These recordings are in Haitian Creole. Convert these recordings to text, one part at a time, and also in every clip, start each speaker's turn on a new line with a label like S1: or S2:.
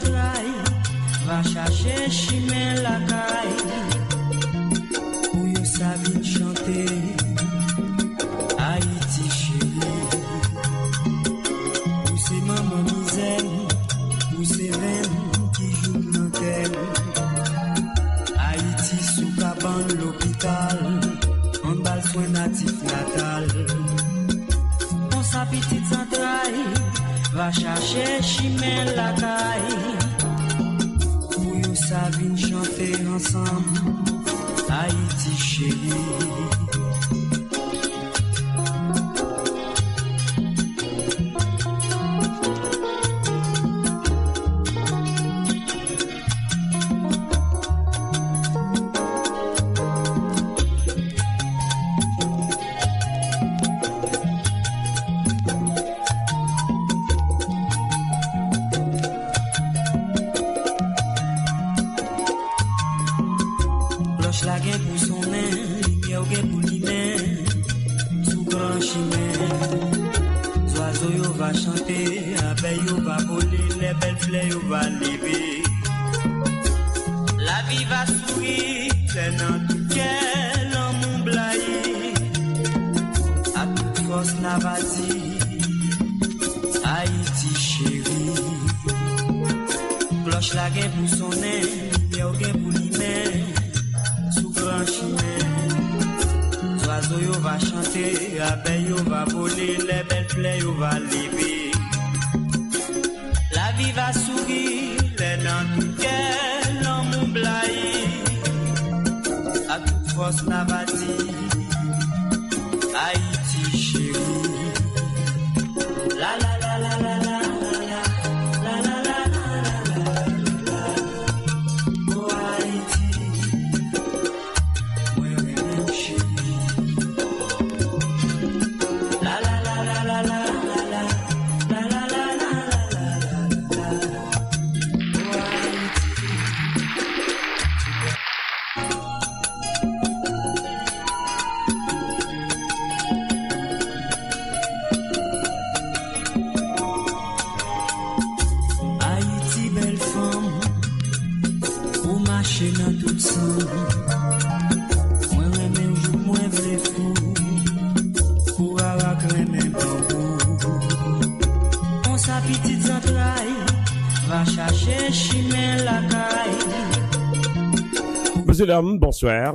S1: entrailles, va chercher chimé la caille. Pour yo sa vin chanter, Haïti chérie. Pour ces mamans misères, pour ces veines qui jouent dans terre. Haïti sous cabane l'hôpital, en bal soin natif natal. On sa petite entraille, va chercher chimé la caille. Pour yo sa vin chanter ensemble, Haïti chérie.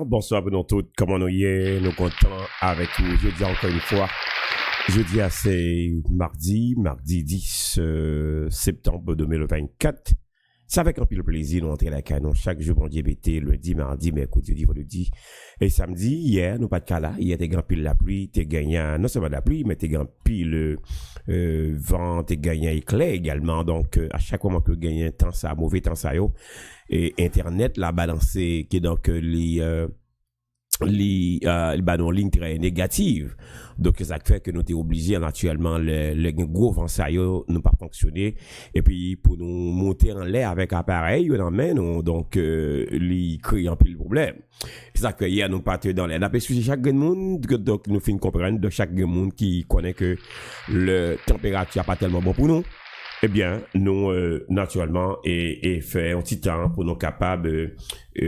S2: Bonsoir pour nous tous, comment nous y est, nous contents avec vous. Je dis encore une fois, jeudi c'est mardi 10 septembre 2024. C'est avec un pile plaisir nous entrer à la canon chaque jour bon Dieu BT, lundi, mardi, mercredi, jeudi, vendredi et samedi. Hier nous pas de cas là, hier t'es grand pile la pluie, t'es gagnant non seulement la pluie mais t'es grand pile vent, t'es gagnant éclair également. Donc à chaque moment que gagnant temps ça mauvais temps ça yo et internet la balancé qui est donc les ligne très négative. Donc ça fait que nous sommes obligés naturellement le gros vent ça yo nous pas fonctionner et puis pour nous monter en l'air avec appareil dans main donc li crée un peu le problème. C'est ça que hier nous partions dans l'air. D'après chaque monde donc nous fin comprendre de chaque monde qui connaît que le température pas tellement bon pour nous. Eh bien, nous, naturellement, et fait un petit temps pour nous capables, pour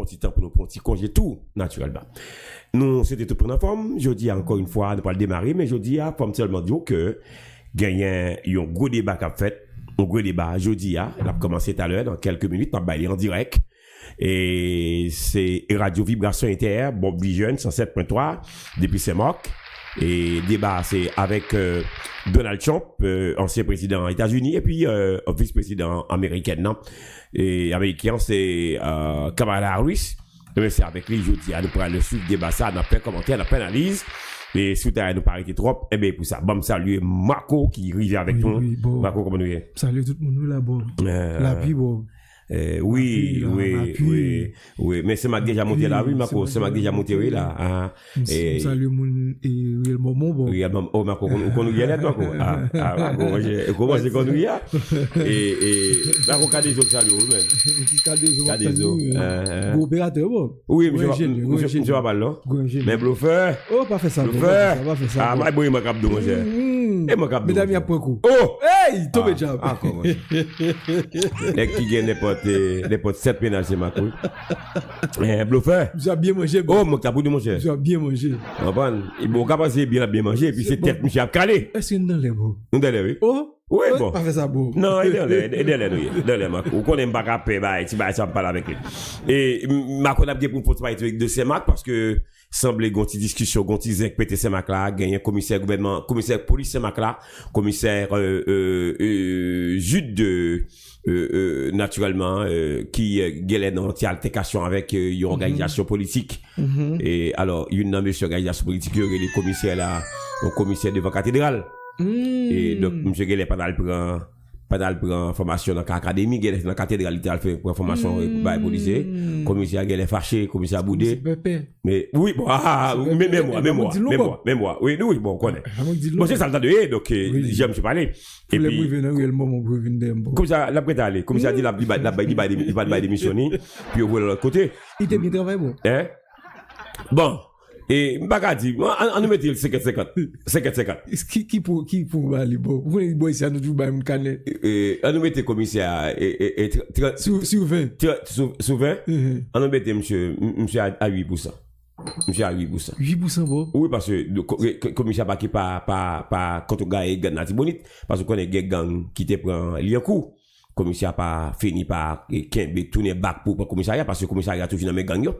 S2: un petit temps pour nous, pour un petit congé tout, naturellement. Nous, c'était tout pour notre forme. Je dis encore une fois, ne pas le démarrer, mais je dis à forme seulement dire que, gagnant, il y a un gros débat qu'a fait, un gros débat, je dis, il a commencé tout à l'heure, dans quelques minutes, on va aller en direct. Et c'est Radio Vibration Inter, Bob Vision, 107.3, depuis Saint-Marc. Et débat, c'est avec Donald Trump, ancien président des États-Unis, et puis vice-président américain, non? Et américain, c'est Kamala Harris. Et c'est avec lui, je dis, nous pourrons le suivre, débat ça, dans plein commentaire, dans plein analyse. Et si vous nous paraît trop, eh bien, pour ça, bon, salut Marco qui arrive avec nous.
S3: Oui, bon.
S2: Marco, comment nous est?
S3: Salut tout le monde, là, bon. La vie, bon.
S2: Oui, mais c'est ma déjà monté là, oui, Marco, c'est ma déjà monté, oui, là,
S3: salut mon, le moment, bon.
S2: Oui, oh, Marco, on nous y est, Marco. Comment c'est qu'on nous y a? Et, Marco, Cadezo, salut, oui, même. Cadezo.
S3: Opérateur, bon.
S2: Oui, je vais pas là. Mais bluffeur.
S3: Oh, pas fait ça.
S2: Bluffeur. Ah, moi, bon, il m'a capté, mon cher. Et moi cap.
S3: Mesdames, il y a point coup.
S2: Oh!
S3: Hey, tombe job.
S2: Ah, comment? Et qui gagne n'importe 7 ménages, c'est ma couille. Bluffeur.
S3: J'ai bien mangé.
S2: Oh, moi, t'as de manger.
S3: J'ai bien mangé.
S2: Il bon, capable bien manger, et puis c'est tête, monsieur, à caler.
S3: Est-ce que nous dans les mots?
S2: Nous dans les, oui.
S3: Oh?
S2: Oui, bon.
S3: Pas fait ça beau.
S2: Non, il est dans les, ma couille. Ou qu'on aime pas capé, tu vas parler avec lui. Et, ma couille a bien pour parler avec de ces marques, parce que, semble gonti discussion, gonti zinc, pété ces marques là, gagné commissaire gouvernement, commissaire police ces marques là, commissaire, Jude de, naturellement, qui galère dans altercation avec une organisation politique. Et alors, une dans monsieur organisation politique, il y aurait les commissaires là, le commissaire devant cathédrale. Et donc, monsieur Gélé pas dans formation dans l'académie, Gélé dans la cathédrale, il fait formation par les policiers. Commissaire Gélé fâché, commissaire Boudé. Mais oui, bon, mais moi. Oui, bon, on connaît. Bon, c'est ça le temps de donc, j'aime se parler. Et puis, comme ça, la prête à aller. Comme ça, dit, il va démissionner. Puis, on voit de l'autre côté.
S3: Il était bien travaillé, bon.
S2: Hein? Bon. Et Bagadi, on nous met 50-50.
S3: Qui pour aller bon? Vous voulez boire ici à nous jouer un canet?
S2: On nous met commissaire
S3: sur 20.
S2: Sur 20? On nous met monsieur à 8%. Monsieur à 8%.
S3: 8% bon?
S2: Oui, parce que le commissaire pas qui pas quand on gagne nati bonite, parce qu'on est gang qui te prend liencoup. Commissaire pas fini par tourner back pour commissariat, parce que le commissariat toujours dans mes gangs yo.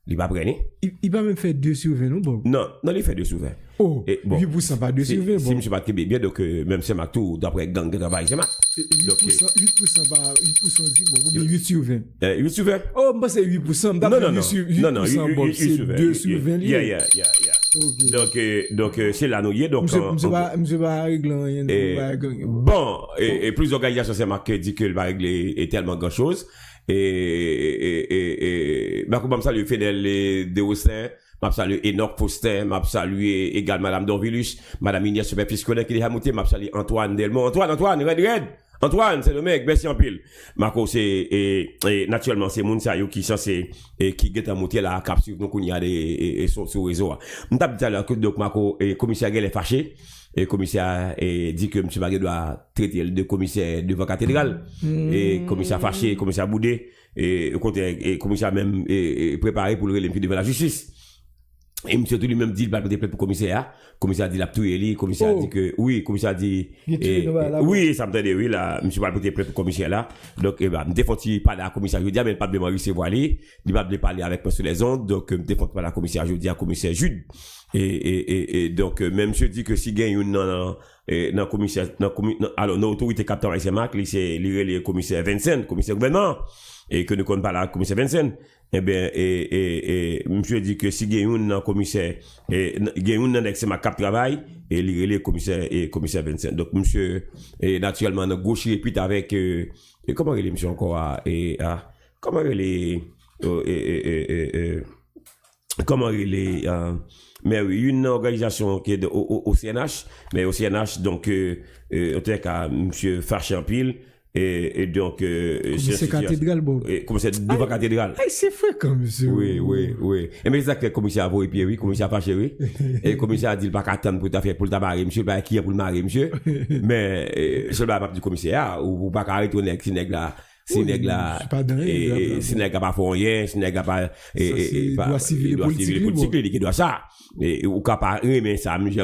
S2: Il va prendre.
S3: Il va même faire 2 sur 20, non, bon?
S2: Non, il fait 2 sur 20.
S3: Oh,
S2: et bon,
S3: 8% pas 2 sur 20, bon.
S2: Si monsieur pas bien, donc, même c'est ma tout, d'après gang de travail, c'est ma.
S3: 8% pas, 8% dit, bon, 8 sur 20.
S2: 8 sur 20?
S3: Oh, moi c'est 8%, d'après 8 sur 20.
S2: Non,
S3: c'est 2 sur 20.
S2: Yeah. Donc, c'est la nouille, donc.
S3: Monsieur va régler rien.
S2: Bon, et plus d'organisations, c'est marqué, dit qu'il va régler tellement grand chose. Ma coupe, salue Fidèle de Austin, m'a salué Enoch Faustin, m'a salué également Madame Dorvilus, Madame Inès Superfisconnet qui est à monter, m'a salué Antoine Delmont. Antoine, red. Antoine, c'est le mec, merci en pile. Marco, c'est, naturellement, c'est Mounn qui censé, qui get à monter la capsule, donc on y a des, sur réseau. M't'a dit à l'heure que, donc, Marco, commissaire Guel est fâché. Et commissaire dit que M. Bagé doit traiter le commissaire devant cathédrale. Et commissaire fâché, commissaire boudé, et commissaire même préparé pour le relever devant la justice. Et M. tout lui-même dit, il va peut-être pour commissaire. Commissaire dit, la tout est commissaire dit que, oui, commissaire dit, oui, ça me donne, oui, là, M. va peut-être pour commissaire là. Donc, me défend pas la commissaire, je dis, mais pas de me recevoir aller. Il va me parler avec moi sur les ondes. Donc, me défend pas la commissaire, je dis à commissaire Jude. Et donc, même je dis que si gagne une dans commissaire, alors, nos autorités capteurs et c'est marque, c'est le commissaire Vincent, commissaire gouvernement, et que nous connaissons pas la commissaire Vincent, eh bien, monsieur dit que si gagne une dans commissaire, gagne une dans l'excès cap travail, et le commissaire Vincent. Donc, monsieur, naturellement, dans gauche, et puis avec, comment il est, monsieur, encore, comment il est, comment il est, mais oui, une organisation qui est au CNH, mais au CNH, donc, en tout cas, monsieur Farchampil, et donc,
S3: c'est cathédrale, bon.
S2: Comme c'est devant cathédrale.
S3: C'est fréquent, monsieur.
S2: Oui. Et mais c'est ça que le commissaire a voulu, puis oui, commissaire Farché, oui. Et le commissaire a dit, pas qu'attendre pour t'affaire, pour t'abarrer, monsieur, pas qui est pour le marier, monsieur. Mais, je ne vais pas du commissaire, ou pas qu'à retourner avec ce nègre-là. Si nègre si nègre pas fait rien, si nègre pas,
S3: doit civil politique,
S2: il doit ça. Ou pas, mais ça me dit,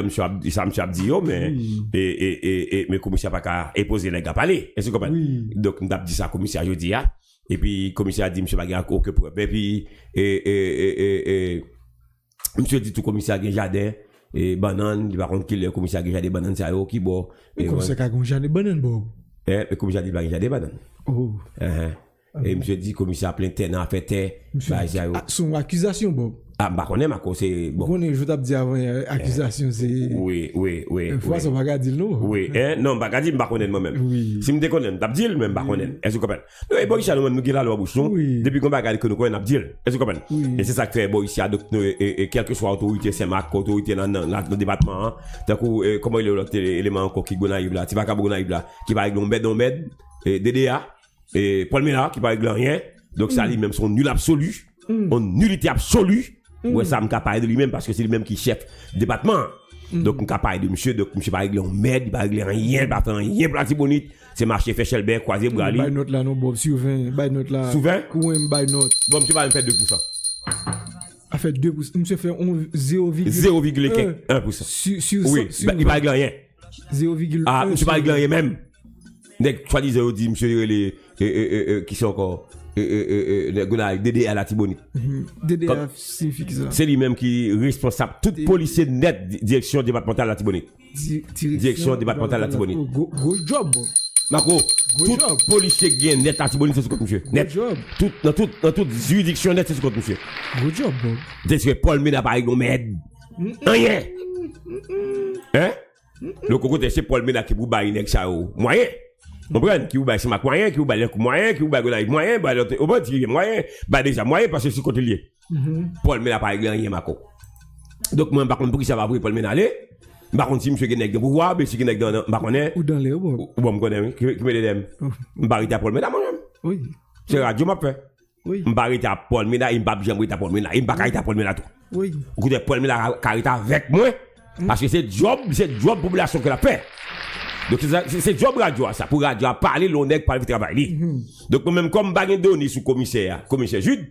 S2: mais commissaire pas qu'à imposer nègre pas aller. Est-ce que vous comprenez? Donc, on a dit ça commissaire, je dis, et puis, commissaire a dit, monsieur Bagay a aucun problème. Et puis, monsieur dit tout commissaire a jardin, et banane, il va contre qu'il le commissaire a jardin banane, ça qui bon.
S3: Et commissaire a jardin banane, bon.
S2: Le commissaire dit, il va jardin banane.
S3: Oh.
S2: Et monsieur dit, commissaire plein terre, en fait,
S3: son accusation, bon.
S2: Bah, on est ma cause, c'est bon.
S3: Je t'ai dit avant, accusation, c'est.
S2: Oui.
S3: Fois, ça va dire non.
S2: Oui, non, bah, dit, bah, connaître moi-même.
S3: Oui.
S2: Si me déconne, t'as dit, même, bah, connaître. Est-ce que vous comprenez? Et bon, ici, nous, qui là, la bouche, depuis qu'on va regarder que nous connaissons, dit, est-ce que vous comprenez? Et c'est ça que fait, bon, ici, donc, et quelle que soit l'autorité, c'est ma autorité dans le département, d'un coup, comment il y a l'autre élément encore qui gonaïve là, qui va gonaïve là, qui va avec l'ombed, DDA, et Paul Mena, qui va avec rien. Donc, ça, lui-même, son nul absolu, en nullité absolue. Ouais, ça me capable de lui-même parce que c'est lui-même qui chef département. Donc on parle de monsieur, donc monsieur pas régler un merde, pas régler rien, pas faire rien pour la Tibonite, c'est marché fait Chelbert croiser Brali.
S3: By note là non Bob sur 20, by note là.
S2: Sur 20?
S3: Couen by note.
S2: Bon monsieur va me faire 2%.
S3: A fait 2%, monsieur fait
S2: 0,1%. Oui, il va régler rien.
S3: 0,1.
S2: Ah, monsieur pas régler rien même. Nek soi-disant dit monsieur les qui sont encore DDA à la Tibonite.
S3: DDA signifie ça.
S2: C'est lui-même qui est responsable tout policier net direction départementale de la Tibonite. Direction départementale de la Tibonite.
S3: Gros job.
S2: Marco, tout policier qui est net à Tibonite, c'est ce que monsieur. Net. Dans toute juridiction net, c'est ce que monsieur.
S3: Gros job.
S2: C'est que Paul Mena par exemple m'aide. Rien. Hein? Le coco c'est Paul Mena qui vous baille nek ça moyen. Comprendre qui vous baille c'est ma moyen, qui vous baille moyen, qui vous baille moyen, baille au bon tirer moyen, baille déjà moyen parce que c'est côté lié. Paul Mena par exemple rien Marco. Donc moi par contre pour qui ça va pour Paul Mena aller? Par contre si monsieur Genek de pouvoir, mais si Genek dans par connaît
S3: ou dans les bon
S2: me connaît qui me dem. M'barita Paul Mena moi-même. Oui. C'est radio m'a fait. Oui. M'barita Paul Mena, il m'a jamais Paul Mena, il m'a carita Paul Mena tout. Oui. Écoutez Paul Mena carita avec moi parce que c'est job population que la fait. Donc c'est job radio ça pour radio parler l'honnête parler travail. Donc moi même comme baguette donné sous commissaire Jude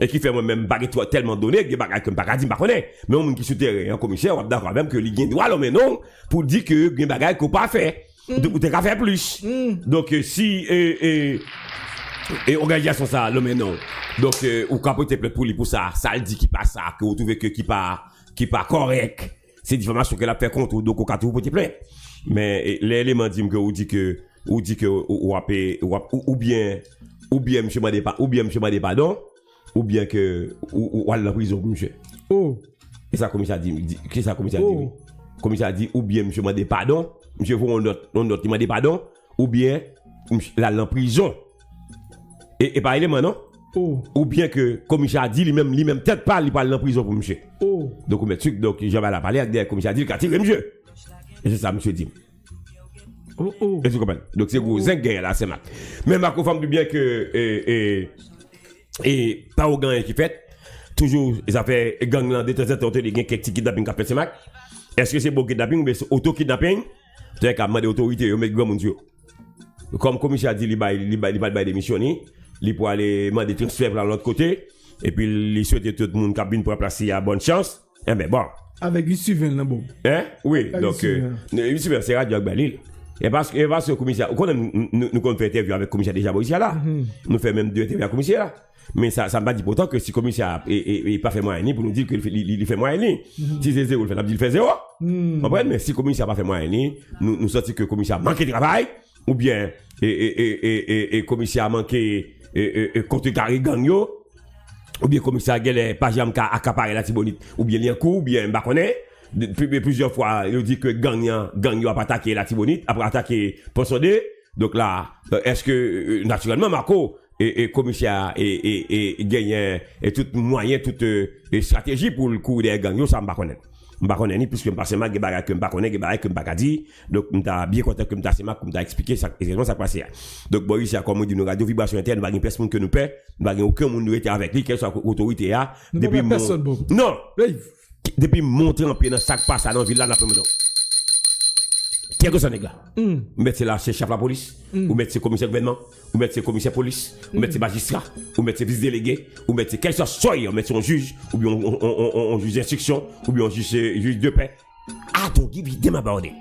S2: et qui fait moi-même baguette tellement donné que baguette comme pas dit pas connaît mais on qui souterrain commissaire on d'accord même que il gagne droit mais non pour dire que gagne baguette qu'on pas fait donc tu qu'à faire plus. Donc si et organisation ça le mais non. Donc ou capoter pour lui pour ça le dit qui pas ça que vous trouvez que qui pas correct. C'est diffamation qu'elle a fait contre donc au cas où vous pouvez plaindre. Mais l'élément dit que ou dit que ou bien monsieur m'a dit pardon ou bien que ou à la prison monsieur. Oh. Et ça commissaire dit qui ça commissaire dit. Commissaire dit ou bien monsieur m'a dit pardon, monsieur vous on note il m'a dit pardon ou bien la prison. Et par élément non? Oh. Ou bien que commissaire dit lui-même tête pas il parle en prison pour monsieur. Oh. Donc donc j'avais la parler avec des commissaire dit qu'il a tiré monsieur. Et c'est ça monsieur dit. Oh. Et tu comprends? Donc c'est gros guerre là c'est Mac. Mais Mac confirme bien que et pas au gang qui fait toujours les affaires gang là de temps en temps des gens qui kidnapping qui fait c'est Mac. Est-ce que c'est bon kidnapping ou bien c'est auto kidnapping? C'est qu'à demander autorité au mettre grand monde. Comme commissaire dit il va démissionner. Il pour aller demander transfert vers l'autre côté et puis il souhaite tout le monde cabine pour placer à bonne chance. Eh ben bon.
S3: Avec une suivante là bon.
S2: Hein? Oui, donc une suivante c'est radio Balil. Et parce que le commissaire nous qu'on fait interview avec le commissaire déjà ici là. Nous fait même 2 interviews avec le commissaire là. Mais ça m'a dit pourtant que si le commissaire est pas fait moyen ni pour nous dire qu'il fait moyen ni. Si c'est 0 il fait 0. Comprenez mais si le commissaire pas fait moyen ni nous sorti que le commissaire manque de travail ou bien et commissaire manqué contre carré gang yo ou bien commissaire gèle pas jamais accaparer la Tibonite ou bien lien coup ou bien pas connaît plusieurs fois il dit que gang yo a attaqué la Tibonite après attaquer Ponsodé donc là est-ce que naturellement Marco et commissaire et gagne et tout moyen toute stratégie pour le coup des gang yo ça me pas connaître m'pa connais ni puisque m'passe ma gebaga que m'pa connais gebaga que m'pa dit donc m'ta bien content que m'ta c'est ma comme t'as expliqué ça exactement ça passé donc bon ici comme on dit nos radio vibration interne pas personne que nous paie pas aucun monde nous était avec lui quelle soit autorité là depuis non depuis monter en pied dans sac passe dans ville là n'a pas maintenant qu'est-ce que ça nèg là mettre là c'est chef la police ou mettre c'est commissaire gouvernement ou mettre c'est commissaire police ou mettre c'est magistrat ou mettre c'est vice délégué ou mettre c'est quel soit on mettre son juge ou bien on juge d'instruction ou bien on juge de paix ah ton qui vite m'aborder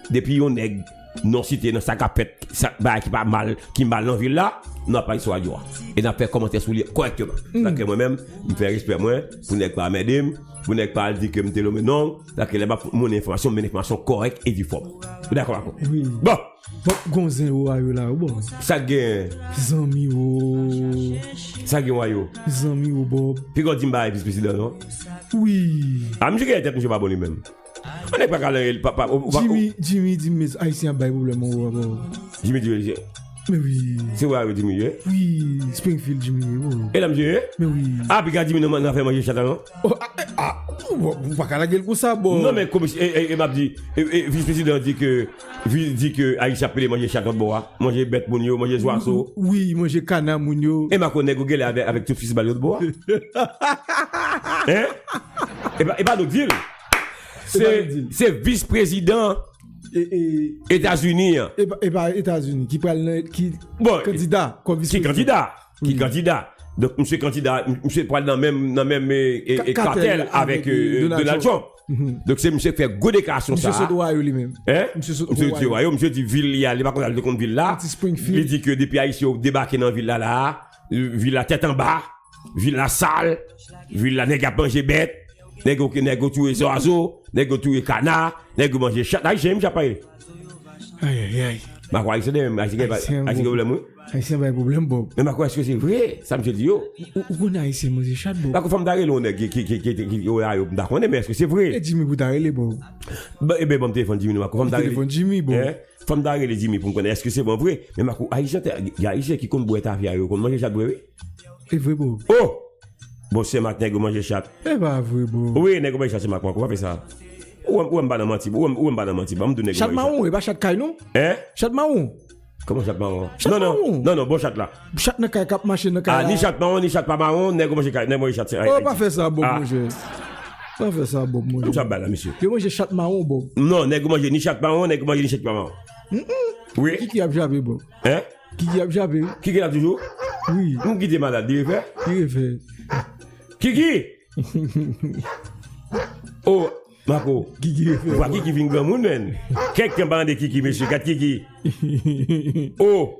S2: depuis on nèg non cité dans sa capette ça qui pas mal qui mal dans ville là n'a pas histoire joie et n'a fait commenter sur lui correctement donc moi même me faire respect moi pour nèg pas m'aider vous n'êtes pas dit que me le non là que mon information correcte et difforme d'accord
S3: oui
S2: bon
S3: gonzen ou ayo là bon
S2: ça gagne
S3: zami ou
S2: ça gagne ayo
S3: zami ou bob
S2: puis quand dit m'a vice président non
S3: oui
S2: ah monsieur qui était monsieur pas bon lui même on n'est pas calé papa
S3: Jimmy haïtien bail problème ou
S2: Jimmy
S3: mais oui
S2: c'est vrai Jimmy
S3: oui Springfield Jimmy
S2: et là monsieur
S3: mais oui
S2: ah puis Jimmy non fait manger chata non
S3: vous pas la gueule pour ça bon
S2: non mais comme et m'a dit vice-président dit que Aïcha peut manger chata bois manger bête mounio manger oiseau
S3: oui manger canard mounio
S2: et m'a connaît Google avec tout fils balio de bois hein et pas nous dire c'est vice-président États-Unis.
S3: Et pas États-Unis qui prend qui candidat comme
S2: vice-président. Qui candidat. Donc monsieur candidat, monsieur parle dans même cartel avec Donald Trump. Donc c'est monsieur fait go déclaration ça.
S3: Monsieur Sotomayor lui-même.
S2: Monsieur Sotomayor, monsieur dit ville il y a pas contre contre ville là. Il dit que depuis Haïtien débarquer dans ville là, ville la tête en bas, ville la sale, ville la nèg a manger bête, nèg tuer oiseau, nèg tuer canard, nèg manger chat. Haïtien j'ai pas. Aïe. Ma quoi c'est même Haïtien problème.
S3: Haïtien pas problème Bob.
S2: Mais ma quoi est-ce que c'est vrai? Ça me dit yo.
S3: Ou on Haïtien manger chat Bob.
S2: La femme d'arrêt on est qui d'accord mais est-ce que c'est vrai?
S3: Jimmy pour t'arrêter Bob.
S2: Eh ben bon téléphone Jimmy ma femme d'arrêt.
S3: Téléphone Jimmy Bob.
S2: Femme d'arrêt les Jimmy pour connaître est-ce que c'est bon vrai? Mais ma quoi Haïtien il y a Haïtien qui compte boire ta vie yo, compte manger chat boire.
S3: C'est vrai Bob.
S2: Oh. Bon c'est matin go manger chat.
S3: Eh pas vrai Bob.
S2: Oui, nèg manger chat c'est matin, on va faire ça. Ou on pas dans mentir, ou on pas dans mentir, va me donner
S3: chat marron et pas chat caille non? Chat marron.
S2: Comment chat marron? Non, bon chat là.
S3: Chat n'a qu'à cap marcher n'a qu'à.
S2: Ni chat marron, ni chat pas marron, nèg manger chat.
S3: Oh pas faire ça Bob monsieur. Pas faire ça Bob monsieur.
S2: Ça va là monsieur.
S3: Tu manger chat marron Bob.
S2: Non, nèg manger ni chat marron, nèg manger ni chat pas marron. Oui.
S3: Qui a javé Bob? Qui a javé?
S2: Qui a toujours?
S3: Oui.
S2: Nous qui est malade, il fait?
S3: Il fait.
S2: Qui? Oh, Marco.
S3: Qui
S2: vois qui vient grand monde men. Quelqu'un parle de qui monsieur, kat qui. Oh.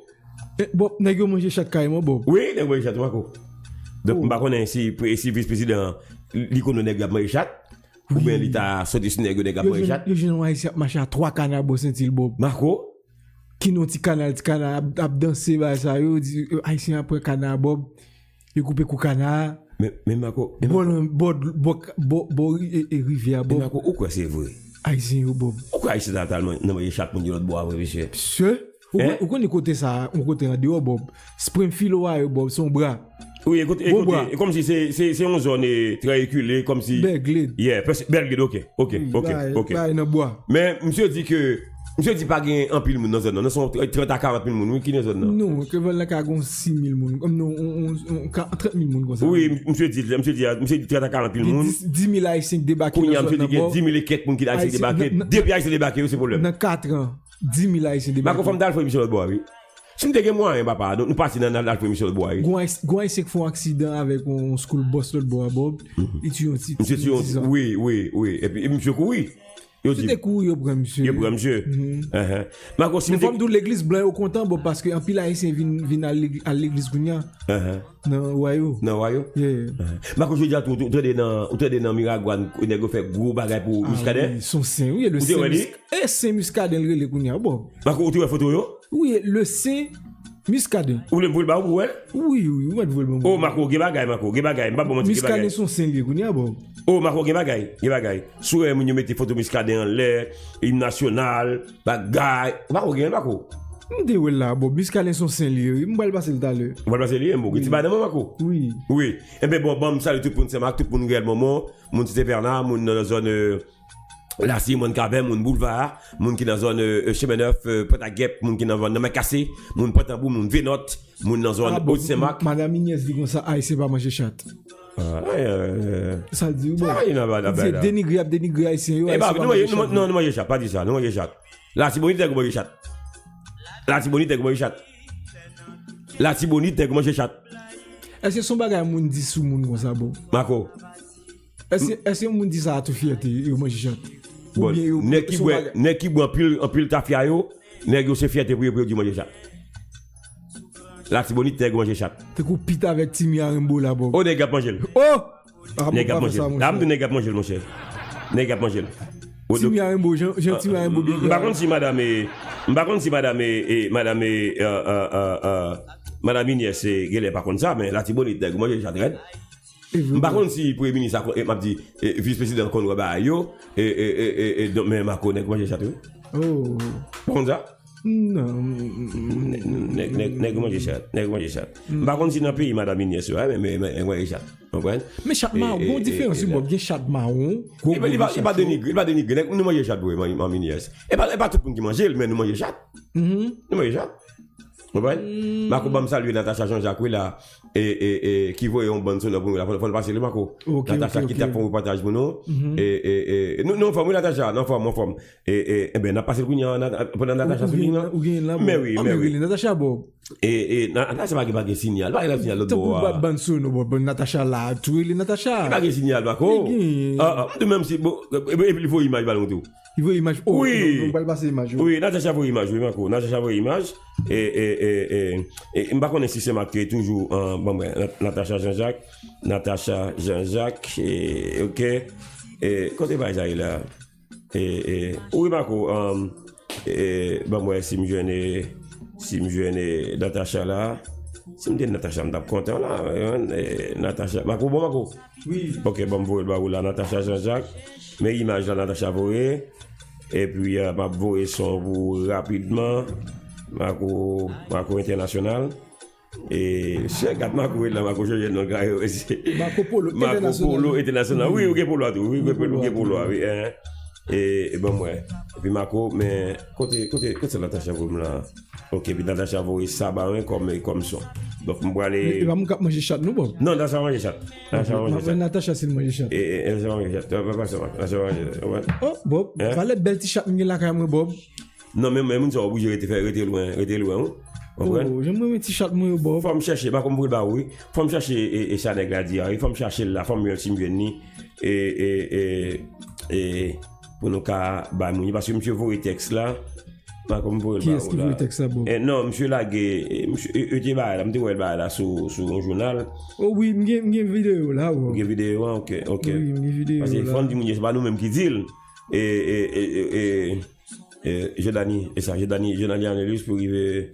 S3: Bob, nèg yo manger chat carrément Bob.
S2: Oui, nèg manger chat Marco. Donc m'pa connait si vice-président li connait nèg manger chat ou bien il t'a sorti sur nèg manger chat.
S3: Yo jeune haïtien marcher à 3 canards bo sentil Bob.
S2: Marco
S3: qui non ti canard a danser ba ça yo dit haïtien après canard Bob. Yo couper cou canard.
S2: Mais Marco,
S3: bon rivière Bob.
S2: Marco, ou quoi c'est vrai?
S3: Haïtien Bob.
S2: Pourquoi Haïtien totalement non mais chat mon l'autre bois monsieur.
S3: Monsieur, ou connait côté ça, on côté en dehors Bob. Springfield wa Bob son bras.
S2: Oui, écoute, comme si c'est une zone très reculée comme si
S3: Belgrade.
S2: Yeah, Belgrade, OK.
S3: Là dans bois.
S2: Mais monsieur dit pas gain en pile moun dans zone non, sont 30 à 40 000 moun qui dans zone non.
S3: Non, que veulent ka gon 6 000 moun. Comme non, on 30 000 moun comme ça.
S2: Oui, monsieur dit 30 à 40 000 moun.
S3: 10 000 haïtiens débarquer.
S2: Monsieur dit 10 000 et quelques moun qui haïtiens débarquer. Depuis haïtiens débarquer, c'est problème.
S3: Dans 4 ans, 10 000 haïtiens débarquer.
S2: Ma femme d'Alpha monsieur le bois oui. Si nous avons moyen, papa, nous passons dans l'Alpha monsieur le bois.
S3: Gouin c'est font accident avec un school boss le bois Bob. Et tu
S2: oui. Et puis monsieur oui.
S3: C'était cool yo pour monsieur.
S2: Yo pour monsieur. Ma ko si
S3: nous femme de l'église blanc au content Bob parce que en pile haïtien vinn à l'église Gounia. Non wayo. Ma ko je dis à tout dans Miragouane nèg fait gros bagay pour muscadet. Son saint oui le saint. Et saint muscadet le Gounia Bob.
S2: Ma ko tu vois photo yo?
S3: Oui, le saint muscadet.
S2: Ou le boule ba ou ouais?
S3: Oui, on voit le.
S2: Oh Marco, ge bagay, pas bon mentir ge bagay.
S3: Muscadet son saint le Gounia Bob.
S2: Oh Marco, ge bagay. Sou moun yo mette photo muscadet en l'air, hymne national, bagay. Marco.
S3: M'de ou là Bob, muscadet son saint le. M'bal passer tout à l'heure.
S2: On va passer li mo, ti ba nan Marco?
S3: Oui.
S2: Eh ben bon, salut tout pour c'est Marc, tout pour nous réel moment, mon petit Bernard, mon dans la zone là si mon Caverne, mon boulevard, mon qui dans zone chemin neuf, Pont-à-Guêpe, mon qui dans zone Macassé, mon Pont-à-Bou, mon Vénote, mon dans zone Haute-Saint-Marc.
S3: Madame Inès dit comme ça, c'est pas manger chat. Ça dit bon. C'est dénigrer haïtien yo.
S2: Non, manger chat, pas dit ça, non manger chat. Là si bonite manger chat. Là si bonite manger chat.
S3: Est-ce que son bagage moun dit sous moun comme ça bon?
S2: Marco.
S3: Est-ce que moun dit ça à toute fierté yo manger chat?
S2: Bon, nèg qui boit en pile tafia yo, nèg yo c'est fierté pour du manger chat. La si bonite nèg manger chat.
S3: Te coup pita avec Timi Arimbo là bon.
S2: Oh nèg a manger.
S3: Oh!
S2: Nèg a manger. Dame de nèg a manger mon cher. Nèg a manger.
S3: Timi Arimbo, j'ai Timi Arimbo bien.
S2: Par contre si madame Inès gèle pas comme ça mais la si bonite nèg manger chat red. Par contre si premier ministre m'a dit vice-président kon ba yo et mais ma connaît manger chat.
S3: Oh.
S2: Comme ça?
S3: Non.
S2: Nèg manger chat. Par contre si dans pays madame Inès mais manger chat. Comprends?
S3: Mais chat marron, bon différence bon bien chat marron.
S2: Il va dénigrer, nous manger chat madame Inès. Et pas tout le monde qui mange mais nous manger chat. Nous manger chat. comprenez? Marco bam saluer Natacha Jean-Jacques là et qui voit un bon son pour la faut passer le Marco. Natacha qui t'a fait un reportage pour nous et non forme Natacha, non forme et ben n'a passé le pendant Natacha mais oui
S3: Natacha bon
S2: et Natacha pas de signal, pas de signal l'autre bois.
S3: Bon son bon Natacha là, tout les Natacha.
S2: Pas de signal Marco. Même si bon et puis il faut image ballon tout.
S3: Il veut image.
S2: Oui.
S3: On va passer image.
S2: Oui, Natacha veut image, oui Marco. Natacha veut image et m'pas connait si c'est marqué toujours bon ben Natacha Jean-Jacques et OK et côté pas ça là oui Marco bon moi si me joine Natacha là si me dit Natacha m't'a content là Natacha Marco
S3: oui
S2: OK bon vous là la Natacha Jean-Jacques mais image là Natacha voyez et puis m'a voyé son vous rapidement Marco international et c'est gars Marco là Marco je non gars
S3: Marco Polo
S2: international oui OK Polo oui Polo oui et bon ouais et puis Marco mais côté Natacha vous là OK puis Natacha vous ça ba comme son donc on va aller
S3: il va manger chat nous bon
S2: non Natacha manger chat
S3: Natacha c'est manger chat
S2: et elle va manger chat pas ça
S3: oh Bob fallait belle t-shirt là quand même Bob
S2: non même ça obligé rester loin
S3: oh j'aime mon t-shirt moi Bob
S2: faut me chercher pas comme bah oui faut me chercher et ça nèg dire il faut me chercher la forme si me venir et pour nous ka ba moun parce que monsieur voit texte là pas comme vous
S3: qui est-ce qui voit texte là Bob
S2: non monsieur Lagué monsieur était là me dit ouais là sur un journal
S3: oh oui m'gé vidéo là
S2: m'gé vidéo OK
S3: oui m'gé vidéo
S2: parce que fond du c'est pas nous même qui dit et Jordanie et ça Jordanie analyse pour arriver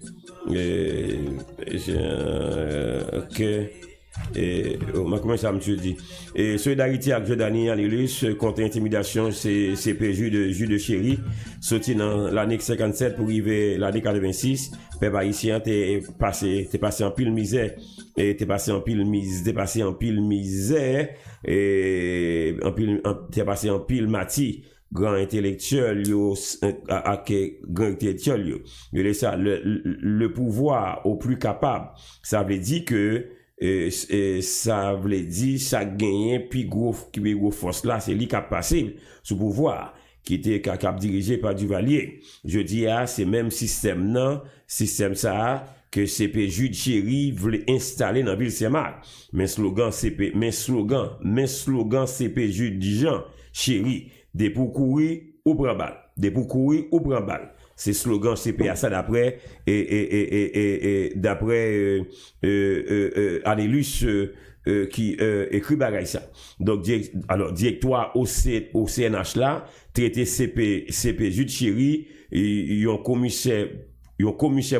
S2: comment ça monsieur dit et solidarité avec Jordanie analyse contre intimidation c'est juge de chéri sorti dans l'année 57 pour arriver l'année 86 peuple haïtien t'es passé en pile misère et t'es passé en pile misère et t'es passé en pile mati grand intellectuel grand intellectuel yo ça le pouvoir au plus capable ça veut dire que ça veut dire ça gagne puis gros force là c'est lui qui a passé sous pouvoir qui était cap dirigé par Duvalier je dis c'est même système ça que CP Jude Chéri voulait installer dans ville Saint-Marc mais slogan CP Jude Dijon Chéri des pour courir ou prend balle c'est slogan CPA ça d'après et d'après Anélus qui écrit bagaille ça donc alors directoire au CNH là traité CP Jude Chéri et un commissaire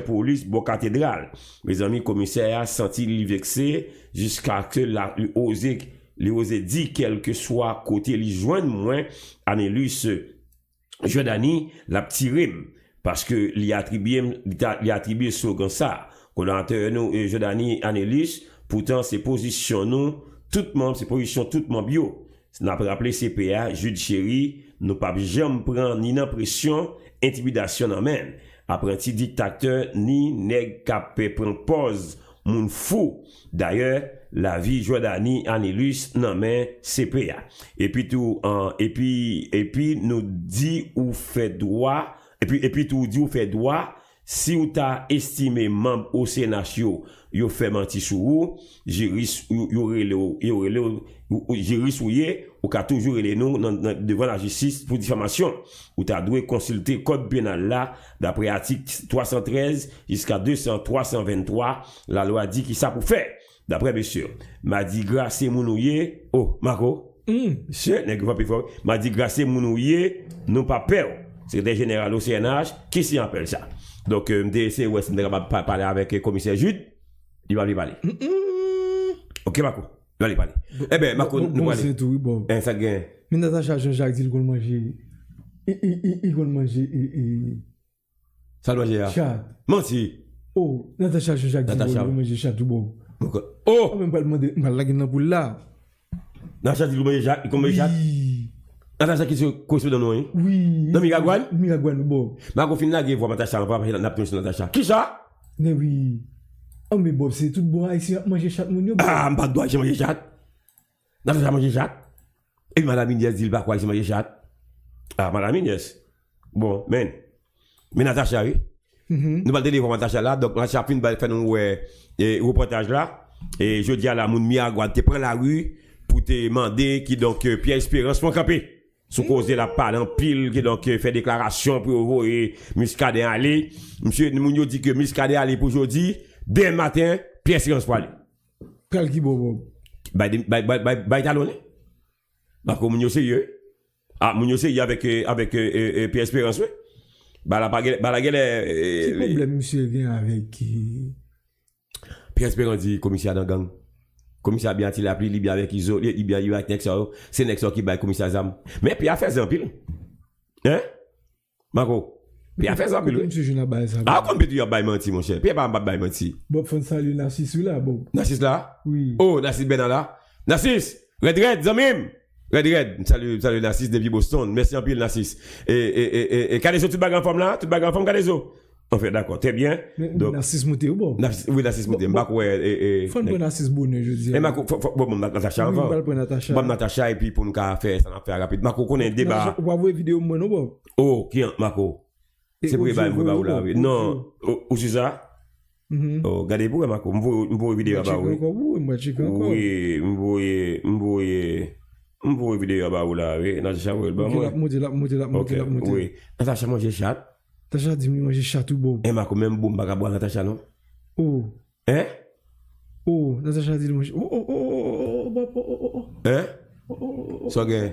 S2: police bon cathédrale mes amis commissaire a senti lui vexé jusqu'à que la osé dit quel que soit côté li joindre moins Anélus Jordanie l'a tiré parce que li attribué slogan ça collaborateur nous Jordanie Anélus pourtant c'est position nous tout monde bio n'a pas rappelé CPA Jude Chéri nous pas jamais prendre ni pression intimidation en main apprenti dictateur ni nèg capé prendre pause moun fou d'ailleurs la vie Jordanie Anélus non mais CPA et puis tout et puis nous dit ou fait droit et puis tout dit ou fait droit si ou t'a estimé membre au CNH yo fait menti sur ou juris ou ka toujours relé nous devant la justice pour diffamation ou t'a dû consulter code pénal là d'après article 313 jusqu'à 323 la loi dit qui ça pour faire d'après monsieur m'a dit grâce mounouye oh Marco c'est nèg va plus fort m'a dit grâce mounouye non pas peur secrétaire général au CNH qui s'y appelle ça donc MDC ouais c'est capable parler avec le commissaire Jude il va lui parler OK Marco il va lui parler eh ben Marco nous parler
S3: c'est tout bon
S2: ça gagne
S3: mais Natacha Jean-Jacques dit qu'il manger il va manger
S2: ça doit gérer
S3: chat
S2: menti
S3: oh Natacha Jean-Jacques dit qu'il manger chat tout bon
S2: oh
S3: même pas demander mal la gueule pour là
S2: Natacha dit qu'il manger chat il comme chat Natacha qui se correspond dans nous
S3: oui
S2: dans Miragouane
S3: bon
S2: Marco fin là voix Natacha on va n'a plus Natacha qui ça
S3: Mais oui. Oh, mais Bob, c'est tout bon ici, manger chat moun yo.
S2: Ah, m'pas doit manger chat. Natacha manger chat. Et madame Inès dit pas quoi il manger chat. Ah, madame Inès. Bon, mais Natacha, oui. Nous allons délivrer Natacha là, donc Natacha fin va faire un reportage là. Et je dis à la moun Miagua, tu prends la rue pour te demander qui donc Pierre Espérance pour camper. Sous cause de la parle en pile qui donc fait déclaration pour envoyer Muscadet aller. Monsieur Mounio dit que Muscadet aller pour aujourd'hui. Dès matin, Pierre Espérance pour aller.
S3: Quel qui bobo?
S2: Bah talonné. Bah comme Mounio sérieux. Ah Mounio sérieux avec Pierre Espérance oui. Bah la gueule
S3: quel problème monsieur vient avec
S2: Pierre Espérance dit commissaire dans gang. Commissaire bien il a appelé Libya avec Iso, Libya avec Nexo, c'est Nexo qui baille commissaire Zam. Mais Pierre a fait un pile. Hein? Marco. Pierre a fait un pile. Ah comme tu as baille menti mon cher. Pierre pas baille menti.
S3: Bob font salut Narcisse là Bob.
S2: Narcisse là?
S3: Oui.
S2: Oh, Narcisse ben là. Narcisse, Red Zamim. Red, salut Narcisse depuis Boston. Merci un pile Narcisse. Et Cadezo toute bague en forme là, toute bague en forme Cadezo. En fait, d'accord, très bien.
S3: Donc, Narcisse Mouté ou bon?
S2: Oui, Narcisse Mouté.
S3: Faut prendre Narcisse Bonnet, je dis.
S2: Et Marco, bon, Natacha avant.
S3: Oui, prendre Natacha.
S2: Bon, Natacha, et puis pour nous faire ça, on faire rapide. Marco, qu'on a un débat.
S3: On va voir une vidéo, moi, non, bon?
S2: Oh, qui est, Marco? C'est pour où là, oui. Non, où c'est ça? Oh, regardez pour Marco, on voit une vidéo là-bas, oui. Oui, on voit une vidéo là-bas, oui. Natacha, oui, oui. Natacha, moi, j'ai chat.
S3: Natacha dit moi j'ai chat tout beau.
S2: Et Marco même bon baga boire Natacha non?
S3: Oh.
S2: Hein?
S3: Oh, Natacha dit moi
S2: Hein? So gay.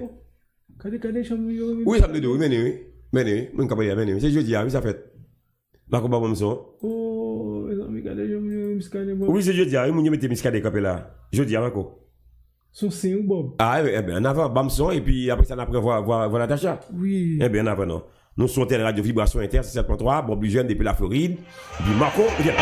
S3: Kade chamou yo.
S2: Oui, ça me dit oui, mais mon capable mais c'est jeudi oui ça fait. Marco ba bon son.
S3: Oh, les amis kade chamou yo Muscadet.
S2: Oui, c'est jeudi oui, mon mettre Muscadet capé là. Jeudi Marco.
S3: Son c'est ou Bob.
S2: Ah eh bien en avant Bamson et puis après ça on après voir Natacha.
S3: Oui.
S2: Eh bien en avant non. Nous sommes en radio vibration inter 7.3, Bob Jeune depuis la Floride. Puis Marco, il est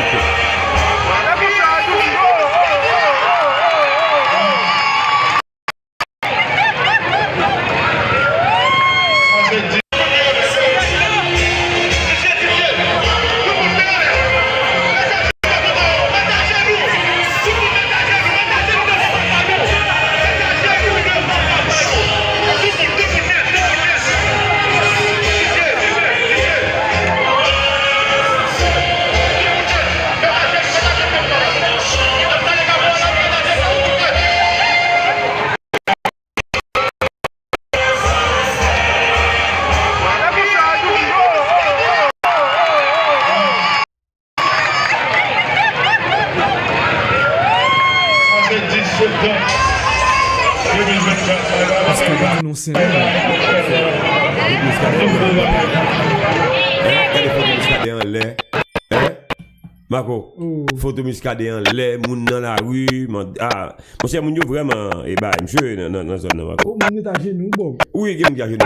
S2: Marco, photo Muscadet en lait, moun dans la rue, ah, mon cher Mounio vraiment, et bah, monsieur, non, zone, Marco.
S3: Moun est à genoux, Bob.
S2: Oui, il est à genoux.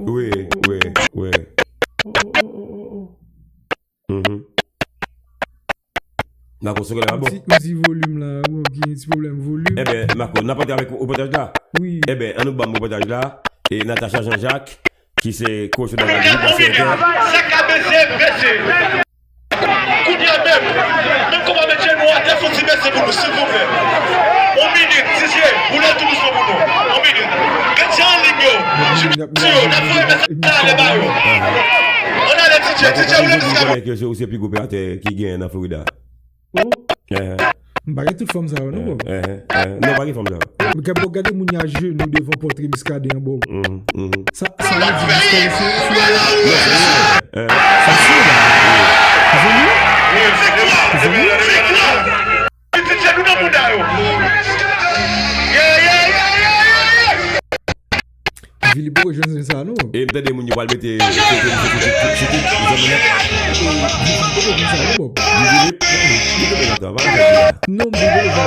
S2: Oui. Marco, ce que là, bon.
S3: Petit volume là, ou un petit problème volume.
S2: Eh bien, Marco, n'a pas été avec au potage là?
S3: Oui.
S2: Eh bien, on nous bat au potage là, et Natacha Jean-Jacques, qui s'est coach dans la vie.
S4: Même comment mettre chez nous à terre, faut s'y mettre pour nous, s'il vous plaît. On minute, si vous l'avez tout doucement pour nous. On minute. Quand c'est en ligne, on a les teachers,
S2: vous l'avez plus coupé qui gagne en Florida.
S3: Bah, il y a toute forme ça, non?
S2: Non, pas une forme ça.
S3: Mais quand vous regardez mon jeu, nous devons porter Muscadet en bon. Ça veut dire Philippe, je ne sais pas, non?
S2: Et peut-être que vous allez mettre.
S3: Non, mais je vais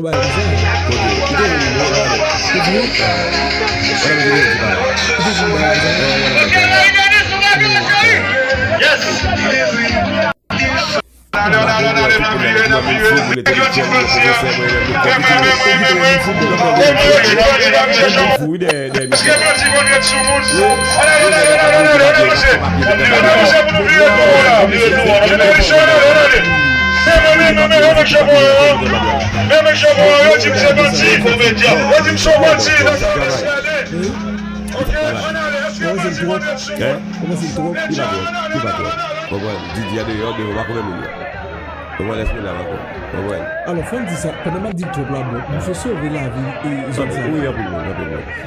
S3: Alors, faut dire ça, pendant que je dis trop là, il faut sauver la vie et
S2: oui,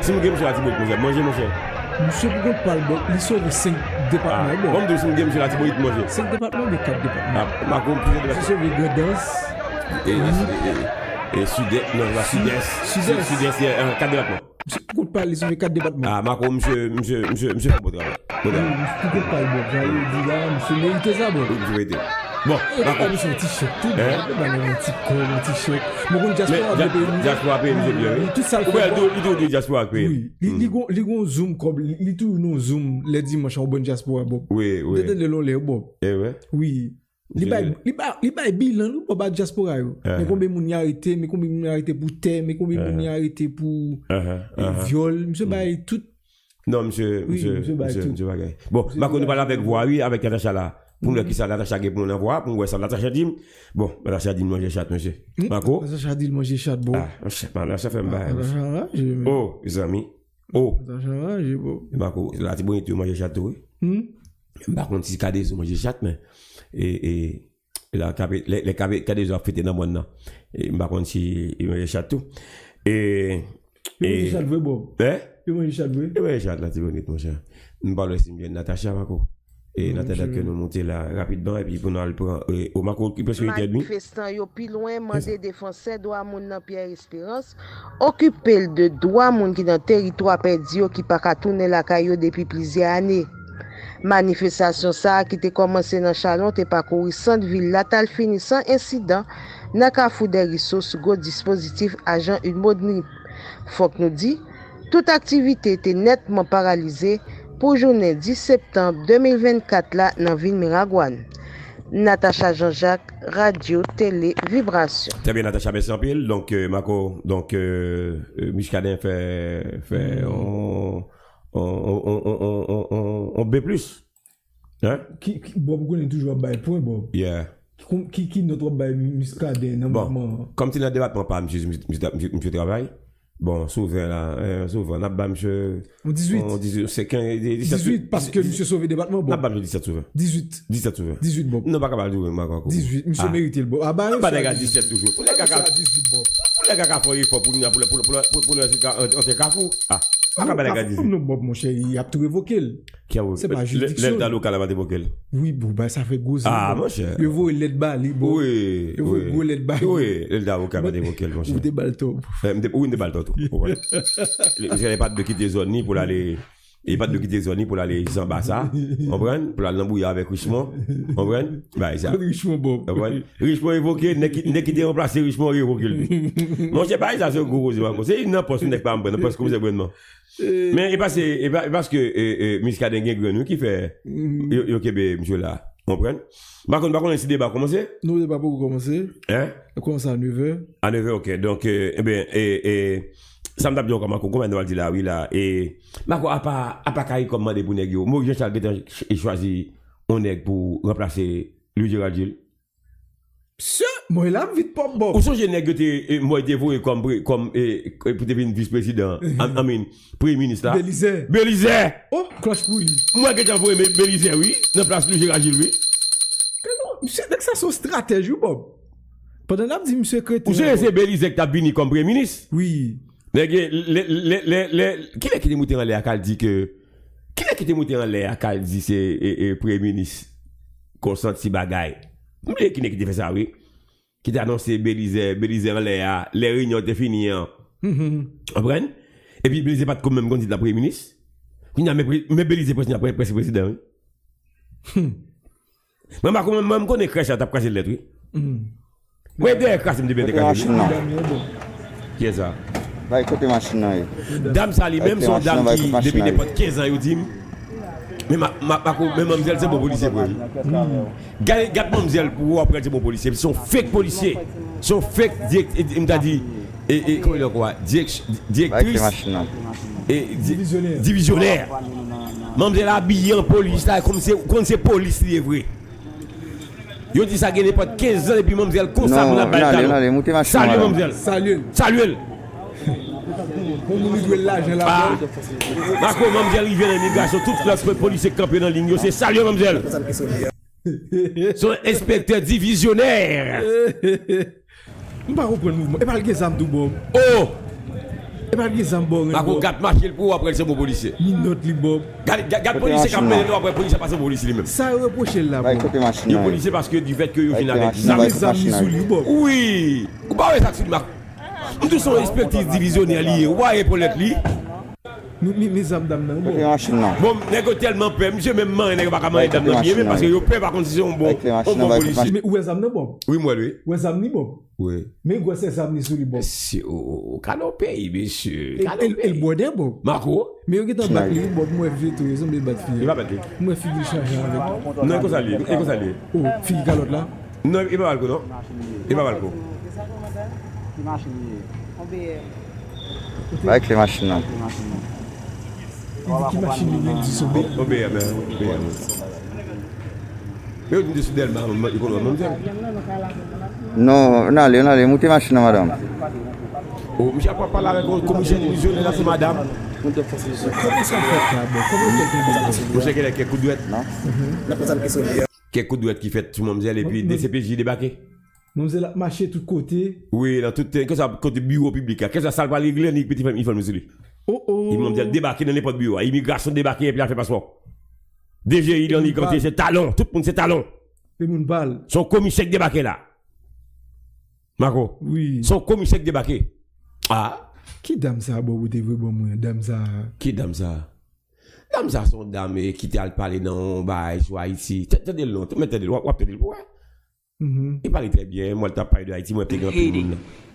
S2: si vous avez manger, mon cher.
S3: Monsieur Pougon parle, il sauve 5 départements.
S2: Comme de son game sur la Tibouille de manger.
S3: 5 départements de 4 départements.
S2: Ma compris de la
S3: sauve Gredance.
S2: Et sud-est, non, la sud-est, il y a 4 départements.
S3: Monsieur Pougon parle, il sauve 4 départements.
S2: Ah, ma monsieur, monsieur, bon travail.
S3: Monsieur Pougon parle, j'allais dire là, monsieur mérite ça, bon.
S2: Vous vérité. Bon,
S3: d'accord. Monsieur, un t-shirt, tout, un petit col, un t-shirt. Mais bon,
S2: Diaspora paye, monsieur bien.
S3: Tout ça,
S2: il dit Diaspora paye.
S3: Oui, il go zoom comme, il tout nous zoom les dimanches en bonne Diaspora, bon.
S2: Oui.
S3: Peut-être le long les bon.
S2: Eh ouais.
S3: Oui. Il ba bilan nous pas Diaspora yo. Mais combien moun y arrêté, mais combien moun arrêté pour terre, mais combien moun y arrêté pour viol, monsieur ba tout.
S2: Non, monsieur. Bon, ma nous parle avec voix, oui, avec Natacha là. Pour nous qui ça Natacha pour nous envoyer pour nous ça Natacha dit bon Natacha dit manger chat monsieur Marco
S3: Natacha dit manger chat bon
S2: ça fait mal oh les amis Marco là tu bon tu manger chat oui par contre si cadé sur manger chat mais et là les cadé ont fêté dans moi non et par contre si manger chat tout et
S3: chat veut bon manger chat veut
S2: manger chat là tu bon mon cher nous parlons si bien Natacha Marco. Et nous avons que nous monter là rapidement et puis pour nous aller prendre au Macron qui peut se faire
S5: manifestant yo plus loin mandé défenseur droit moun dans Pierre Espérance occuper de droit moun qui dans territoire perdu qui pas ka tourner la caillou depuis plusieurs années. Manifestation ça qui était commencé dans Chalon t'est parcouru centre ville là tal fini sans incident dans Carrefour des ressources go dispositif agent une modni. Faut que nous dit toute activité était nettement paralysée pour journée 10 septembre 2024 là dans ville Miragouane. Natacha Jean-Jacques, radio, télé, vibration.
S2: Très bien Natacha, merci en pile. Donc Marco, donc Michkadin fait on B+. Hein?
S3: Qui Bob connaît toujours bail point Bob.
S2: Yeah.
S3: Qui notre bail Miskadin dans
S2: moment. Comme tu n'as débattement pas monsieur travail. Bon, souvent là, souvent, n'a pas monsieur.
S3: 18.
S2: C'est 15,
S3: 18 parce que monsieur sauvé débattement, bon.
S2: N'a pas 17 souvent.
S3: 18
S2: souvent.
S3: 18 bon.
S2: Non, pas capable de jouer, ma
S3: 18, monsieur mérite le bon. Ah bah,
S2: pas de 17 toujours. Pour les gars,
S3: 18 bon.
S2: Pour les gars, pour le Carrefour. Ah.
S3: Non, Bob, mon cher, il a tout révoqué. C'est pas juridiction.
S2: L'aide local a révoqué.
S3: Oui, bon, bah, ça fait gros.
S2: Ah, mon cher.
S3: Le vaut, il l'aide bas, bon.
S2: Oui.
S3: Le vaut, l'aide bas.
S2: Oui, l'aide local a révoqué, mon cher.
S3: Vous débaltez.
S2: Oui, débaltez tout. Il n'y a pas de quitter zone ni pour aller. Il n'y a pas de quitter zone ni pour aller sans Bassa. On prend pour aller l'embrouiller avec Richemont. On prend. Bah, ça.
S3: Richemont, Bob.
S2: Richemont évoqué, n'est qui remplacé Richemont évoqué lui. Mon cher, pas ça, c'est un gros. C'est une poste, n'est pas un bon, parce que vous êtes bonnement. Mais parce que Miskadin Grenou qui fait yo kebe monsieur là comprendre par contre si débat commencer
S3: nous débat pour commencer commence à 9h
S2: à 9h OK donc ça me tape bien comment on va dire là oui là et Marco a pas caille comme demander pour nèg yo moi Jean-Charles Bétan choisi on nèg pour remplacer Louis Gérald Gilles.
S3: Moi là vite pas bon.
S2: Ou sont j'ai négocié moi dévoué comme pour devenir vice-président. Premier ministre là. Belize.
S3: Oh, cloche pour lui.
S2: Moi que j'ai envoyé Belize oui, dans place Louis Gérald Gilles oui.
S3: Monsieur ça son stratégie Bob. Pendant n'a dit monsieur secrétaire.
S2: Ou c'est Belize qui t'a venu comme premier ministre.
S3: Oui.
S2: Qui est qui est monté en l'air à dit que qui est qui est monté en l'air à dit c'est premier ministre consenti bagaille. Mais qui est qui fait ça oui. Qui t'a annoncé Belize en l'air, les réunions étaient finies. Comprenez? Et puis Belize pas de comme même candidat la premier ministre. Mais Belize président président. Maman comment me connaît crèche t'a cassé lettre oui. Ouais des casse me bien cassé. Qui est ça?
S6: Va écouter machine là.
S2: Dame Sali même son dame qui depuis n'importe 15 ans il dit Mais mademoiselle, c'est bon policier pour lui. Gade mademoiselle pour après c'est bon policier. Ils sont fake policiers. Ils sont fake il m'a dit et comment il quoi directrice et divisionnaire. Mademoiselle habillée en police là comme c'est police est vrai. Yo dit ça gagne pas 15 ans et puis mademoiselle comme ça pour la balle. Salut mademoiselle. Salut.
S3: Pour nous jouer l'argent là.
S2: Marco, mademoiselle, il vient de l'immigration, toute la police est campée dans la ligne, c'est salut, mademoiselle. Son inspecteur divisionnaire.
S3: Je ne comprends pas le mouvement. Et pas le examen tout bon.
S2: Oh!
S3: Et pas le examen bon.
S2: Marco, garde marcher pour après c'est mon policier.
S3: Minute li bon.
S2: Garde policier qui a mené après policier passe au policier lui-même.
S3: Ça reproche là.
S2: Il policier parce que du fait que il vient avec
S3: ça sous lui bon.
S2: Oui. Ou pas ça sur Marco. Nous sommes expertise divisionnaire lié. Ouais pour l'être li.
S3: Mes âmes d'âme non.
S2: Bon, nèg tellement peur, monsieur même man nèg pas comment dame non bien parce que yo peur par condition bon policier.
S3: Mais où est âme non bon?
S2: Oui moi lui.
S3: Où est âme ni bon?
S2: Oui.
S3: Mais quoi c'est âme ni sous lui bon?
S2: C'est au canopé monsieur.
S3: Elle bordé bon.
S2: Marco.
S3: Mais yo qui t'en battre lui bon moi vite ils ont battre fille.
S2: Il va battre.
S3: Moi fille changer avec.
S2: Non, il faut ça lier.
S3: Oh, fille calotte là.
S2: Non, il va balco non. Il va balco.
S6: Avec les machines.
S3: Qui machine il dit sauver.
S2: Obéir mais. Mais on dit sudel il connaît
S6: Non, allez, montez machine madame.
S2: Oh, monsieur pas parler avec le commissaire divisionnaire là c'est madame.
S3: Comment ça fait là bon? Comment quelqu'un
S2: Vous savez quel coup de douette non? Quel coup de douette qui fait tout mademoiselle et puis des CPJ débarqué.
S3: Nous allons marcher de tous côtés.
S2: Oui, dans tout que ça côté bureau public. Qu'est-ce que ça salle pas l'église ni petit il faut monsieur.
S3: Oh.
S2: Ils m'ont dit débarquer dans n'importe bureau, immigration débarquer et puis il a fait passeport. DG il en dit quand c'est talon, tout le monde c'est talon.
S3: Et mon balle.
S2: Son commissaire débarqué là. Marco.
S3: Oui.
S2: Son commissaire débarqué. Ah,
S3: qui dame ça bon vous devez bon moi dame ça.
S2: Qui dame ça? Dame ça son dame qui t'a parlé dans bail soit ici. T'entendez le nom, mettez le ouais. Il parle très bien. Moi, t'as parlé de Haïti, moi,
S7: Haiti.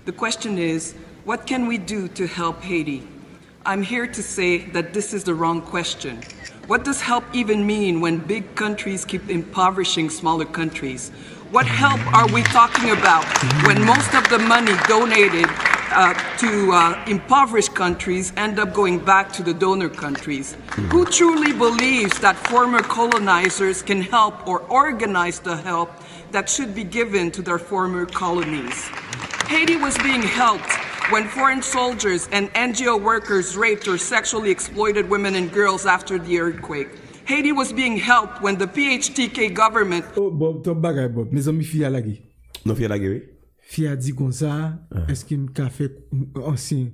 S7: The question is, what can we do to help Haiti? I'm here to say that this is the wrong question. What does help even mean when big countries keep impoverishing smaller countries? What help are we talking about when most of the money donated to impoverished countries end up going back to the donor countries? Who truly believes that former colonizers can help or organize the help that should be given to their former colonies? Haiti was being helped when foreign soldiers and NGO workers raped or sexually exploited women and girls after the earthquake. Haiti was being helped when the PHTK government...
S3: Oh, Bob, ton bagay, Bob. Mes amis, fille à la guerre.
S2: Non, fille à la guerre, oui.
S3: Fille a dit comme ça, est-ce qu'il m'a fait ancien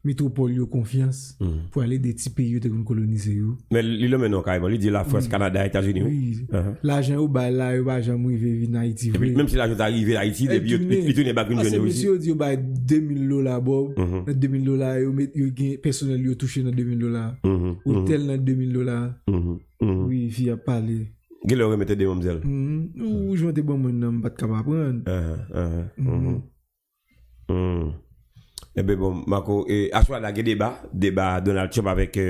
S3: métropole confiance pour aller des petits pays qui ont colonisé.
S2: Mais il le maintenant carrément, il dit la France, Canada, États-Unis.
S3: Oui. L'argent au bas là, il va jamais arriver en Haïti.
S2: Même si l'argent est arrivé en Haïti, depuis il tourne back une jeune aussi.
S3: Monsieur dit bah $2,000 Bob, $2,000 il personnel il touché dans $2,000. Hôtel dans $2,000. Oui, il a parlé.
S2: Quel heure remettait des mademoiselles?
S3: Ou je m'étais bon mon pas capable prendre.
S2: Eh ben bon, Marco, à ce moment-là, il y a débat Donald Trump avec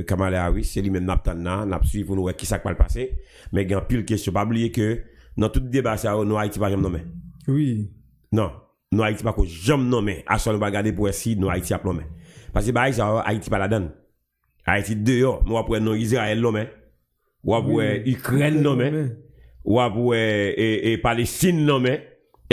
S2: Kamala Harris, c'est lui-même n'a suivi pour nous voir qui ça va passer. Mais il y a pile question. Pas oublier que dans tout débat, ça, nous Haïti pas jamais nommé.
S3: Oui.
S2: Non, nous Haïti pas jamais nommé. À ce moment-là, on va regarder pour si nous Haïti a nommé. Parce que Haïti pas la donne. Haïti dehors, nous après non Israël nommé. Ou après Ukraine nommé. Ou après Palestine nommé.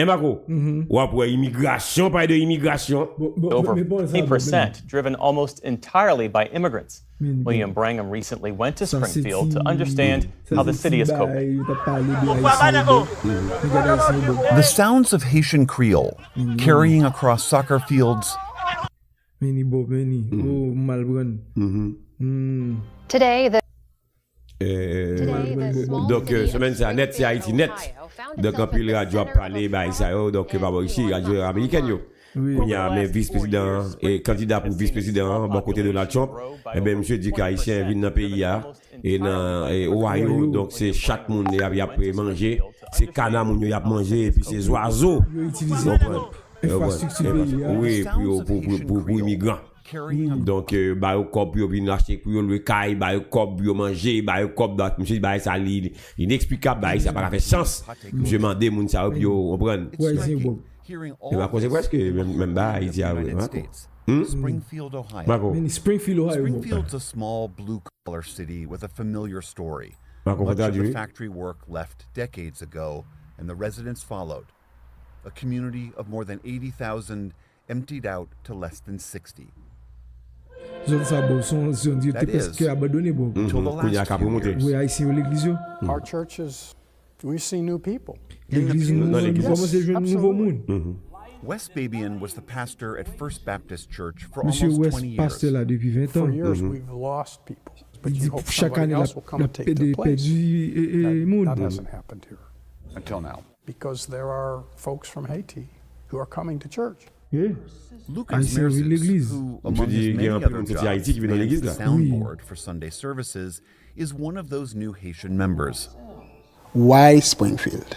S2: Et Marco, ou après immigration, pas de immigration.
S8: Over 50%, driven almost entirely by immigrants. William Brangham recently went to Springfield to understand how the city is coping.
S9: The sounds of Haitian Creole carrying across soccer fields.
S10: Today,
S2: donc semaine c'est net c'est Haïti net donc en pile radio a parlé bah ça donc bah ici radio américaine yo il y a même vice-président et candidat pour vice-président bon côté de Donald Trump et ben monsieur dit qu'haïtien vient dans pays et dans Ohio donc c'est chaque monde y a après manger c'est canard moun y a manger et puis c'est oiseaux
S3: infrastructure
S2: oui pour immigrants Donc, bah, au cop, yo vin acheter pour le caille, bah, au cop, yo manger, bah, au cop, monsieur, bah, ça, inexplicable, bah, ça n'a pas fait sens. Je demande, moun, ça, yo, on prend.
S3: Ouais, c'est bon.
S2: Et ma conséquence, que même, bah, il dit,
S9: Springfield, Ohio.
S3: Springfield, Ohio.
S9: Springfield's a small blue-collar city with a familiar story. Much of the factory work left decades ago, and the residents followed. A community of more than 80,000 emptied out to less than 60. That is, until the last few years.
S10: Our churches, we see new people.
S9: Wes Babian was the pastor at First Baptist Church for almost 20 years.
S10: For years, we've lost people. But you hope somebody else will come and take their place. That hasn't happened here.
S9: Until now.
S10: Because there are folks from Haiti who are coming to church.
S3: Yeah.
S9: Lucas Merces, who, among his many other jobs, mans the soundboard for Sunday services, is one of those new Haitian members.
S11: Why Springfield?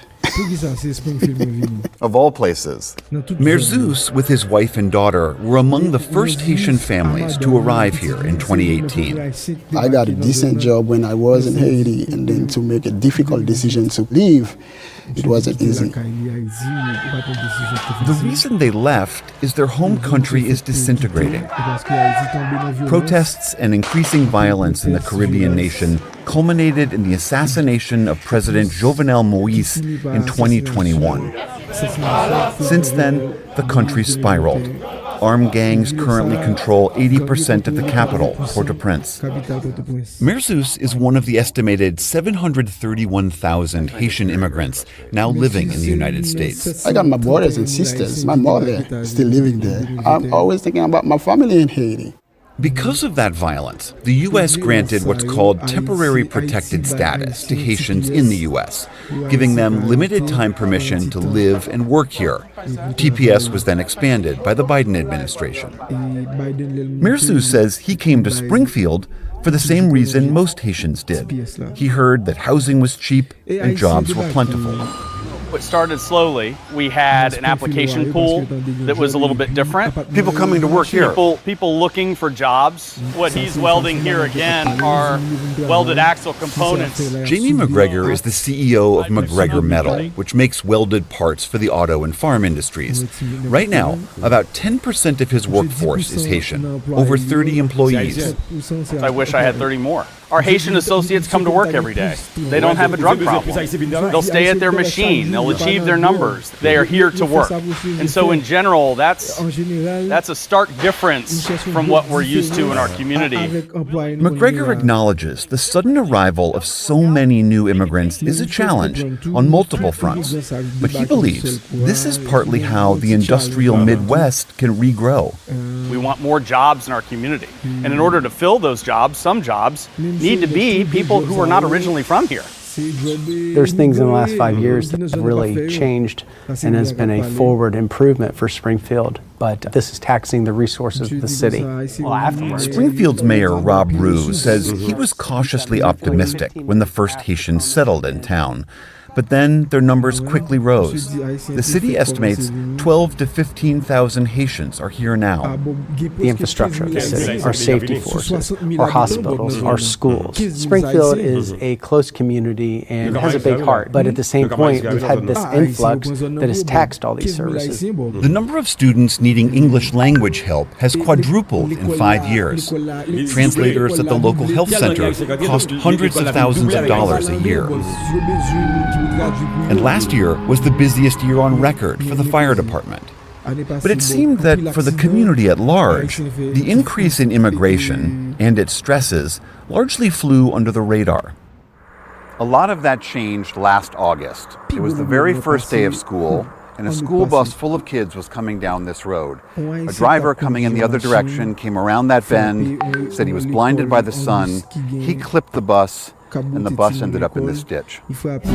S9: Of all places, Merzus, with his wife and daughter, were among the first Haitian families to arrive here in 2018.
S11: I got a decent job when I was in Haiti, and then to make a difficult decision to leave, it wasn't easy.
S9: The reason they left is their home country is disintegrating. Protests and increasing violence in the Caribbean nation culminated in the assassination of President Jovenel Moïse in 2021. Since then, the country spiraled. Armed gangs currently control 80% of the capital, Port-au-Prince. Merzus is one of the estimated 731,000 Haitian immigrants now living in the United States.
S11: I got my brothers and sisters, my mother still living there. I'm always thinking about my family in Haiti.
S9: Because of that violence, the U.S. granted what's called temporary protected status to Haitians in the U.S., giving them limited time permission to live and work here. TPS was then expanded by the Biden administration. Merzus says he came to Springfield for the same reason most Haitians did. He heard that housing was cheap and jobs were plentiful.
S12: It started slowly. We had an application pool that was a little bit different.
S9: People coming to work here.
S12: People looking for jobs. What he's welding here again are welded axle components.
S9: Jamie McGregor is the CEO of McGregor Metal, which makes welded parts for the auto and farm industries. Right now, about 10% of his workforce is Haitian, over 30 employees.
S12: I wish I had 30 more. Our Haitian associates come to work every day. They don't have a drug problem. They'll stay at their machine. They'll achieve their numbers. They are here to work. And so in general, that's a stark difference from what we're used to in our community.
S9: McGregor acknowledges the sudden arrival of so many new immigrants is a challenge on multiple fronts. But he believes this is partly how the industrial Midwest can regrow.
S12: We want more jobs in our community. And in order to fill those jobs, some jobs need to be people who are not originally from here.
S13: There's things in the last 5 years that have really changed and has been a forward improvement for Springfield, but this is taxing the resources of the city.
S9: Springfield's mayor, Rob Rue, says he was cautiously optimistic when the first Haitians settled in town. But then their numbers quickly rose. The city estimates 12 to 15,000 Haitians are here now.
S13: The infrastructure of the city, our safety forces, our hospitals, our schools. Springfield is a close community and has a big heart, but at the same point, we've had this influx that has taxed all these services.
S9: The number of students needing English language help has quadrupled in 5 years. Translators at the local health center cost hundreds of thousands of dollars a year. And last year was the busiest year on record for the fire department. But it seemed that for the community at large, the increase in immigration and its stresses largely flew under the radar. A lot of that changed last August. It was the very first day of school, and a school bus full of kids was coming down this road. A driver coming in the other direction came around that bend, said he was blinded by the sun. He clipped the bus, and the bus ended up in this ditch.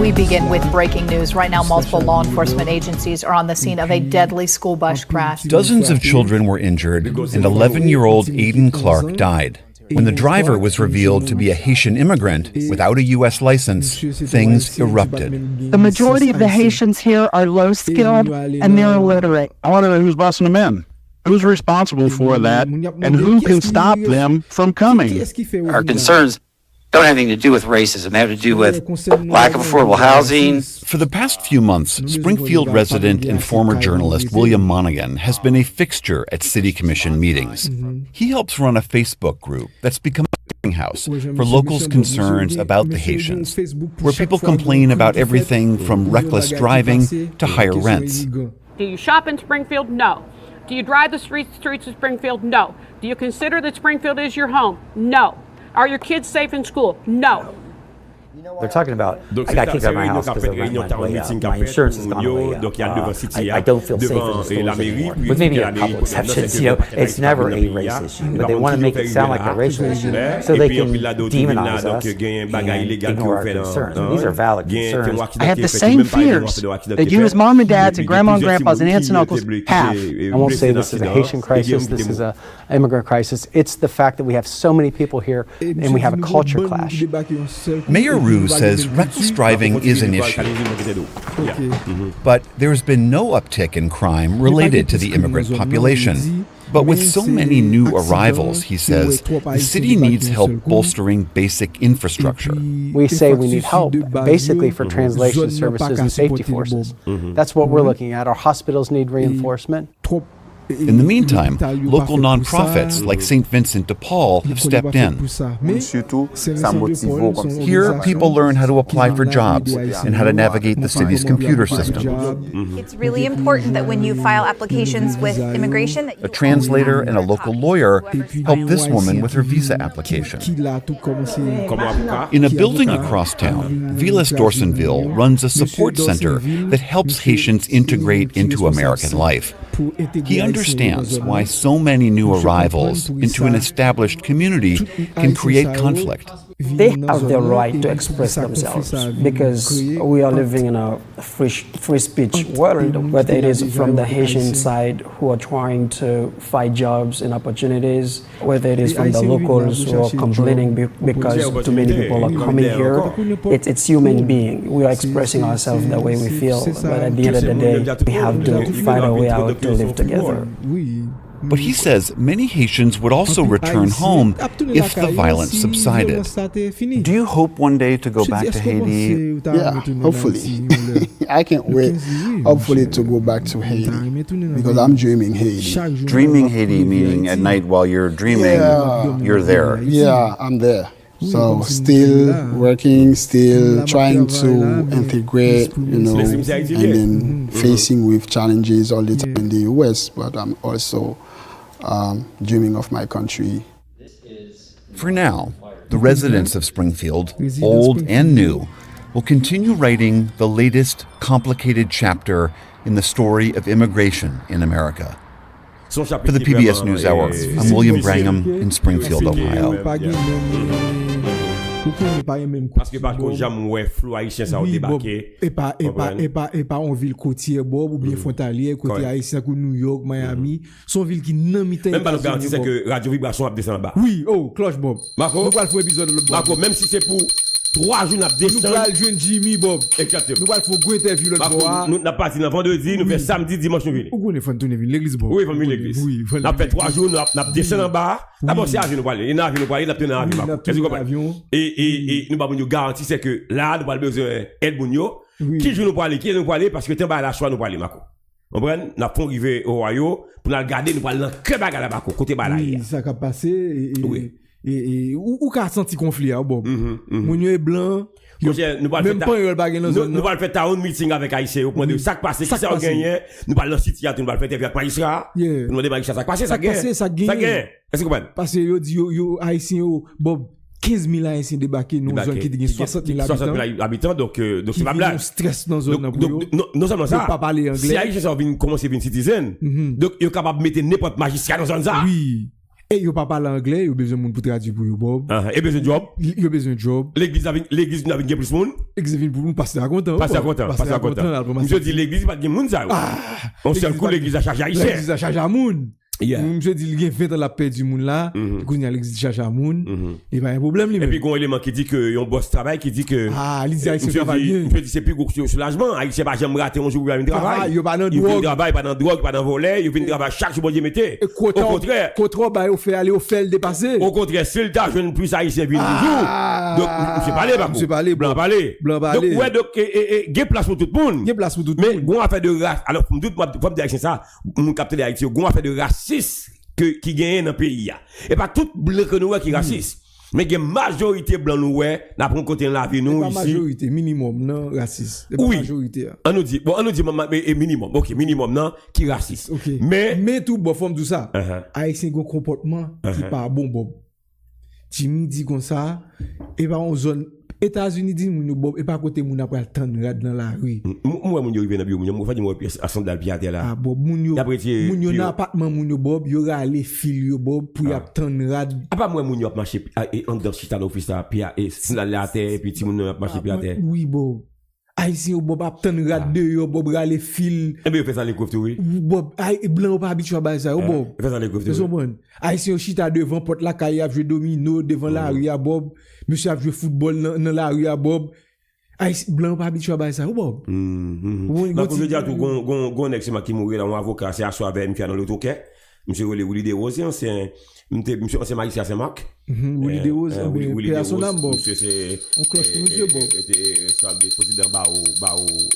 S14: We begin with breaking news. Right now, multiple law enforcement agencies are on the scene of a deadly school bus crash.
S9: Dozens of children were injured, and 11-year-old Aiden Clark died. When the driver was revealed to be a Haitian immigrant without a U.S. license, things erupted.
S15: The majority of the Haitians here are low-skilled and they're illiterate.
S16: I want to know who's bossing them in.
S15: Who's responsible for that, and who can stop them from coming?
S16: Our concerns don't have anything to do with racism. They have to do with lack of affordable housing.
S9: For the past few months, Springfield resident and former journalist William Monaghan has been a fixture at city commission meetings. He helps run a Facebook group that's become a house for locals' concerns about the Haitians, where people complain about everything from reckless driving to higher rents.
S17: Do you shop in Springfield? No. Do you drive the streets of Springfield? No. Do you consider that Springfield is your home? No. Are your kids safe in school? No.
S18: They're talking about, I can't go to my house because of my insurance has gone way up. I don't feel safe in the stores anymore. With maybe a couple exceptions, it's never a race issue. But they want to make it sound like a racial issue so they can demonize us and ignore our concerns. And these are valid concerns.
S15: I have the same fears that you as mom and dads and grandma and grandpas and aunts and uncles have.
S13: I won't say this is a Haitian crisis, this is an immigrant crisis. It's the fact that we have so many people here and we have a culture clash.
S9: Mayor Roux says reckless driving is an issue. But there's been no uptick in crime related to the immigrant population. But with so many new arrivals, he says, the city needs help bolstering basic infrastructure.
S13: We say we need help, basically for translation services and safety forces. That's what we're looking at. Our hospitals need reinforcement.
S9: In the meantime, local nonprofits like St. Vincent de Paul have stepped in. Here, people learn how to apply for jobs and how to navigate the city's computer system.
S19: It's really important that when you file applications with immigration, that
S9: a translator and a local lawyer help this woman with her visa application. In a building across town, Vilas Dorsonville runs a support center that helps Haitians integrate into American life. He understands why so many new arrivals into an established community can create conflict.
S20: They have the right to express themselves because we are living in a free speech world, whether it is from the Haitian side who are trying to find jobs and opportunities, whether it is from the locals who are complaining because too many people are coming here. It's human being. We are expressing ourselves the way we feel, but at the end of the day, we have to find a way out to live together.
S9: But he says many Haitians would also returon home if the violence subsided. Do you hope one day to go back to Haiti?
S11: Yeah, hopefully. I can't wait, hopefully, to go back to Haiti because I'm dreaming Haiti.
S9: Dreaming Haiti, meaning at night while you're dreaming, you're there.
S11: Yeah, I'm there. So still working, still trying to integrate, and then facing with challenges all the time in the US, but I'm also dreaming of my country.
S9: For now, the residents of Springfield, old and new, will continue writing the latest complicated chapter in the story of immigration in America. For the PBS NewsHour, I'm William Brangham in Springfield, Ohio.
S2: Parce que par contre, j'aime ouais flou haïtien ça au débarquer.
S3: Et pas en ville côtière Bob ou bien frontalière côté haïtien comme New York, Miami, son ville qui nan mi-temps.
S2: Même pas nous garantir c'est que Radio Vibration a descend en bas.
S3: Oui, oh, cloche Bob.
S2: Marco,
S3: nous allons faire épisode le
S2: Marco, même si c'est pour 3 jours n'a descend.
S3: Nous allons jouer Jimmy Bob.
S2: Exactement.
S3: Nous allons faire une interview le soir.
S2: Nous n'a parti dans vendredi, nous fait samedi, dimanche nous venir.
S3: Où on est fan tourner l'église Bob.
S2: Oui, fan l'église. Oui, n'a fait 3 jours, n'a descend en bas. D'abord c'est avion nous parler, il avion nous parler, il a tenu avion. Est-ce que vous comprenez? Et nous pas nous garantir c'est que là nous pas besoin aide bonio. Qui joue nous parler, qui nous parler parce que temps ba la choix nous parler Marco. On prend n'a pas arrivé au royaume pour nous garder nous parler dans que bagarre là Marco côté ba là.
S3: Ça a passé et où qu'a senti conflit à Bob. Mon est blanc.
S2: Nous pas faire town meeting avec Haïtien au point de ça passé qui ça gagné nous pas dans city nous pas faire avec magistrat nous débat ça passé ça gagne est-ce que vous comprenez
S3: parce que yo Haïtien Bob 15 000 Haïtiens débarqués dans zone qui dit 60 000
S2: habitants donc c'est pas blague
S3: stress dans zone
S2: non seulement ça
S3: pas parler anglais
S2: si Haïtien vient commencer une citizen donc yo capable mettre n'importe magistrat dans zone ça
S3: oui. Et yo pas parler anglais, yo besoin de monde pour traduire pour yo Bob.
S2: Et besoin de job.
S3: Yo besoin de job.
S2: L'église n'a bien plus monde.
S3: L'église vient pour nous passer à content.
S2: Passer à content. Monsieur dit l'église pas de monde ça. On seul coup l'église a chargé haïtien.
S3: L'église a chargé à Mounn. Monsieur dit il y a 20 ans la paix du monde là, il y a l'exigence à monde, il y a un problème lui.
S2: Et puis il y a un élément qui dit que y a un boss travail qui dit que
S3: Haïtien travaille bien.
S2: Monsieur dit c'est plus gros soulagement, Haïtien pas jamais rater un jour pour un travail.
S3: Il pas dans
S2: drogue, pas dans drogue, pas dans volet, il vient travailler chaque jour bon Dieu mettez. Au contraire,
S3: bah il fait aller au fait le dépasser.
S2: Au contraire, s'il t'a jeune plus Haïtien vient toujours. Donc monsieur parler pas.
S3: Monsieur parler
S2: blanc parler. Donc ouais donc gain place pour tout le monde.
S3: Gain place pour tout le monde.
S2: Mais gon affaire de race. Alors pour doute moi faut me dire ça, mon capteur d'Haïti, gon affaire de racisme qui gagne dans le pays. Et pas tout blanc que nous qui raciste. Mais il y a une majorité blanc nous n'a pas côté la vie nous ici.
S3: Majorité minimum non raciste.
S2: Oui.
S3: Majorité.
S2: On nous dit minimum. OK, minimum non qui raciste.
S3: Okay. Mais tout bon forme tout ça. Haïtien un comportement qui pas bon bob. Timide dit comme ça et pas en zone États-Unis dit moun bob et pas côté moun après attendre dans la rue.
S2: Moi moun yo rive dans bio moun fa di moi à sandal piaté là.
S3: Ah bob moun yo dans appartement moun yo bob yo rale fil yo bob pour attendre rad.
S2: Ah pas moi moun yo marcher en dans chita l'office là puis et sandal la terre et puis ti moun marcher piaté.
S3: Oui bob. Haïtien bob attendre rad de yo bob rale fil.
S2: Et bien fait ça les coffres oui.
S3: Bob blanc pas habitué à ça bob.
S2: Fait ça les coffres.
S3: C'est bon. Haïtien chita devant porte la caille a jouer domino devant la rue à bob. Monsieur a joué football dans la rue à Bob. Blanc pas habitué à ça, Bob.
S2: Ma je dis à tout, gon ex qui mourir là, un avocat, c'est assis avec monsieur dans l'autoquet. Monsieur Louko Deisr, monsieur ancien magistrat Saint-Marc.
S3: Louko Deisr,
S2: Louko
S3: Deisr, Bob.
S2: C'est
S3: on cloche pour monsieur Bob.
S2: Ça le président bao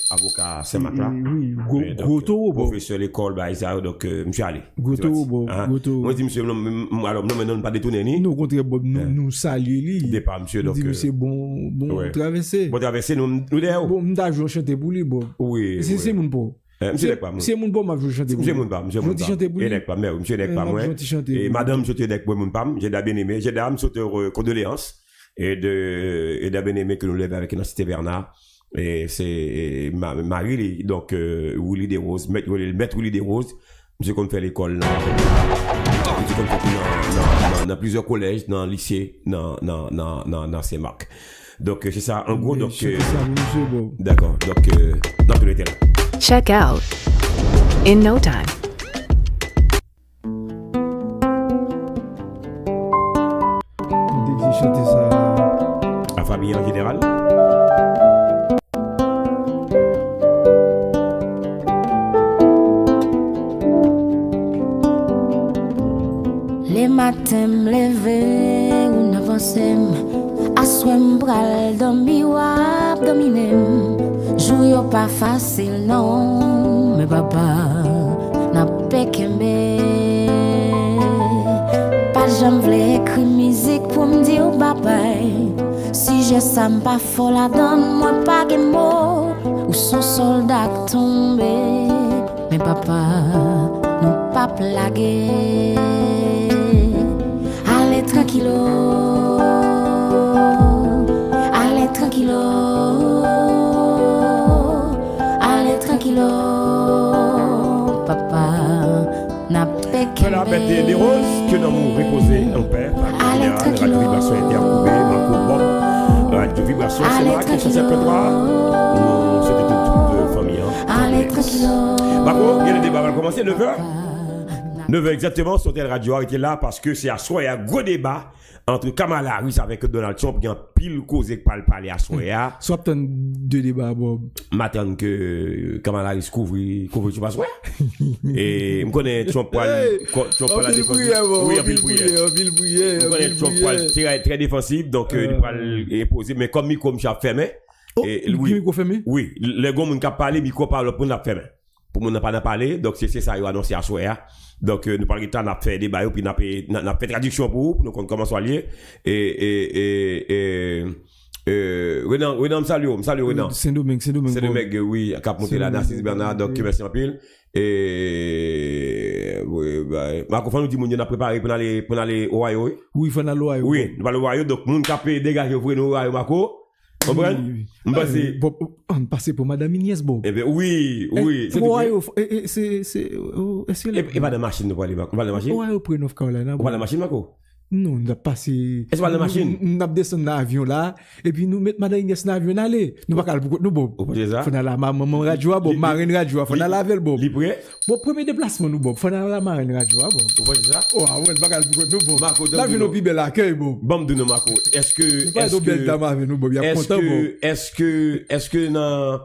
S2: avocat Saint-Marc là.
S3: Oui, Goto Bob.
S2: Professeur l'école ça donc monsieur allé.
S3: Goto Bob, Goto.
S2: Moi dis monsieur alors non pas détourner ni.
S3: Non contre Bob nous saluer lui.
S2: Départ monsieur donc.
S3: C'est bon traverser.
S2: Bon traverser nous derrière.
S3: Bon m'ta jouer chanter pour lui Bob.
S2: Oui.
S3: C'est mon Bob. C'est mon bon, je chante.
S2: Monsieur mon pas, monsieur mon pas. Monsieur n'est pas moi. Et madame, je te dis que mon pas, j'ai bien aimé, j'ai d'âme sauteur condoléances et bien aimé que nous lève avec une cité Bernard. Et c'est Marie, donc, Willy des Roses, maître Willy des Roses, monsieur qu'on fait l'école, monsieur qu'on fait dans plusieurs collèges, dans le lycée, dans Saint-Marc. Donc, c'est ça, en gros, donc, d'accord, donc, dans tous les terrains.
S21: Check out in no time.
S3: Chanter ça.
S2: La famille en général.
S22: Les matins me lever ou n'avancer, assoir m'bral dormi ou dominer. Jouyo pas facile non, mais papa n'a pas qu'aimé. Pas j'aime v'lait écrire musique pour me dire papa. Si j'ai ça m'pas folle la donne, moi pas de mots. Ou son soldat tombé, mais papa nous pas plagué. Allez tranquillo, allez tranquillo. Papa n'a pas qu'à
S2: la bête des roses que nous avons reposé en paix. Radio Vibration intercoupée, Marco Bob, Radio Vibration, c'est là que ça s'appelle quoi? C'était toute famille. Marco, il y a le débat va commencer 9h. 9h exactement, sur telle radio arrêtez là parce que c'est à soi, il y a un gros débat entre Kamala avec Donald Trump, il y a un pile cause qui parle à soi.
S3: Soit un deux débats, Bob.
S2: M'attends que Kamala couvre, tu passes, ouais. Et me connais Trump la défense. Oui, en ville bouillé. Me connais Trump très défensif, donc il parle imposer, mais comme micro m'cha fermé.
S3: Micro fermé?
S2: Oui, les gars m'ont parlé, micro parle pour n'a fermé. Pour mon n'a pas parlé, donc c'est ça il a annoncé à soi. Donc nous parlons de temps n'a fait débat puis n'a fait traduction pour nous comment à lier et Renan salut Renan.
S3: C'est Domingue
S2: oui cap monter la Narcisse Bernard donc merci en pile et oui bah nous dit mon a préparé pour aller au Ohio.
S3: Oui, faut aller au Ohio.
S2: Oui, nous allons au Ohio donc mon cap dégager pour nous au Ohio Marco.
S3: On passe pour Madame Inès Bob.
S2: Eh bien, oui.
S3: C'est
S2: et pas de machine, nous allons aller. On va la machine.
S3: Ouais, au North Carolina.
S2: On va la machine, Marco.
S3: Non, on a passé.
S2: Est-ce que la machine?
S3: On a descendu dans l'avion là, et puis nous mettons Madame Inès dans l'avion aller. Nous pas beaucoup nous Bob. Faut dans la maman radio Bob, marine radio, faut dans la ville Bob.
S2: Libre.
S3: Bon premier déplacement nous Bob, faut dans la marine radio Bob.
S2: Vous voyez ça?
S3: Oh ah ouais, pas beaucoup nous Bob. La ville au plus bel accueil Bob.
S2: Bam de nous Marco. Est-ce que
S3: pas de belle dame avec nous Bob, il y a content Bob.
S2: Est-ce que dans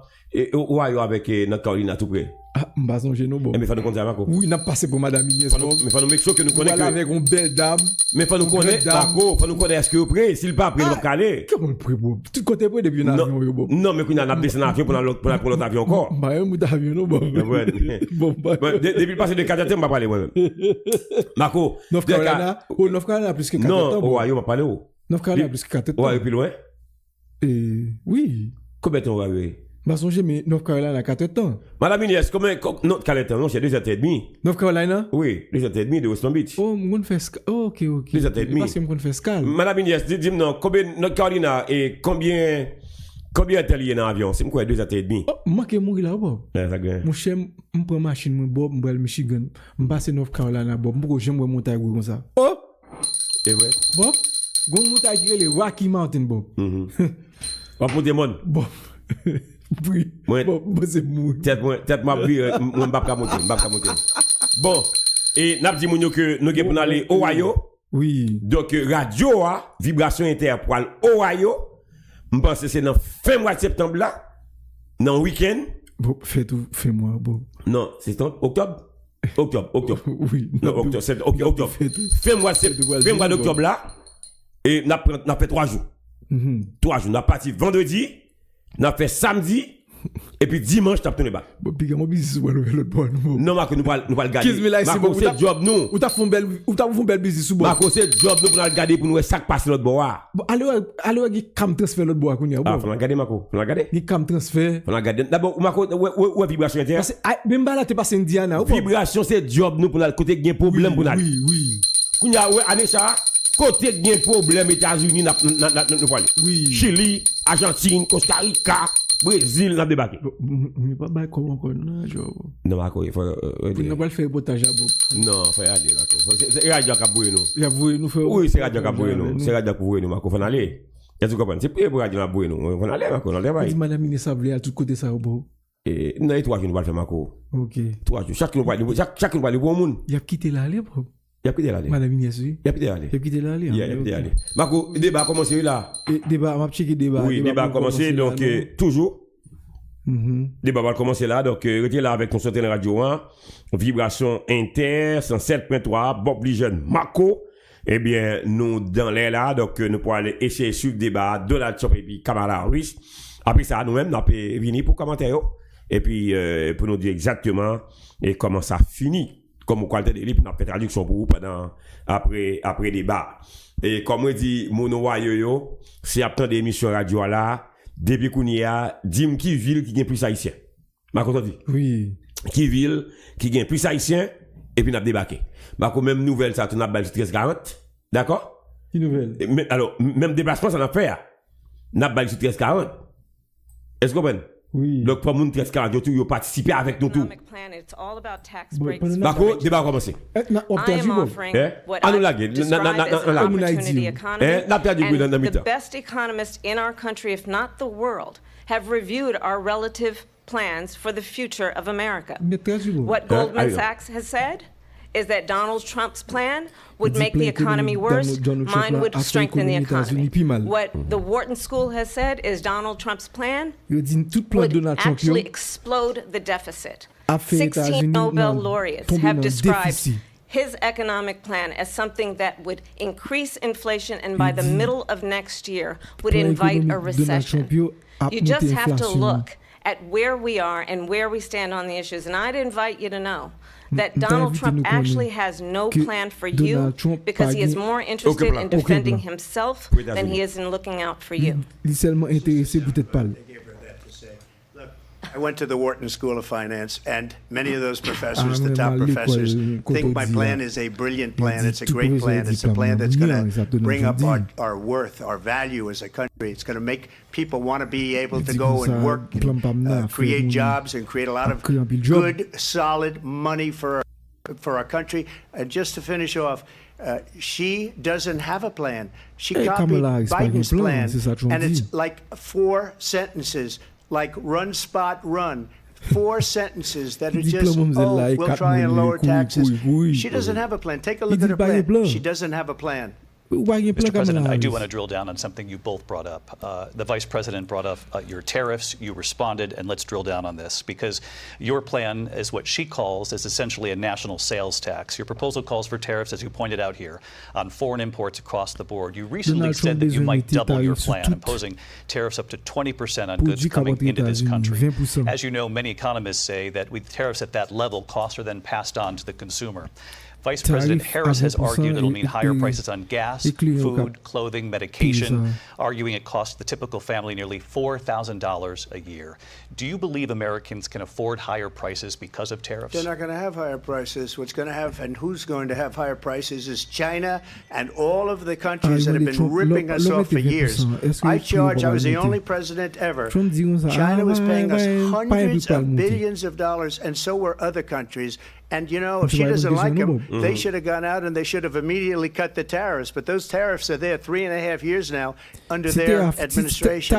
S2: Ohio avec notre Caroline à tout près?
S3: Ah, m'pas songer nous Bob.
S2: Mais faut nous connaître Marco.
S3: Oui, n'a passé pour Madame Inès Bob.
S2: Mais faut nous make sure que nous connaissons
S3: avec une belle dame.
S2: Mais faut nous connaître Marco, faut nous connaître est-ce que vous prêt? S'il pas prêt, nous caler.
S3: Comment prêt Bob? Tout côté prêt depuis un avion yo Bob.
S2: Non, mais qu'on a descendu un avion pour l'autre avion encore.
S3: Bah un bout d'avion non Bob.
S2: Bon, depuis le passé de 4 ans, on va parler moi-même. Marco,
S3: North Carolina plus que 4 ans.
S2: Non, Ohio, on va parler où?
S3: North Carolina plus que 4 ans.
S2: Ohio plus loin?
S3: Oui.
S2: Combien de temps Ohio?
S3: Bah songez mais North Carolina 4 ans.
S2: Madame Inès, combien North Carolina non, c'est 2 ans et demi.
S3: North Carolina?
S2: Oui, 2 ans et demi de West Palm Beach.
S3: Oh, on fait OK.
S2: 2 ans et demi.
S3: Parce que on fait escale.
S2: Madame Inès, dis-moi combien North Carolina et combien est lié dans l'avion? C'est quoi 2 ans et demi?
S3: Oh, moi qui mourir là Bob.
S2: Mon
S3: cher, on prend machine mon Bob, on va Michigan, on passe North Carolina Bob, pourquoi j'aime montagne comme ça. Oh!
S2: Et ouais.
S3: Bob, gon montagne qui est les Rocky Mountain Bob.
S2: On pour des monde.
S3: Bob. Oui. Bon, c'est mou.
S2: Tête moi oui, moi pas monter. Bon, et n'a dit mounio que nous pour aller Ohio.
S3: Oui.
S2: Donc radio vibration interpoil Ohio. Je pense que c'est dans fin mois de septembre là, dans week-end.
S3: Bon, fait moi Bob.
S2: Non, c'est octobre.
S3: Oui.
S2: Non, octobre, c'est octobre. Fin mois d'octobre là et n'a fait 3 jours. 3 jours, n'a parti vendredi. N'a fait samedi et puis dimanche t'as tourné bas.
S3: Bon puis mon business ou l'autre bon.
S2: Non Marco nous pas le garder. Marco c'est job nous.
S3: Ou t'as font belle business ou bon.
S2: Marco c'est job nous pour le garder pour nous ça passe l'autre bois.
S3: Bon alors il cam transfert l'autre bois qu'on y a.
S2: Ah faut regarder Marco, faut regarder.
S3: Il cam transfert.
S2: Faut regarder. D'abord Marco ouais vibration interne.
S3: Parce que même là t'es passé Indiana.
S2: Vibration c'est job nous pour le côté gain problème pour nous.
S3: Oui.
S2: Qu'on y a ouais année ça côté gain problème États-Unis nous parler.
S3: Oui.
S2: Chili, Argentine, Costa Rica, Brésil n'a débarqué.
S3: On n'est pas bail comment encore
S2: non Marco il faut
S3: on va faire reportage à Bob.
S2: Non faut y aller Marco. C'est radio qui a boué nous.
S3: Il a boué nous faire.
S2: Oui, c'est radio qui a boué nous. C'est radio qui a boué nous Marco faut aller. Est-ce que vous comprenez? C'est pour radio qui a boué nous. Faut aller Marco, on travaille.
S3: Dis madame Inès Ablé à tout côté ça Bob.
S2: Et non, et 3 jours nous va faire Marco.
S3: OK.
S2: 3 jours chacun va aller pour monde.
S3: Il a quitté là Bob.
S2: Il a quitté là.
S3: Madame Inès oui.
S2: Il a quitté là.
S3: Il a quitté là.
S2: Il a quitté là. Marco, débat commencé là.
S3: Débat, m'a checké débat.
S2: Oui, débat commencé donc toujours. Débat va commencer là donc retiens là avec ton sortie de radio 1 vibration inter 107.3 Bob Lijeune Marco. Eh bien nous dans l'air là donc nous pourrons aller essayer suivre débat Donald Trump et puis Kamala Harris. Après ça nous-mêmes nous peut venir pour commenter et puis pour nous dire exactement et comment ça finit. Comme on qualité de livre, on a fait traduction pour vous pendant après débat. Et comme on dit, Mono c'est après des émissions radio là, depuis qu'on y a, dim qui ville qui gagne plus haïtien. Marco dit?
S3: Oui.
S2: Qui ville qui gagne plus haïtien, et puis on a débarqué. Marco, même nouvelle, ça, on a bal 1340. D'accord?
S3: Qui nouvelle?
S2: Alors, même déplacement, ça n'a fait. On a bal 1340. Est-ce que vous comprenez?
S3: Oui.
S2: Donc, pour moun 1340, vous participez avec nous tout. D'accord, débat commencé.
S1: I am offering what I describe as an opportunity economy, and the best economists in our country, if not the world, have reviewed our relative plans for the future of America. What Goldman Sachs has said is that Donald Trump's plan would make the economy worse, mine would strengthen the economy. What the Wharton School has said is Donald Trump's plan would actually explode the deficit. 16 Nobel laureates have described his economic plan as something that would increase inflation and by the middle of next year would invite a recession. You just have to look at where we are and where we stand on the issues. And I'd invite you to know that Donald Trump actually has no plan for you because he is more interested in defending himself than he is in looking out for you.
S4: I went to the Wharton School of Finance, and many of those professors, the top professors, think my plan is a brilliant plan. It's a great plan. It's a plan that's going to bring up our worth, our value as a country. It's going to make people want to be able to go and work, and, create jobs, and create a lot of good, solid money for our country. And just to finish off, She doesn't have a plan. She copied Biden's plan, and it's like 4 sentences, like run, spot, run. 4 sentences that are just, we'll try and lower taxes. She doesn't have a plan. Take a look at her plan. She doesn't have a plan.
S5: Mr. President, I do want to drill down on something you both brought up. The Vice President brought up your tariffs. You responded, and let's drill down on this, because your plan is what she calls is essentially a national sales tax. Your proposal calls for tariffs, as you pointed out here, on foreign imports across the board. You recently said that you might double your plan, imposing tariffs up to 20% on goods coming into this country. As you know, many economists say that with tariffs at that level, costs are then passed on to the consumer. Vice President Harris has argued it'll mean higher prices on gas, food, clothing, medication, arguing it costs the typical family nearly $4,000 a year. Do you believe Americans can afford higher prices because of tariffs?
S4: They're not going to have higher prices. What's going to have, and who's going to have higher prices, is China and all of the countries that have been ripping us off for years. I was the only president ever. China was paying us hundreds of billions of dollars, and so were other countries. And, you know, if she doesn't like them, they should have gone out and they should have immediately cut the tariffs. But those tariffs are there 3.5 years now under their administration.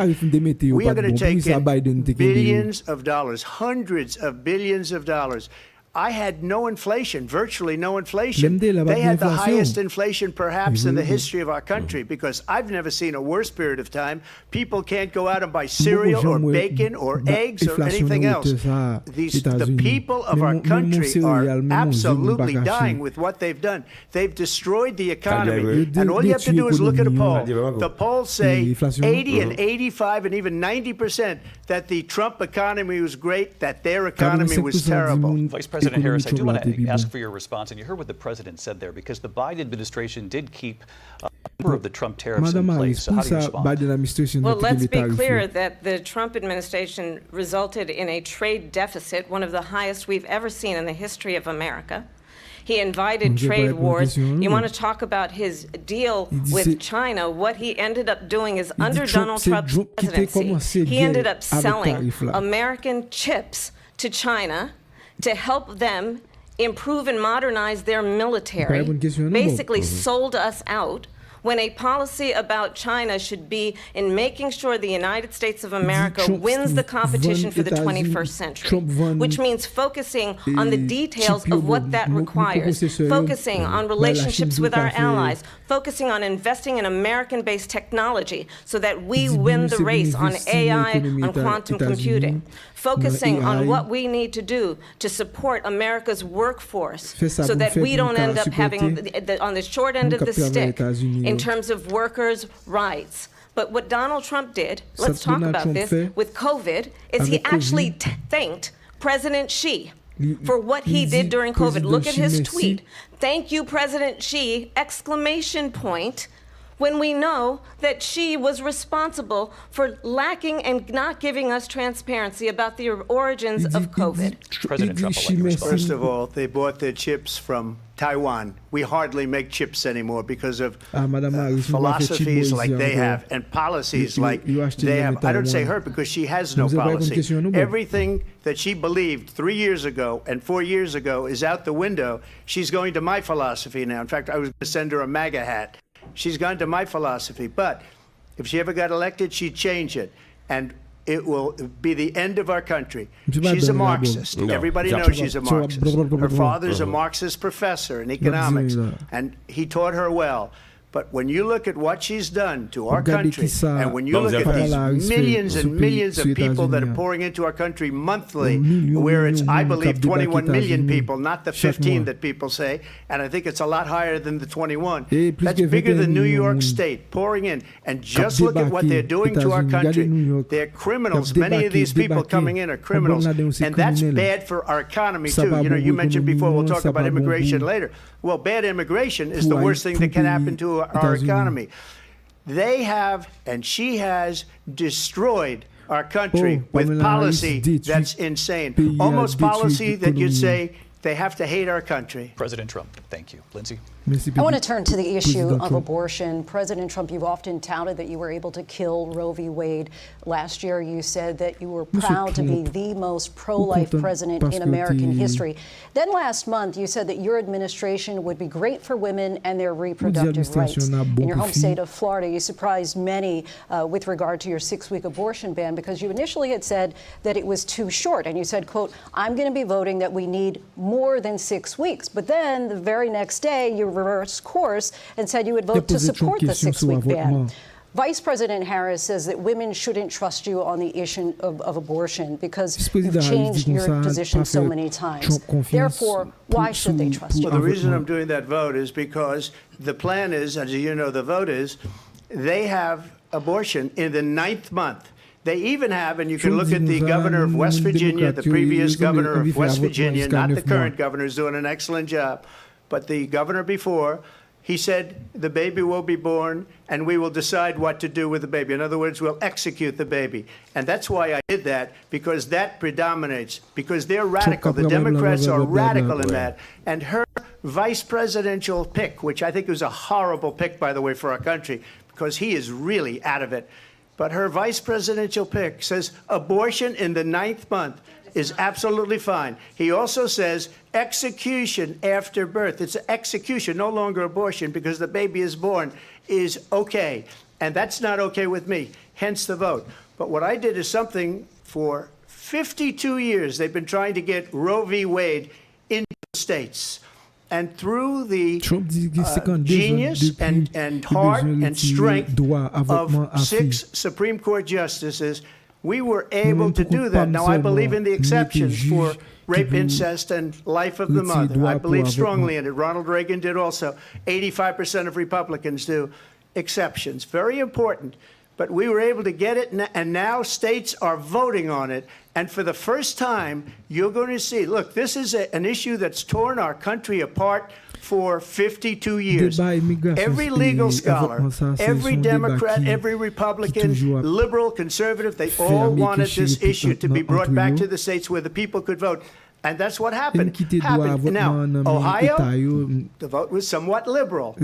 S4: We are going to take in billions of dollars, hundreds of billions of dollars. I had no inflation, virtually no inflation. They had the highest inflation perhaps in the history of our country, because I've never seen a worse period of time. People can't go out and buy cereal or bacon or eggs or anything else. The people of our country are absolutely dying with what they've done. They've destroyed the economy. And all you have to do is look at a poll. The polls say 80 and 85 and even 90% that the Trump economy was great, that their economy was terrible.
S5: Vice President Harris, I do want to ask for your response, and you heard what the president said there, because the Biden administration did keep a number of the Trump tariffs in place. So how do you respond?
S1: Well, let's be clear that the Trump administration resulted in a trade deficit, one of the highest we've ever seen in the history of America. He invited trade wars. You want to talk about his deal with China? What he ended up doing is, under Donald Trump's presidency, he ended up selling American chips to China to help them improve and modernize their military, basically sold us out, when a policy about China should be in making sure the United States of America wins the competition for the 21st century, which means focusing on the details of what that requires, focusing on relationships with our allies, focusing on investing in American-based technology so that we win the race on AI, on quantum computing, focusing on what we need to do to support America's workforce so that we don't end up having on the short end of the stick in terms of workers' rights. But what Donald Trump did, let's talk about this, with COVID, is he actually thanked President Xi for what he did during COVID. Look at his tweet. Thank you, President Xi, exclamation point, when we know that Xi was responsible for lacking and not giving us transparency about the origins of COVID.
S5: President Trump,
S4: first of all, they bought their chips from Taiwan. We hardly make chips anymore because of philosophies like they have and policies like they have. I don't say her because she has no policy. Everything that she believed 3 years ago and 4 years ago is out the window. She's going to my philosophy now. In fact, I was going to send her a MAGA hat. She's gone to my philosophy. But if she ever got elected, she'd change it. And it will be the end of our country. She's a Marxist. Everybody knows she's a Marxist. Her father's a Marxist professor in economics, and he taught her well. But when you look at what she's done to our country, and when you look at these millions and millions of people that are pouring into our country monthly, where it's, I believe, 21 million people, not the 15 that people say, and I think it's a lot higher than the 21. That's bigger than New York State pouring in. And just look at what they're doing to our country. They're criminals. Many of these people coming in are criminals. And that's bad for our economy, too. You know, you mentioned before, we'll talk about immigration later. Well, bad immigration is the worst thing that can happen to our economy. They have, and she has, destroyed our country with policy that's insane. Almost policy that you'd say they have to hate our country.
S5: President Trump, thank you. Lindsay?
S6: I want to turn to the issue of abortion. President Trump, you've often touted that you were able to kill Roe v. Wade. Last year, you said that you were proud to be the most pro-life president in American history. Then last month, you said that your administration would be great for women and their reproductive rights. In your home state of Florida, you surprised many with regard to your 6-week abortion ban because you initially had said that it was too short. And you said, quote, I'm going to be voting that we need more than 6 weeks. But then the very next day, you reversed course and said you would vote to support the 6-week ban. Vice President Harris says that women shouldn't trust you on the issue of abortion because you've changed your position so many times. Therefore, why should they trust you?
S4: Well, the reason I'm doing that vote is because the plan is, as you know, the vote is, they have abortion in the 9th month. They even have, and you can look at the governor of West Virginia, the previous governor of West Virginia, not the current governor, is doing an excellent job. But the governor before, he said the baby will be born and we will decide what to do with the baby. In other words, we'll execute the baby. And that's why I did that, because that predominates, because they're radical. The Democrats are radical in that. And her vice presidential pick, which I think was a horrible pick, by the way, for our country, because he is really out of it. But her vice presidential pick says abortion in the 9th month is absolutely fine. He also says execution after birth. It's execution, no longer abortion, because the baby is born, is okay. And that's not okay with me, hence the vote. But what I did is something for 52 years. They've been trying to get Roe v. Wade into the states. And through the genius and heart and strength of 6 Supreme Court justices, we were able to do that. Now, I believe in the exceptions for rape, incest, and life of the mother. I believe strongly in it. Ronald Reagan did also. 85% of Republicans do. Exceptions. Very important. But we were able to get it, and now states are voting on it. And for the first time, you're going to see, look, this is an issue that's torn our country apart for 52 years. Every legal scholar, every Democrat, every Republican, liberal, conservative, they all wanted this issue to be brought back to the states where the people could vote. And that's what happened. Now, Ohio, the vote was somewhat liberal.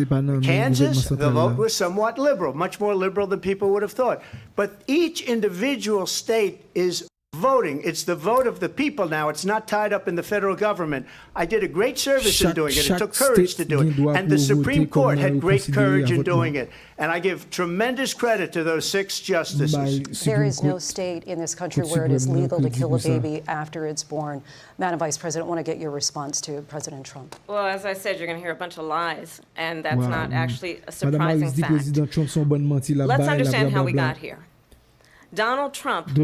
S4: Kansas, the vote was somewhat liberal, much more liberal than people would have thought. But each individual state is voting. It's the vote of the people now. It's not tied up in the federal government. I did a great service in doing it. It took courage to do it. And the Supreme Court had great courage in doing it. And I give tremendous credit to those 6 justices.
S6: There is no state in this country where it is legal to kill a baby after it's born. Madam Vice President, I want to get your response to President Trump.
S1: Well, as I said, you're going to hear a bunch of lies, and that's not actually a surprising fact. Let's understand how we got here. Donald Trump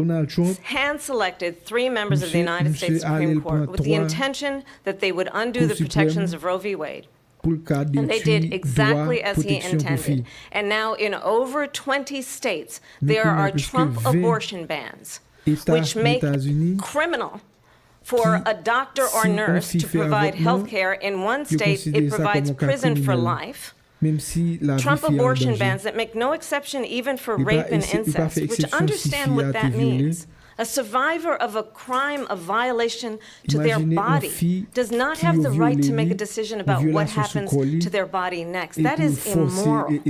S1: hand-selected 3 members of the United States Supreme Court with the intention that they would undo the protections of Roe v. Wade. And they did exactly as he intended. And now in over 20 states, there are Trump abortion bans, which make criminal for a doctor or nurse to provide health care. In one state, it provides prison for life. Trump abortion bans that make no exception even for rape and incest, which understand what that means. A survivor of a crime of violation to their body does not have the right to make a decision about what happens to their body next. That is immoral.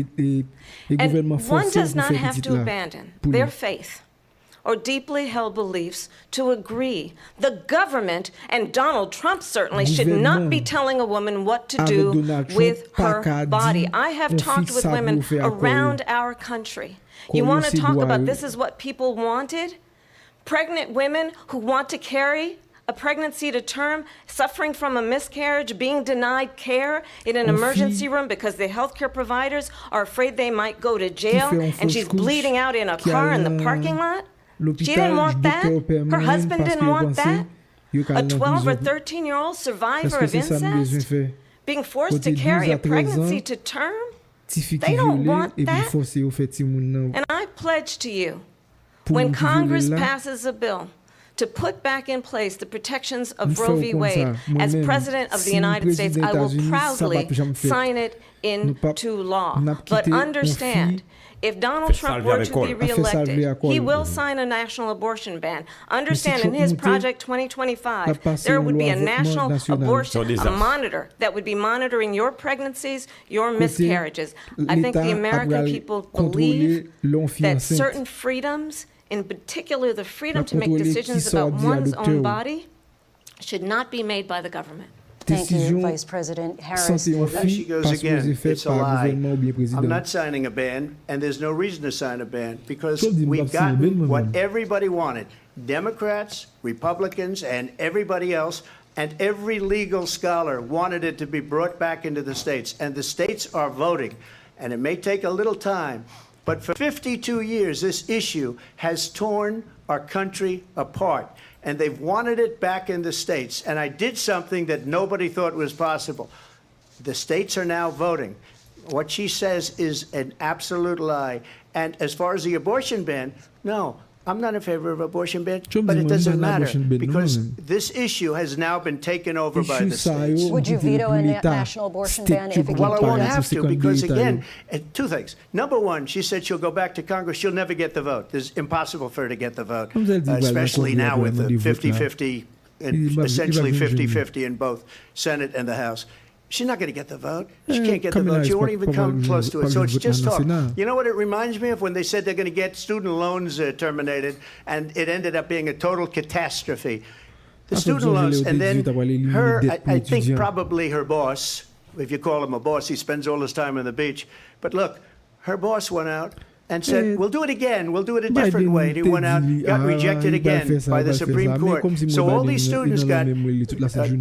S1: And one does not have to abandon their faith or deeply held beliefs to agree. The government, and Donald Trump certainly, should not be telling a woman what to do with her body. I have talked with women around our country. You want to talk about this is what people wanted? Pregnant women who want to carry a pregnancy to term, suffering from a miscarriage, being denied care in an emergency room because the healthcare providers are afraid they might go to jail, and she's bleeding out in a car in the parking lot? She didn't want that. Her husband didn't want that. A 12 or 13-year-old survivor of incest being forced to carry a pregnancy to term? They don't want that. And I pledge to you, when Congress passes a bill to put back in place the protections of Roe v. Wade, as President of the United States, I will proudly sign it into law. But understand, if Donald Trump were to be reelected, he will sign a national abortion ban. Understand, in his Project 2025, there would be a national abortion, a monitor that would be monitoring your pregnancies, your miscarriages. I think the American people believe that certain freedoms, in particular the freedom to make decisions about one's own body, should not be made by the government.
S6: Thank you, Vice President Harris.
S4: There she goes again. It's a lie. I'm not signing a ban, and there's no reason to sign a ban, because we've gotten what everybody wanted. Democrats, Republicans, and everybody else, and every legal scholar wanted it to be brought back into the states, and the states are voting. And it may take a little time, but for 52 years, this issue has torn our country apart. And they've wanted it back in the states. And I did something that nobody thought was possible. The states are now voting. What she says is an absolute lie. And as far as the abortion ban, no, I'm not in favor of abortion ban, but it doesn't matter, because this issue has now been taken over by the states.
S6: Would you veto a national abortion ban if it came to
S4: Well, I won't have to, because again, two things. Number one, she said she'll go back to Congress. She'll never get the vote. It's impossible for her to get the vote, especially now with the 50-50, essentially 50-50 in both Senate and the House. She's not going to get the vote. She can't get the vote. She won't even come close to it. So it's just talk. You know what it reminds me of? When they said they're going to get student loans terminated, and it ended up being a total catastrophe. The student loans, and then her, I think probably her boss, if you call him a boss, he spends all his time on the beach. But look, her boss went out and said, we'll do it again. We'll do it a different way. And he went out, got rejected again by the Supreme Court. So all these students got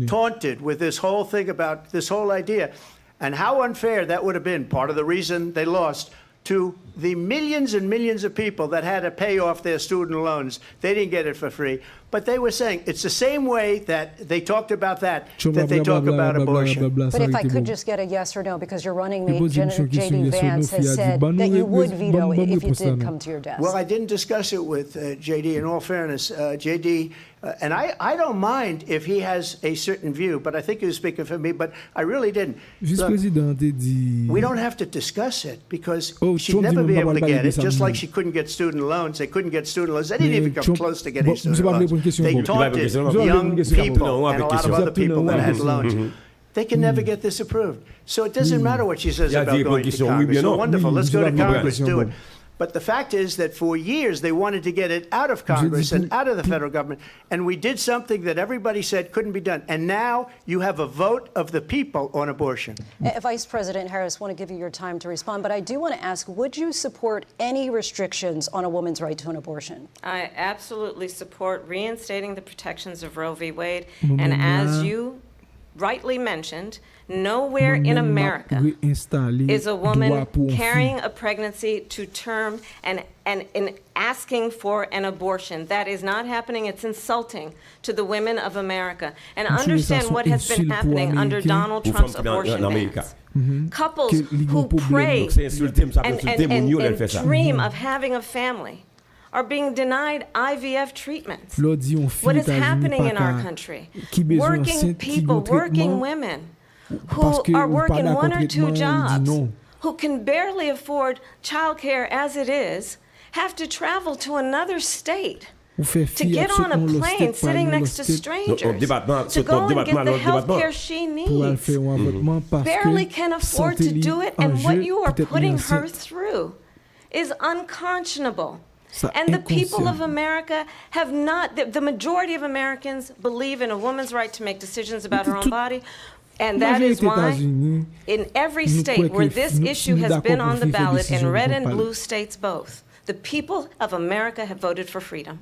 S4: taunted with this whole thing about this whole idea. And how unfair that would have been, part of the reason they lost, to the millions and millions of people that had to pay off their student loans. They didn't get it for free. But they were saying it's the same way that they talked about that they talk about abortion.
S6: But if I could just get a yes or no, because your running mate, J.D. Vance, has said that you would veto it if it did come to your desk.
S4: Well, I didn't discuss it with J.D. In all fairness, J.D., and I don't mind if he has a certain view, but I think he was speaking for me, but I really didn't. Look, we don't have to discuss it, because she'd never be able to get it, just like she couldn't get student loans. They couldn't get student loans. They didn't even come close to getting student loans. They taunted young people and a lot of other people that had loans. They can never get this approved. So it doesn't matter what she says about going to Congress. So wonderful, let's go to Congress, do it. But the fact is that for years they wanted to get it out of Congress and out of the federal government, and we did something that everybody said couldn't be done. And now you have a vote of the people on abortion.
S6: Vice President Harris, I want to give you your time to respond, but I do want to ask, would you support any restrictions on a woman's right to an abortion?
S1: I absolutely support reinstating the protections of Roe v. Wade, and as you rightly mentioned, nowhere in America is a woman carrying a pregnancy to term and asking for an abortion. That is not happening. It's insulting to the women of America. And understand what has been happening under Donald Trump's abortion bans. Couples who pray and dream of having a family are being denied IVF treatments. What is happening in our country? Working people, working women who are working one or two jobs, who can barely afford childcare as it is, have to travel to another state to get on a plane sitting next to strangers, to go and get the health care she needs, barely can afford to do it, and what you are putting her through is unconscionable. And the people of America have not, the majority of Americans believe in a woman's right to make decisions about her own body. And that is why in every state where this issue has been on the ballot, in red and blue states both, the people of America have voted for freedom.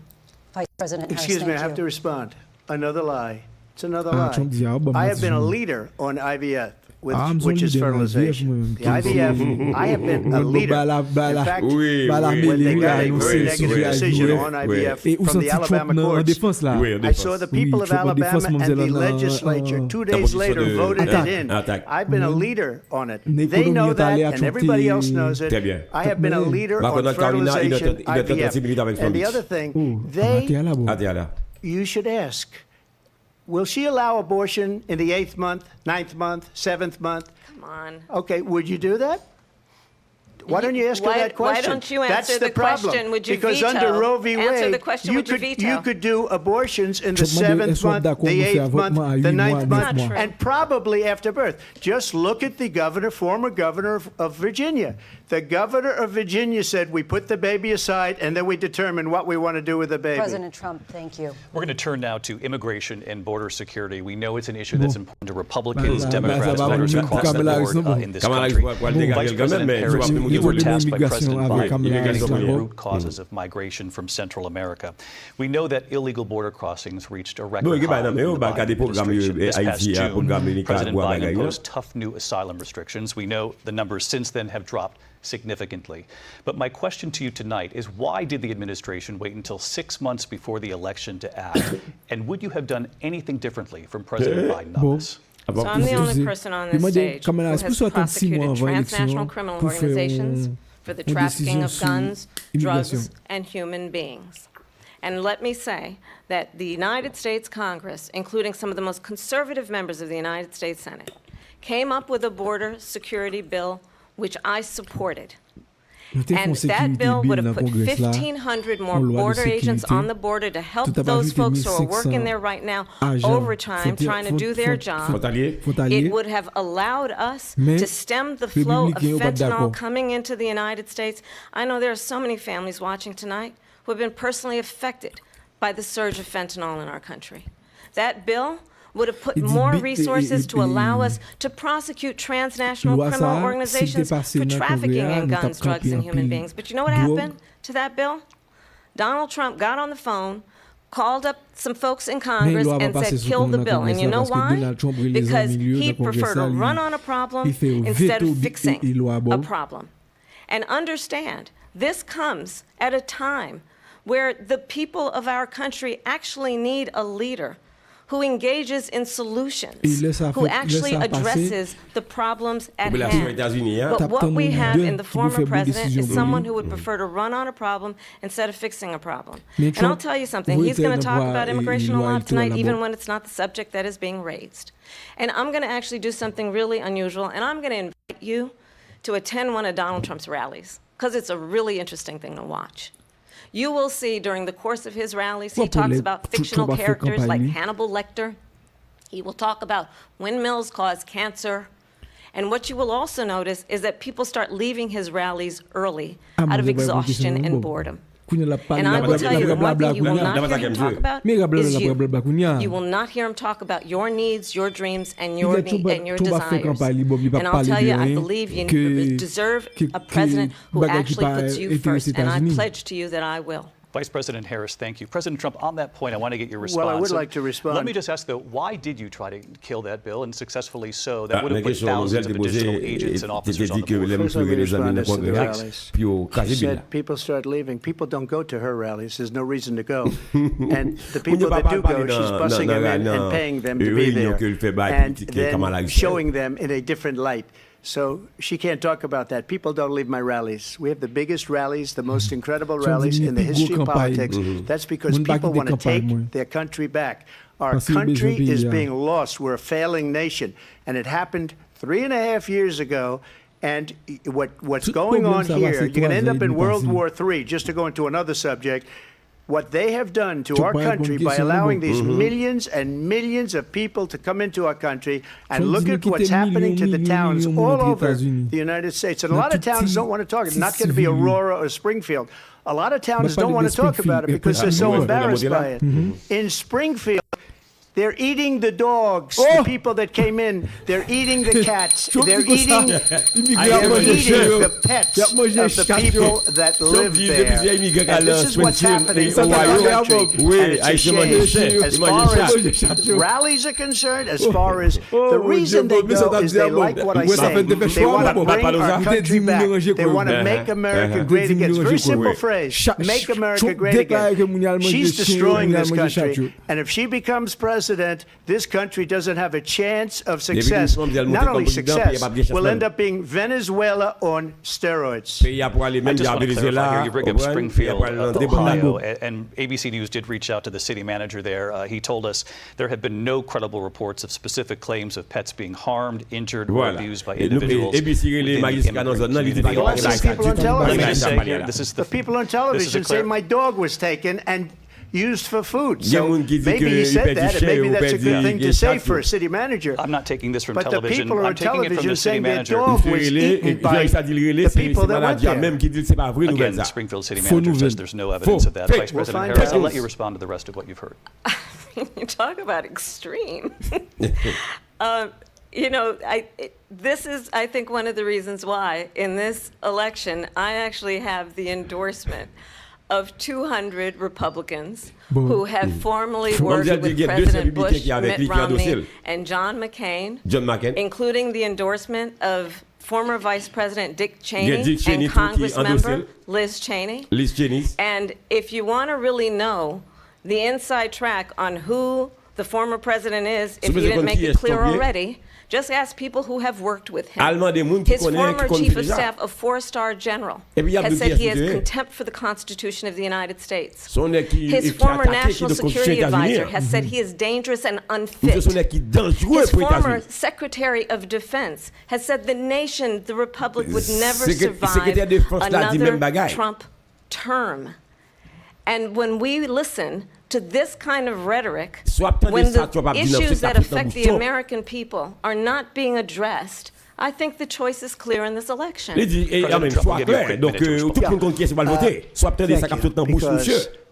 S6: Vice President Harris,
S4: excuse me, I have to respond. Another lie. It's another lie. I have been a leader on IVF. Which is fertilization. The IVF, I have been a leader. In fact, when they got a very negative decision on IVF from the Alabama courts, I saw the people of Alabama and the legislature 2 days later voted it in. I've been a leader on it. They know that, and everybody else knows it. I have been a leader on fertilization, IVF. And the other thing, you should ask, will she allow abortion in the 8th month, 9th month, 7th month?
S1: Come on.
S4: Okay, would you do that? Why don't you ask her that question?
S1: Why don't you answer
S4: That's
S1: the
S4: problem.
S1: question? Would you
S4: because
S1: veto?
S4: Under Roe v. Wade,
S1: Answer the question, would you veto?
S4: You could do abortions in the 7th month, the 8th month, the 9th month, and probably after birth. Just look at the former governor of Virginia. The governor of Virginia said we put the baby aside and then we determine what we want to do with the baby.
S6: President Trump, thank you.
S5: We're going to turn now to immigration and border security. We know it's an issue that's important to Republicans, Democrats, voters across the board in this country. Vice President Harris, you were tasked by President Biden with the root causes of migration from Central America. We know that illegal border crossings reached a record high in the Biden administration. This past June, President Biden imposed tough new asylum restrictions. We know the numbers since then have dropped significantly. But my question to you tonight is, why did the administration wait until 6 months before the election to act? And would you have done anything differently from President Biden on this?
S1: So I'm the only person on this stage who has prosecuted transnational criminal organizations for the trafficking of guns, drugs, and human beings. And let me say that the United States Congress, including some of the most conservative members of the United States Senate, came up with a border security bill which I supported. And that bill would have put 1,500 more border agents on the border to help those folks who are working there right now overtime trying to do their job. It would have allowed us to stem the flow of fentanyl coming into the United States. I know there are so many families watching tonight who have been personally affected by the surge of fentanyl in our country. That bill would have put more resources to allow us to prosecute transnational criminal organizations for trafficking in guns, drugs, and human beings. But you know what happened to that bill? Donald Trump got on the phone, called up some folks in Congress and said, kill the bill. And you know why? Because he preferred to run on a problem instead of fixing a problem. And understand, this comes at a time where the people of our country actually need a leader who engages in solutions, who actually addresses the problems at hand. But what we have in the former president is someone who would prefer to run on a problem instead of fixing a problem. And I'll tell you something, he's going to talk about immigration law tonight, even when it's not the subject that is being raised. And I'm going to actually do something really unusual, and I'm going to invite you to attend one of Donald Trump's rallies, because it's a really interesting thing to watch. You will see during the course of his rallies, he talks about fictional characters like Hannibal Lecter. He will talk about windmills cause cancer. And what you will also notice is that people start leaving his rallies early out of exhaustion and boredom. And I will tell you, the one thing you will not hear him talk about is you. You will not hear him talk about your needs, your dreams, and your desires. And I'll tell you, I believe you deserve a president who actually puts you first, and I pledge to you that I will.
S5: Vice President Harris, thank you. President Trump, on that point, I want to get your response.
S4: Well, I would like to respond.
S5: Let me just ask, though, why did you try to kill that bill, and successfully so? That would have put thousands of additional agents and officers on the board.
S4: First, let me respond to the rallies. She said people start leaving. People don't go to her rallies. There's no reason to go. And the people that do go, she's busing them in and paying them to be there, and then showing them in a different light. So she can't talk about that. People don't leave my rallies. We have the biggest rallies, the most incredible rallies in the history of politics. That's because people want to take their country back. Our country is being lost. We're a failing nation. And it happened 3.5 years ago. And what's going on here, you're going to end up in World War III, just to go into another subject. What they have done to our country by allowing these millions and millions of people to come into our country, and look at what's happening to the towns all over the United States. And a lot of towns don't want to talk. It's not going to be Aurora or Springfield. A lot of towns don't want to talk about it because they're so embarrassed by it. In Springfield, they're eating the dogs, the people that came in. They're eating the cats. They're eating the pets of the people that live there. And this is what's happening in the country. And it's a shame. As far as rallies are concerned, as far as the reason they go is they like what I say. They want to bring our country back. They want to make America great again. It's a very simple phrase. Make America great again. She's destroying this country. And if she becomes president, president, this country doesn't have a chance of success. Not only success, will end up being Venezuela on steroids.
S5: I just want to clarify here, you bring up Springfield, Ohio, and ABC News did reach out to the city manager there. He told us there have been no credible reports of specific claims of pets being harmed, injured, or abused by individuals.
S4: The people on television say my dog was taken and used for food. So maybe he said that, and maybe that's a good thing to say for a city manager.
S5: I'm not taking this from
S4: but
S5: television.
S4: The people
S5: I'm
S4: on
S5: taking it from
S4: television
S5: the city
S4: saying their
S5: manager.
S4: dog was eaten by the people that went there.
S5: Again, the Springfield city manager says there's no evidence of that. Vice President Harris, I'll let you respond to the rest of what you've heard.
S1: You talk about extreme. This is, I think, one of the reasons why in this election I actually have the endorsement of 200 Republicans who have formally worked with President Bush, Mitt Romney, and John McCain, including the endorsement of former Vice President Dick Cheney and Congress member Liz Cheney. And if you want to really know the inside track on who the former president is, if you didn't make it clear already, just ask people who have worked with him. His former chief of staff, a 4-star general, has said he has contempt for the Constitution of the United States. His former national security advisor has said he is dangerous and unfit. His former secretary of defense has said the nation, the republic, would never survive another Trump term. And when we listen to this kind of rhetoric, when the issues that affect the American people are not being addressed, I think the choice is clear in this election.
S4: Because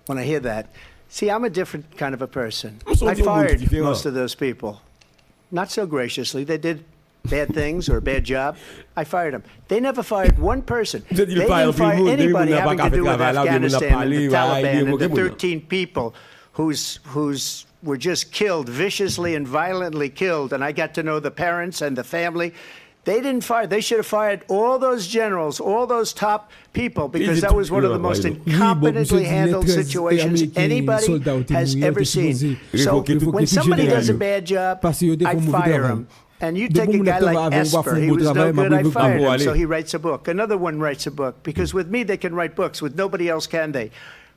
S4: when I hear that, see, I'm a different kind of a person. I fired most of those people. Not so graciously. They did bad things or a bad job. I fired them. They never fired one person. They didn't fire anybody having to do with Afghanistan and the Taliban and the 13 people who's were just killed, viciously and violently killed. And I got to know the parents and the family. They didn't fire. They should have fired all those generals, all those top people, because that was one of the most incompetently handled situations anybody has ever seen. So when somebody does a bad job, I fire him. And you take a guy like Esper, he was no good, I fired him, so he writes a book. Another one writes a book, because with me they can write books, with nobody else can they.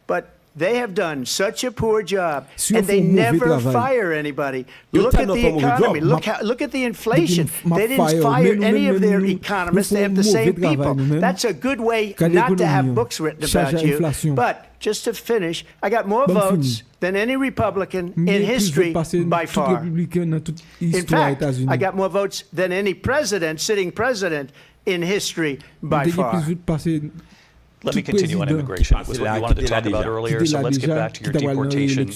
S4: But they have done such a poor job, and they never fire anybody. Look at the economy. Look at the inflation. They didn't fire any of their economists. They have the same people. That's a good way not to have books written about you. But just to finish, I got more votes than any Republican in history by far. In fact, I got more votes than any president, sitting president, in history by far.
S5: Let me continue on immigration. It was what you wanted to talk about earlier, so let's get back to your deportation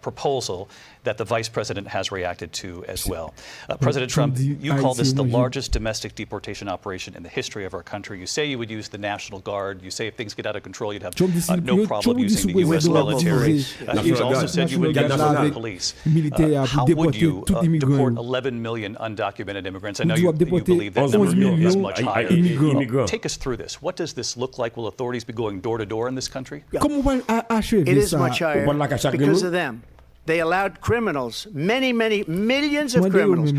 S5: proposal that the vice president has reacted to as well. President Trump, you call this the largest domestic deportation operation in the history of our country. You say you would use the National Guard. You say if things get out of control, you'd have no problem using the U.S. military. You've also said you would use the police. How would you deport 11 million undocumented immigrants? I know you believe that number is much higher. Take us through this. What does this look like? Will authorities be going door to door in this country?
S4: It is much higher because of them. They allowed criminals, many millions of criminals.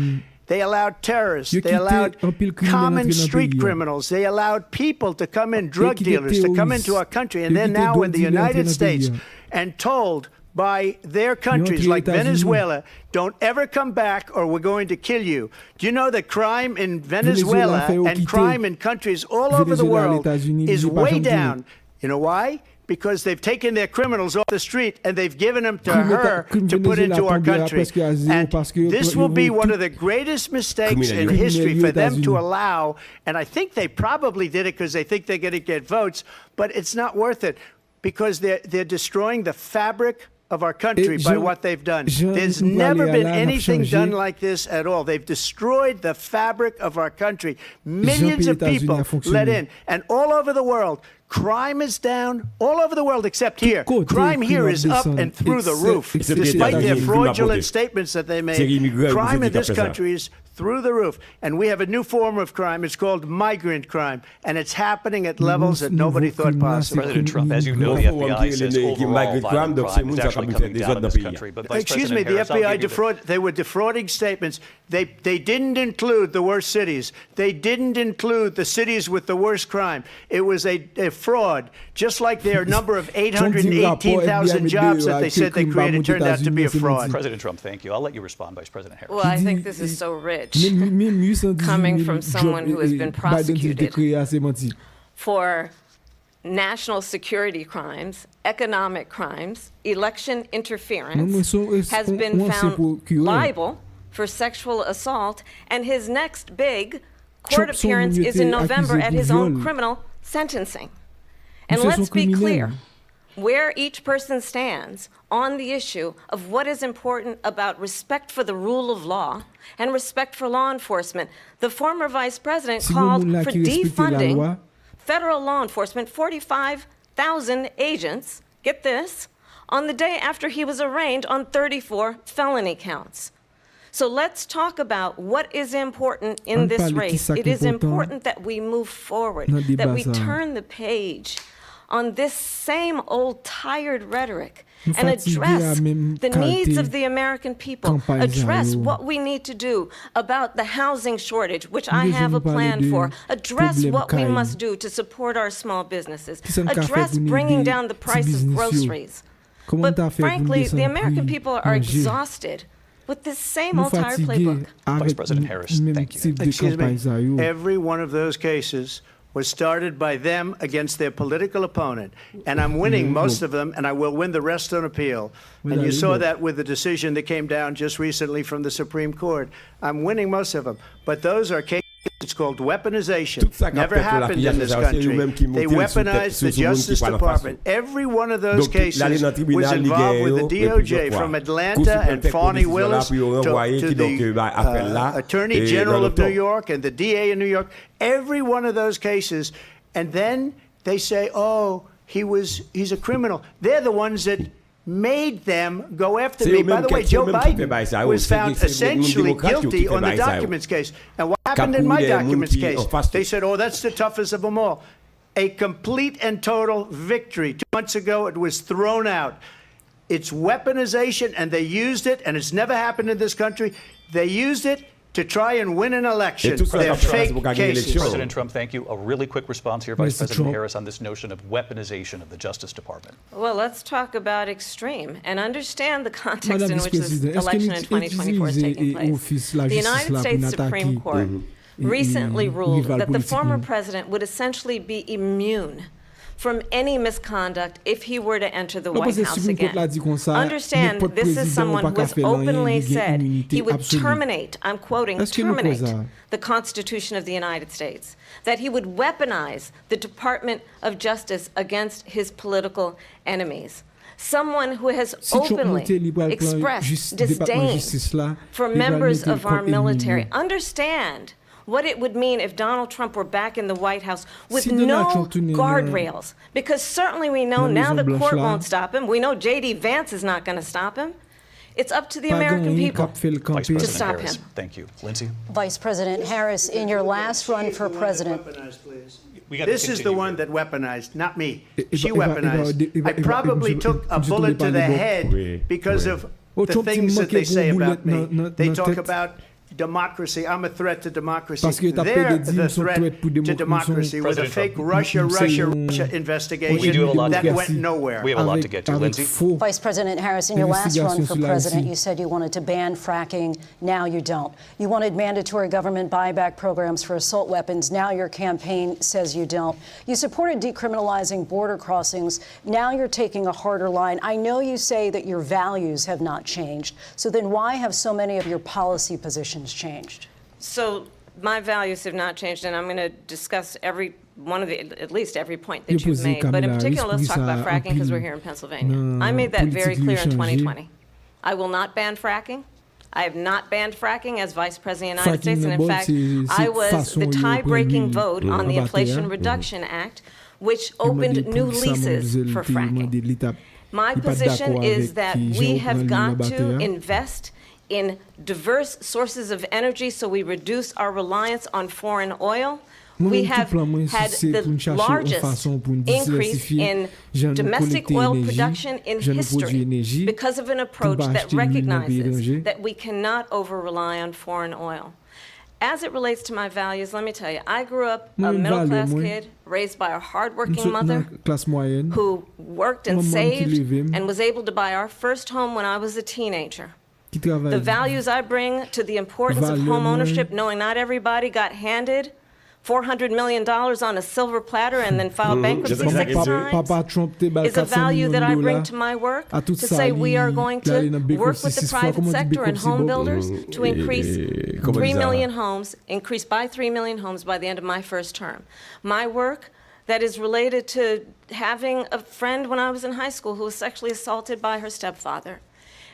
S4: They allowed terrorists. They allowed common street criminals. They allowed people to come in, drug dealers, to come into our country. And they're now in the United States and told by their countries like Venezuela, don't ever come back or we're going to kill you. Do you know that crime in Venezuela and crime in countries all over the world is way down? You know why? Because they've taken their criminals off the street and they've given them to her to put into our country. And this will be one of the greatest mistakes in history for them to allow. And I think they probably did it because they think they're going to get votes. But it's not worth it because they're destroying the fabric of our country by what they've done. There's never been anything done like this at all. They've destroyed the fabric of our country. Millions of people let in. And all over the world, crime is down all over the world except here. Crime here is up and through the roof. Despite their fraudulent statements that they made, crime in this country is through the roof. And we have a new form of crime. It's called migrant crime. And it's happening at levels that nobody thought possible.
S5: President Trump, as you know, the FBI says overall violent crime is actually coming down in this country. But
S4: Excuse me, the FBI they were defrauding statements. They didn't include the worst cities. They didn't include the cities with the worst crime. It was a fraud, just like their number of 818,000 jobs that they said they created turned out to be a fraud.
S5: President Trump, thank you. I'll let you respond, Vice President Harris.
S1: Well, I think this is so rich, coming from someone who has been prosecuted for national security crimes, economic crimes, election interference, has been found liable for sexual assault, and his next big court appearance is in November at his own criminal sentencing. And let's be clear where each person stands on the issue of what is important about respect for the rule of law and respect for law enforcement. The former vice president called for defunding federal law enforcement, 45,000 agents, get this, on the day after he was arraigned on 34 felony counts. So let's talk about what is important in this race. It is important that we move forward, that we turn the page on this same old tired rhetoric and address the needs of the American people, address what we need to do about the housing shortage, which I have a plan for, address what we must do to support our small businesses, address bringing down the price of groceries. But frankly, the American people are exhausted with this same old tired playbook.
S5: Vice President Harris, thank you.
S4: Excuse me. Every one of those cases was started by them against their political opponent. And I'm winning most of them, and I will win the rest on appeal. And you saw that with the decision that came down just recently from the Supreme Court. I'm winning most of them. But those are cases, it's called weaponization. Never happened in this country. They weaponized the Justice Department. Every one of those cases was involved with the DOJ, from Atlanta and Fani Willis to the Attorney General of New York and the DA in New York. Every one of those cases. And then they say, oh, he's a criminal. They're the ones that made them go after me. By the way, Joe Biden was found essentially guilty on the documents case. And what happened in my documents case? They said, oh, that's the toughest of them all. A complete and total victory. 2 months ago, it was thrown out. It's weaponization, and they used it, and it's never happened in this country. They used it to try and win an election. They're fake cases.
S5: President Trump, thank you. A really quick response here, Vice President Harris, on this notion of weaponization of the Justice Department.
S1: Well, let's talk about extreme and understand the context in which this election in 2024 is taking place. The United States Supreme Court recently ruled that the former president would essentially be immune from any misconduct if he were to enter the White House again. Understand, this is someone who has openly said he would terminate, I'm quoting, terminate the Constitution of the United States, that he would weaponize the Department of Justice against his political enemies. Someone who has openly expressed disdain for members of our military. Understand what it would mean if Donald Trump were back in the White House with no guardrails. Because certainly we know now the court won't stop him. We know J.D. Vance is not going to stop him. It's up to the American people to stop him.
S5: Thank you. Lindsay?
S6: Vice President Harris, in your last run for president.
S4: This is the one that weaponized, not me. She weaponized. I probably took a bullet to the head because of the things that they say about me. They talk about democracy. I'm a threat to democracy. They're the threat to democracy with a fake Russia investigation that went nowhere.
S5: We have a lot to get to. Lindsay?
S6: Vice President Harris, in your last run for president, you said you wanted to ban fracking. Now you don't. You wanted mandatory government buyback programs for assault weapons. Now your campaign says you don't. You supported decriminalizing border crossings. Now you're taking a harder line. I know you say that your values have not changed. So then why have so many of your policy positions changed?
S1: So my values have not changed, and I'm going to discuss every one of the, at least every point that you've made. But in particular, let's talk about fracking because we're here in Pennsylvania. I made that very clear in 2020. I will not ban fracking. I have not banned fracking as Vice President of the United States, and in fact, I was the tie-breaking vote on the Inflation Reduction Act, which opened new leases for fracking. My position is that we have got to invest in diverse sources of energy so we reduce our reliance on foreign oil. We have had the largest increase in domestic oil production in history because of an approach that recognizes that we cannot over-rely on foreign oil. As it relates to my values, let me tell you, I grew up a middle-class kid raised by a hard-working mother who worked and saved and was able to buy our first home when I was a teenager. The values I bring to the importance of home ownership, knowing not everybody got handed $400 million on a silver platter and then filed bankruptcy 6 times, is a value that I bring to my work, to say we are going to work with the private sector and home builders to increase 3 million homes, increase by 3 million homes by the end of my first term. My work that is related to having a friend when I was in high school who was sexually assaulted by her stepfather.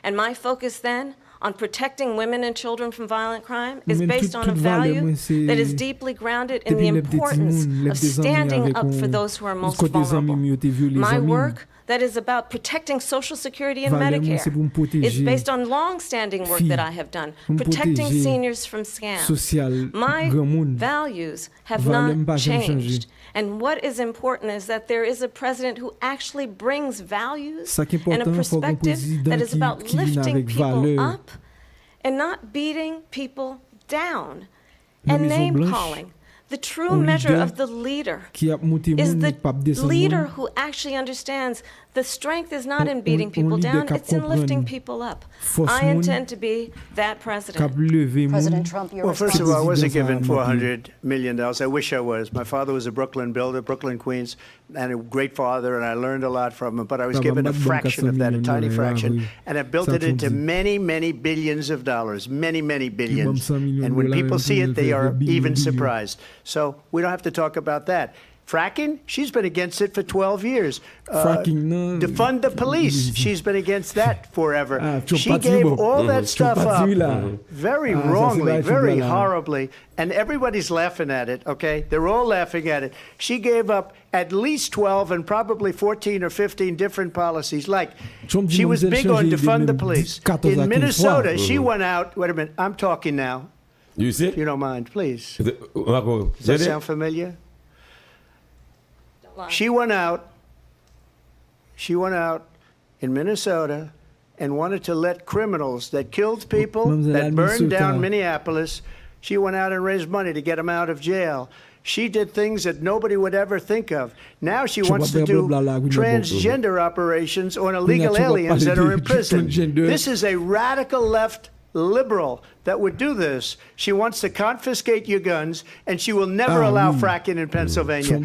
S1: And my focus then on protecting women and children from violent crime is based on a value that is deeply grounded in the importance of standing up for those who are most vulnerable. My work that is about protecting Social Security and Medicare is based on long-standing work that I have done, protecting seniors from scams. My values have not changed. And what is important is that there is a president who actually brings values and a perspective that is about lifting people up and not beating people down and name-calling. The true measure of the leader is the leader who actually understands the strength is not in beating people down, it's in lifting people up. I intend to be that president.
S6: President Trump,
S4: well, first of all, I wasn't given $400 million. I wish I was. My father was a Brooklyn builder, Brooklyn, Queens, and a great father, and I learned a lot from him, but I was given a fraction of that, a tiny fraction, and I built it into many, many billions of dollars, many, many billions. And when people see it, they are even surprised. So we don't have to talk about that. Fracking, she's been against it for 12 years. Defund the police, she's been against that forever. She gave all that stuff up very wrongly, very horribly, and everybody's laughing at it, okay? They're all laughing at it. She gave up at least 12 and probably 14 or 15 different policies. Like, she was big on defund the police. In Minnesota, she went out, wait a minute, I'm talking now.
S2: You see?
S4: If you don't mind, please. Does that sound familiar? She went out in Minnesota and wanted to let criminals that killed people, that burned down Minneapolis, she went out and raised money to get them out of jail. She did things that nobody would ever think of. Now she wants to do transgender operations on illegal aliens that are in prison. This is a radical left liberal that would do this. She wants to confiscate your guns, and she will never allow fracking in Pennsylvania.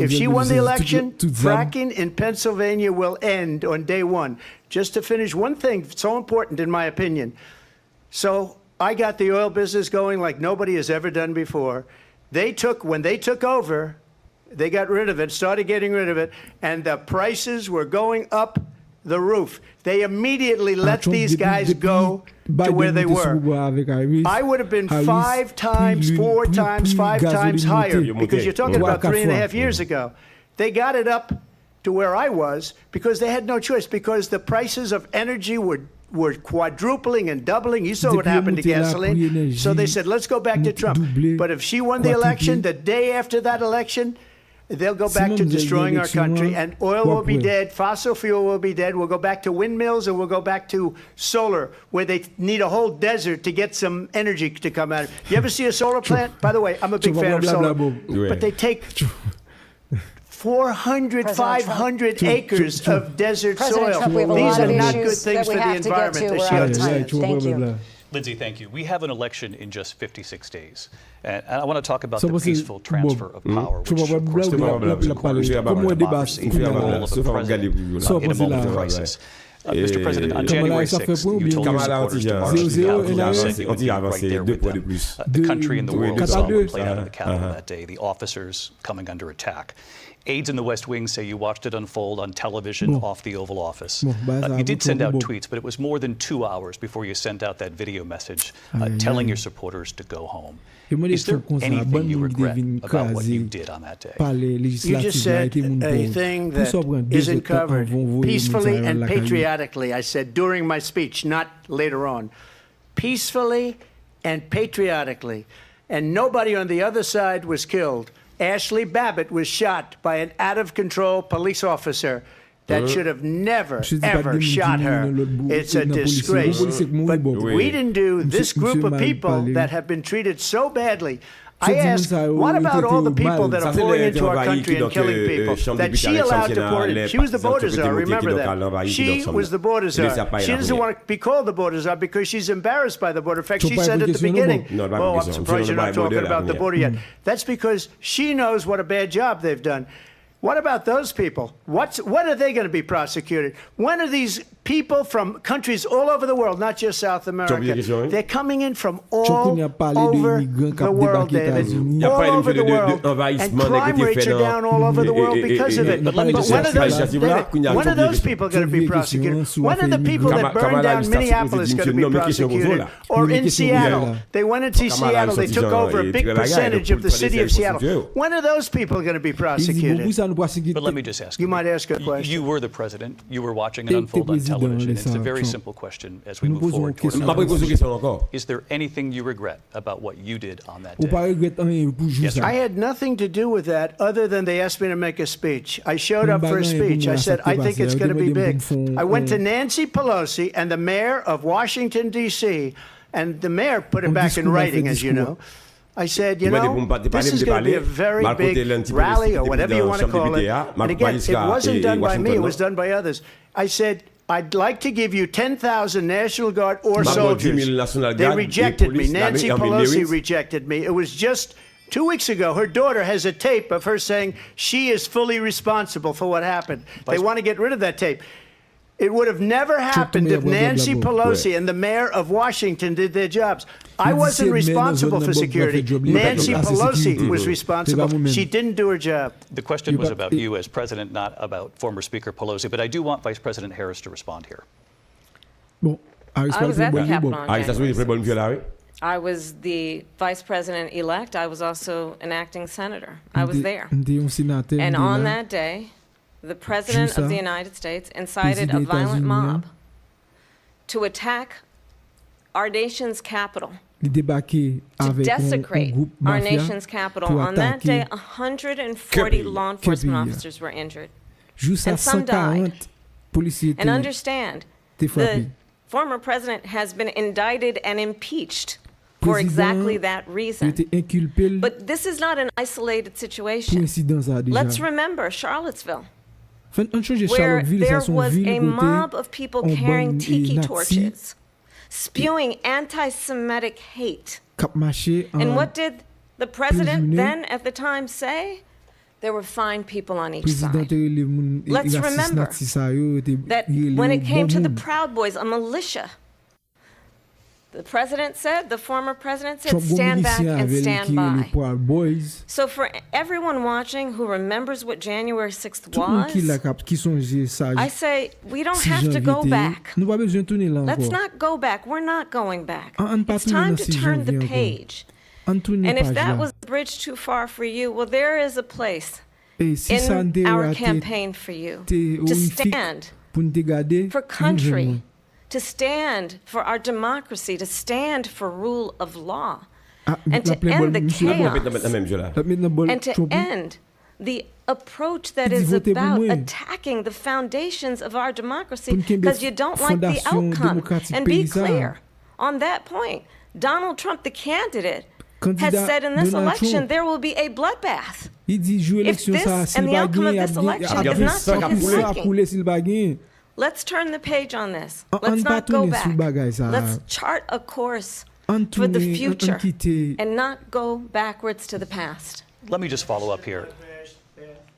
S4: If she won the election, fracking in Pennsylvania will end on day one. Just to finish, one thing so important in my opinion. So I got the oil business going like nobody has ever done before. When they took over, they got rid of it, started getting rid of it, and the prices were going up the roof. They immediately let these guys go to where they were. I would have been 5 times, 4 times, 5 times higher, because you're talking about 3.5 years ago. They got it up to where I was because they had no choice, because the prices of energy were quadrupling and doubling. You saw what happened to gasoline. So they said, let's go back to Trump. But if she won the election, the day after that election, they'll go back to destroying our country, and oil will be dead, fossil fuel will be dead, we'll go back to windmills, and we'll go back to solar, where they need a whole desert to get some energy to come out of it. You ever see a solar plant? By the way, I'm a big fan of solar, but they take 400, 500 acres of desert soil. These are not good things for the environment.
S6: Thank you.
S5: Lindsay, thank you. We have an election in just 56 days. And I want to talk about the peaceful transfer of power, which, of course, the government is democracy, the role of the president in a moment of crisis. Mr. President, on January 6th, you told your supporters to march to the Capitol. You said you would be right there with them. The country and the world saw what played out in the Capitol that day, the officers coming under attack. Aides in the West Wing say you watched it unfold on television off the Oval Office. You did send out tweets, but it was more than 2 hours before you sent out that video message telling your supporters to go home. Is there anything you regret about what you did on that day?
S4: You just said a thing that isn't covered peacefully and patriotically. I said during my speech, not later on. peacefully and patriotically. And nobody on the other side was killed. Ashley Babbitt was shot by an out-of-control police officer that should have never, ever shot her. It's a disgrace. But we didn't do this group of people that have been treated so badly. I asked, what about all the people that are pouring into our country and killing people that she allowed to pour in? She was the border czar, remember that. She was the border czar. She doesn't want to be called the border czar because she's embarrassed by the border. In fact, she said at the beginning, oh, I'm surprised you're not talking about the border yet. That's because she knows what a bad job they've done. What about those people? What are they going to be prosecuted? When are these people from countries all over the world, not just South America, they're coming in from all over the world, David, all over the world, and crime rates are down all over the world because of it. But when are those people going to be prosecuted? When are the people that burned down Minneapolis going to be prosecuted? Or in Seattle, they went into Seattle, they took over a big percentage of the city of Seattle. When are those people going to be prosecuted?
S5: But let me just ask
S4: you. You might ask a question.
S5: You were the president. You were watching it unfold on television. It's a very simple question as we move forward towards Is there anything you regret about what you did on that day?
S4: Yes, I had nothing to do with that other than they asked me to make a speech. I showed up for a speech. I said, I think it's going to be big. I went to Nancy Pelosi and the mayor of Washington, D.C., and the mayor put it back in writing, as you know. I said, you know, this is going to be a very big rally or whatever you want to call it. And again, it wasn't done by me. It was done by others. I said, I'd like to give you 10,000 National Guard or soldiers. They rejected me. Nancy Pelosi rejected me. It was just 2 weeks ago. Her daughter has a tape of her saying she is fully responsible for what happened. They want to get rid of that tape. It would have never happened if Nancy Pelosi and the mayor of Washington did their jobs. I wasn't responsible for security. Nancy Pelosi was responsible. She didn't do her job.
S5: The question was about you as president, not about former Speaker Pelosi. But I do want Vice President Harris to respond here.
S1: I was at the Capitol on January 6th. I was the vice president-elect. I was also an acting senator. I was there. And on that day, the President of the United States incited a violent mob to attack our nation's capital, to desecrate our nation's capital. On that day, 140 law enforcement officers were injured, and some died. And understand, the former president has been indicted and impeached for exactly that reason. But this is not an isolated situation. Let's remember Charlottesville, where there was a mob of people carrying tiki torches, spewing anti-Semitic hate. And what did the president then at the time say? There were fine people on each side. Let's remember that when it came to the Proud Boys, a militia, the president said, the former president said, stand back and stand by. So for everyone watching who remembers what January 6th was, I say, we don't have to go back. Let's not go back. We're not going back. It's time to turn the page. And if that was a bridge too far for you, well, there is a place in our campaign for you to stand for country, to stand for our democracy, to stand for rule of law, and to end the chaos, and to end the approach that is about attacking the foundations of our democracy because you don't like the outcome. And be clear on that point. Donald Trump, the candidate, has said in this election there will be a bloodbath. If this and the outcome of this election is not to his liking, let's turn the page on this. Let's not go back. Let's chart a course for the future and not go backwards to the past.
S5: Let me just follow up here.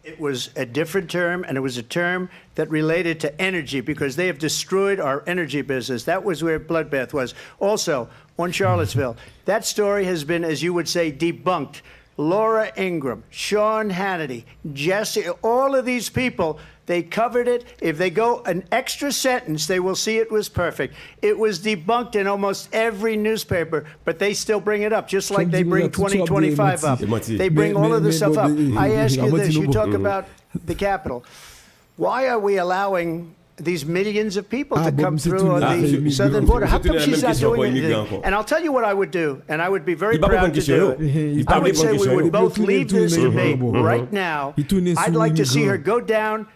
S4: It was a different term, and it was a term that related to energy because they have destroyed our energy business. That was where bloodbath was. Also, on Charlottesville, that story has been, as you would say, debunked. Laura Ingraham, Sean Hannity, Jesse, all of these people, they covered it. If they go an extra sentence, they will see it was perfect. It was debunked in almost every newspaper, but they still bring it up, just like they bring 2025 up. They bring all of this stuff up. I ask you this. You talk about the Capitol. Why are we allowing these millions of people to come through on the southern border. How come she's not doing anything? And I'll tell you what I would do, and I would be very proud to do it. I would say we would both leave this debate right now. I'd like to see her go down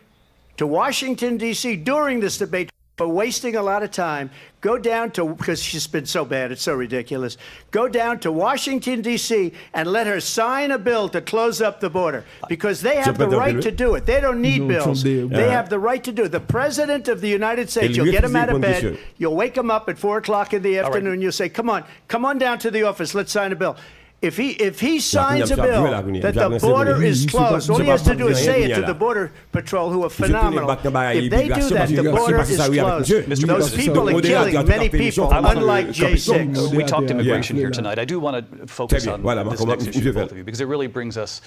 S4: to Washington, D.C. during this debate, but wasting a lot of time. Go down to, because she's been so bad, it's so ridiculous. Go down to Washington, D.C. and let her sign a bill to close up the border, because they have the right to do it. They don't need bills. They have the right to do it. The President of the United States, you'll get him out of bed, you'll wake him up at 4 o'clock in the afternoon, you'll say, come on down to the office, let's sign a bill. If he signs a bill that the border is closed, all he has to do is say it to the Border Patrol, who are phenomenal. If they do that, the border is closed. Those people are killing many people, unlike J6.
S5: We talked immigration here tonight. I do want to focus on this next issue, both of you, because it really brings us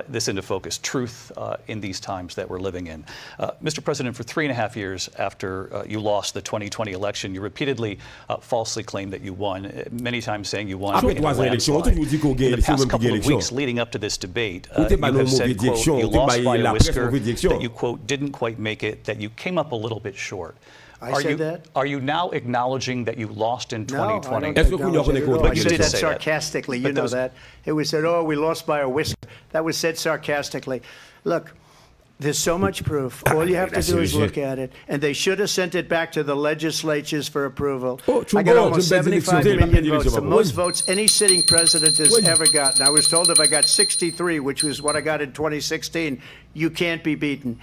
S5: this into focus, truth in these times that we're living in. Mr. President, for 3.5 years after you lost the 2020 election, you repeatedly falsely claimed that you won, many times saying you won in a landslide. In the past couple of weeks leading up to this debate, you have said, quote, you lost by a whisker, that you, quote, didn't quite make it, that you came up a little bit short.
S4: I said that?
S5: Are you now acknowledging that you lost in 2020?
S4: No, I said that sarcastically. You know that. It was said, oh, we lost by a whisker. That was said sarcastically. Look, there's so much proof. All you have to do is look at it. And they should have sent it back to the legislatures for approval. I got almost 75 million votes, the most votes any sitting president has ever gotten. I was told if I got 63, which was what I got in 2016, you can't be beaten.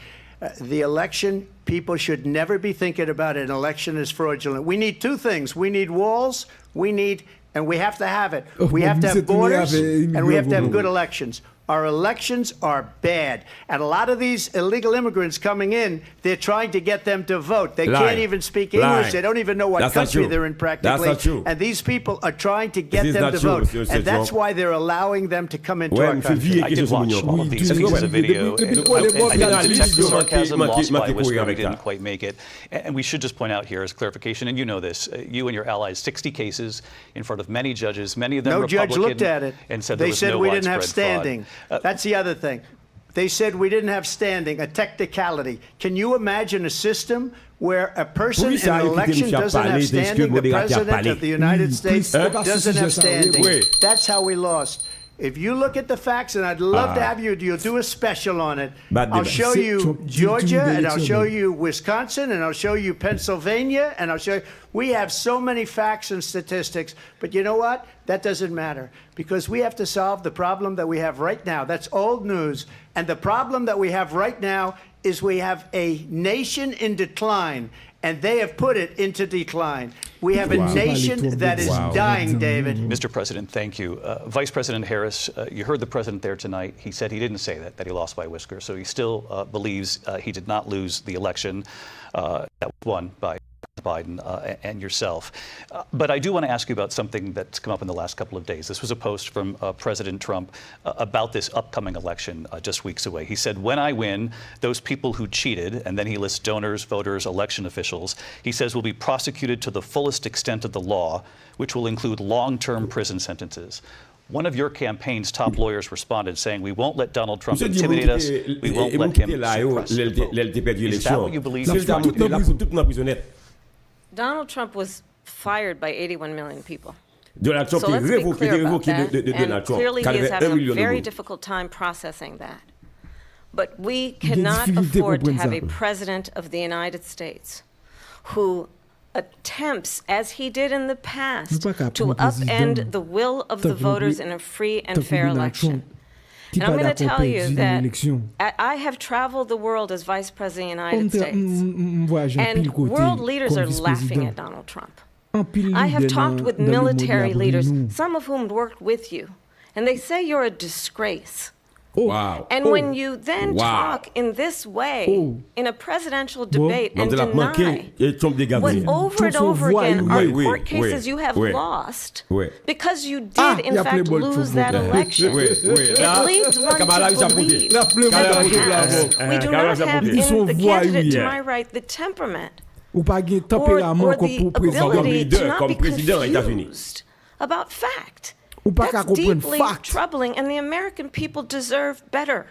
S4: The election, people should never be thinking about an election as fraudulent. We need two things. We need walls, and we have to have it. We have to have borders, and we have to have good elections. Our elections are bad. And a lot of these illegal immigrants coming in, they're trying to get them to vote. They can't even speak English. They don't even know what country they're in practically.
S2: That's not true.
S4: And these people are trying to get them to vote. And that's why they're allowing them to come into our country.
S5: I did watch all of these pieces of video. I didn't detect the sarcasm, lost by a whisker, we didn't quite make it. And we should just point out here as clarification, and you know this, you and your allies, 60 cases in front of many judges, many of them Republican.
S4: No judge looked at it.
S5: And said
S4: they
S5: there was
S4: said
S5: no
S4: we didn't have
S5: widespread
S4: standing. That's the other thing. They said we didn't have standing, a technicality. Can you imagine a system where a person in an election doesn't have standing? The President of the United States doesn't have standing. That's how we lost. If you look at the facts, and I'd love to have you'll do a special on it. I'll show you Georgia, and I'll show you Wisconsin, and I'll show you Pennsylvania, and I'll show you. We have so many facts and statistics, but you know what? That doesn't matter, because we have to solve the problem that we have right now. That's old news. And the problem that we have right now is we have a nation in decline, and they have put it into decline. We have a nation that is dying, David.
S5: Mr. President, thank you. Vice President Harris, you heard the president there tonight. He said he didn't say that he lost by a whisker. So he still believes he did not lose the election that was won by Biden and yourself. But I do want to ask you about something that's come up in the last couple of days. This was a post from President Trump about this upcoming election just weeks away. He said, when I win, those people who cheated, and then he lists donors, voters, election officials, he says will be prosecuted to the fullest extent of the law, which will include long-term prison sentences. One of your campaign's top lawyers responded saying, we won't let Donald Trump intimidate us. We won't let him suppress the vote. Is that what you believe?
S1: Donald Trump was fired by 81 million people.
S2: Donald Trump
S1: so let's be clear about that. And clearly he is having a very difficult time processing that. But we cannot afford to have a president of the United States who attempts, as he did in the past, to upend the will of the voters in a free and fair election. And I'm going to tell you that I have traveled the world as Vice President of the United States, and world leaders are laughing at Donald Trump. I have talked with military leaders, some of whom worked with you, and they say you're a disgrace.
S2: Wow.
S1: And when you then talk in this way in a presidential debate and deny what over and over again are court cases you have lost because you did in fact lose that election, it leads one to believe that we do not have in the candidate to my right the temperament or the ability to not be confused about fact. That's deeply troubling, and the American people deserve better.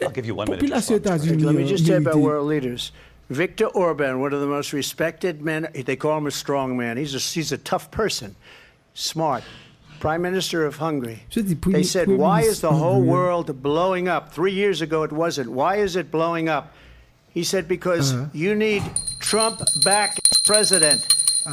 S5: I'll give you 1 minute.
S4: Let me just say about world leaders. Viktor Orban, one of the most respected men, they call him a strong man. He's a tough person, smart. Prime Minister of Hungary. They said, why is the whole world blowing up? 3 years ago it wasn't. Why is it blowing up? He said, because you need Trump back as president.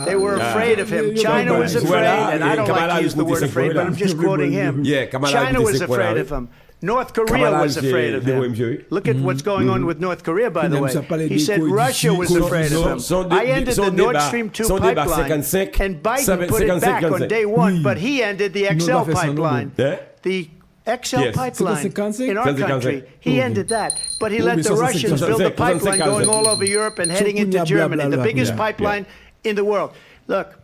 S4: They were afraid of him. China was afraid, and I don't like to use the word afraid, but I'm just quoting him. China was afraid of him. North Korea was afraid of him. Look at what's going on with North Korea, by the way. He said Russia was afraid of him. I ended the Nord Stream 2 pipeline, and Biden put it back on day one, but he ended the XL pipeline. The XL pipeline in our country, he ended that. But he let the Russians build a pipeline going all over Europe and heading into Germany, the biggest pipeline in the world. Look,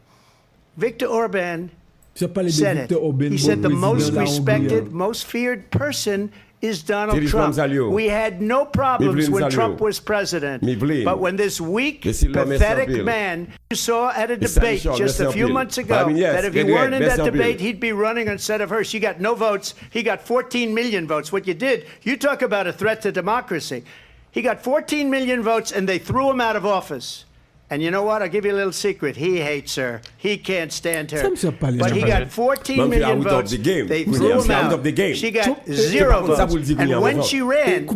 S4: Viktor Orban said it. He said the most respected, most feared person is Donald Trump. We had no problems when Trump was president. But when this weak, pathetic man you saw at a debate just a few months ago, that if he weren't in that debate, he'd be running instead of her. She got no votes. He got 14 million votes. What you did, you talk about a threat to democracy. He got 14 million votes, and they threw him out of office. And you know what? I'll give you a little secret. He hates her. He can't stand her. But he got 14 million votes. They threw him out. She got 0 votes. And when she ran,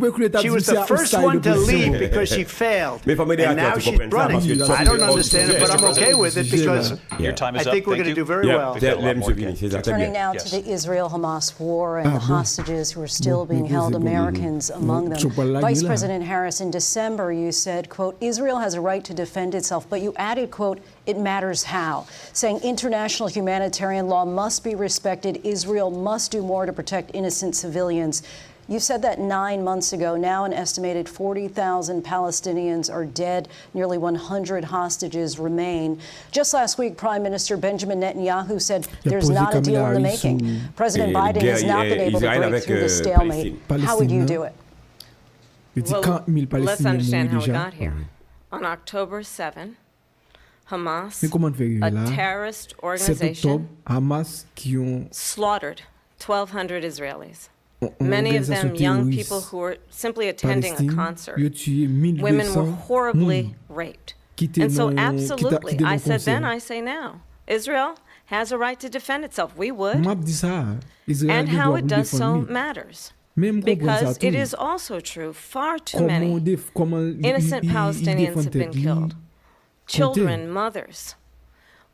S4: she was the first one to leave because she failed. And now she's running. I don't understand it, but I'm okay with it because I think we're going to do very well.
S6: Turning now to the Israel-Hamas war and the hostages who are still being held, Americans among them. Vice President Harris, in December, you said, quote, Israel has a right to defend itself, but you added, quote, it matters how, saying international humanitarian law must be respected. Israel must do more to protect innocent civilians. You said that 9 months ago. Now an estimated 40,000 Palestinians are dead. Nearly 100 hostages remain. Just last week, Prime Minister Benjamin Netanyahu said there's not a deal in the making. President Biden has not been able to break through the stalemate. How would you do it?
S1: Well, let's understand how we got here. On October 7, Hamas, a terrorist organization, slaughtered 1,200 Israelis. Many of them young people who were simply attending a concert. Women were horribly raped. And so absolutely, I said then, I say now, Israel has a right to defend itself. We would. And how it does so matters. Because it is also true, far too many innocent Palestinians have been killed. Children, mothers.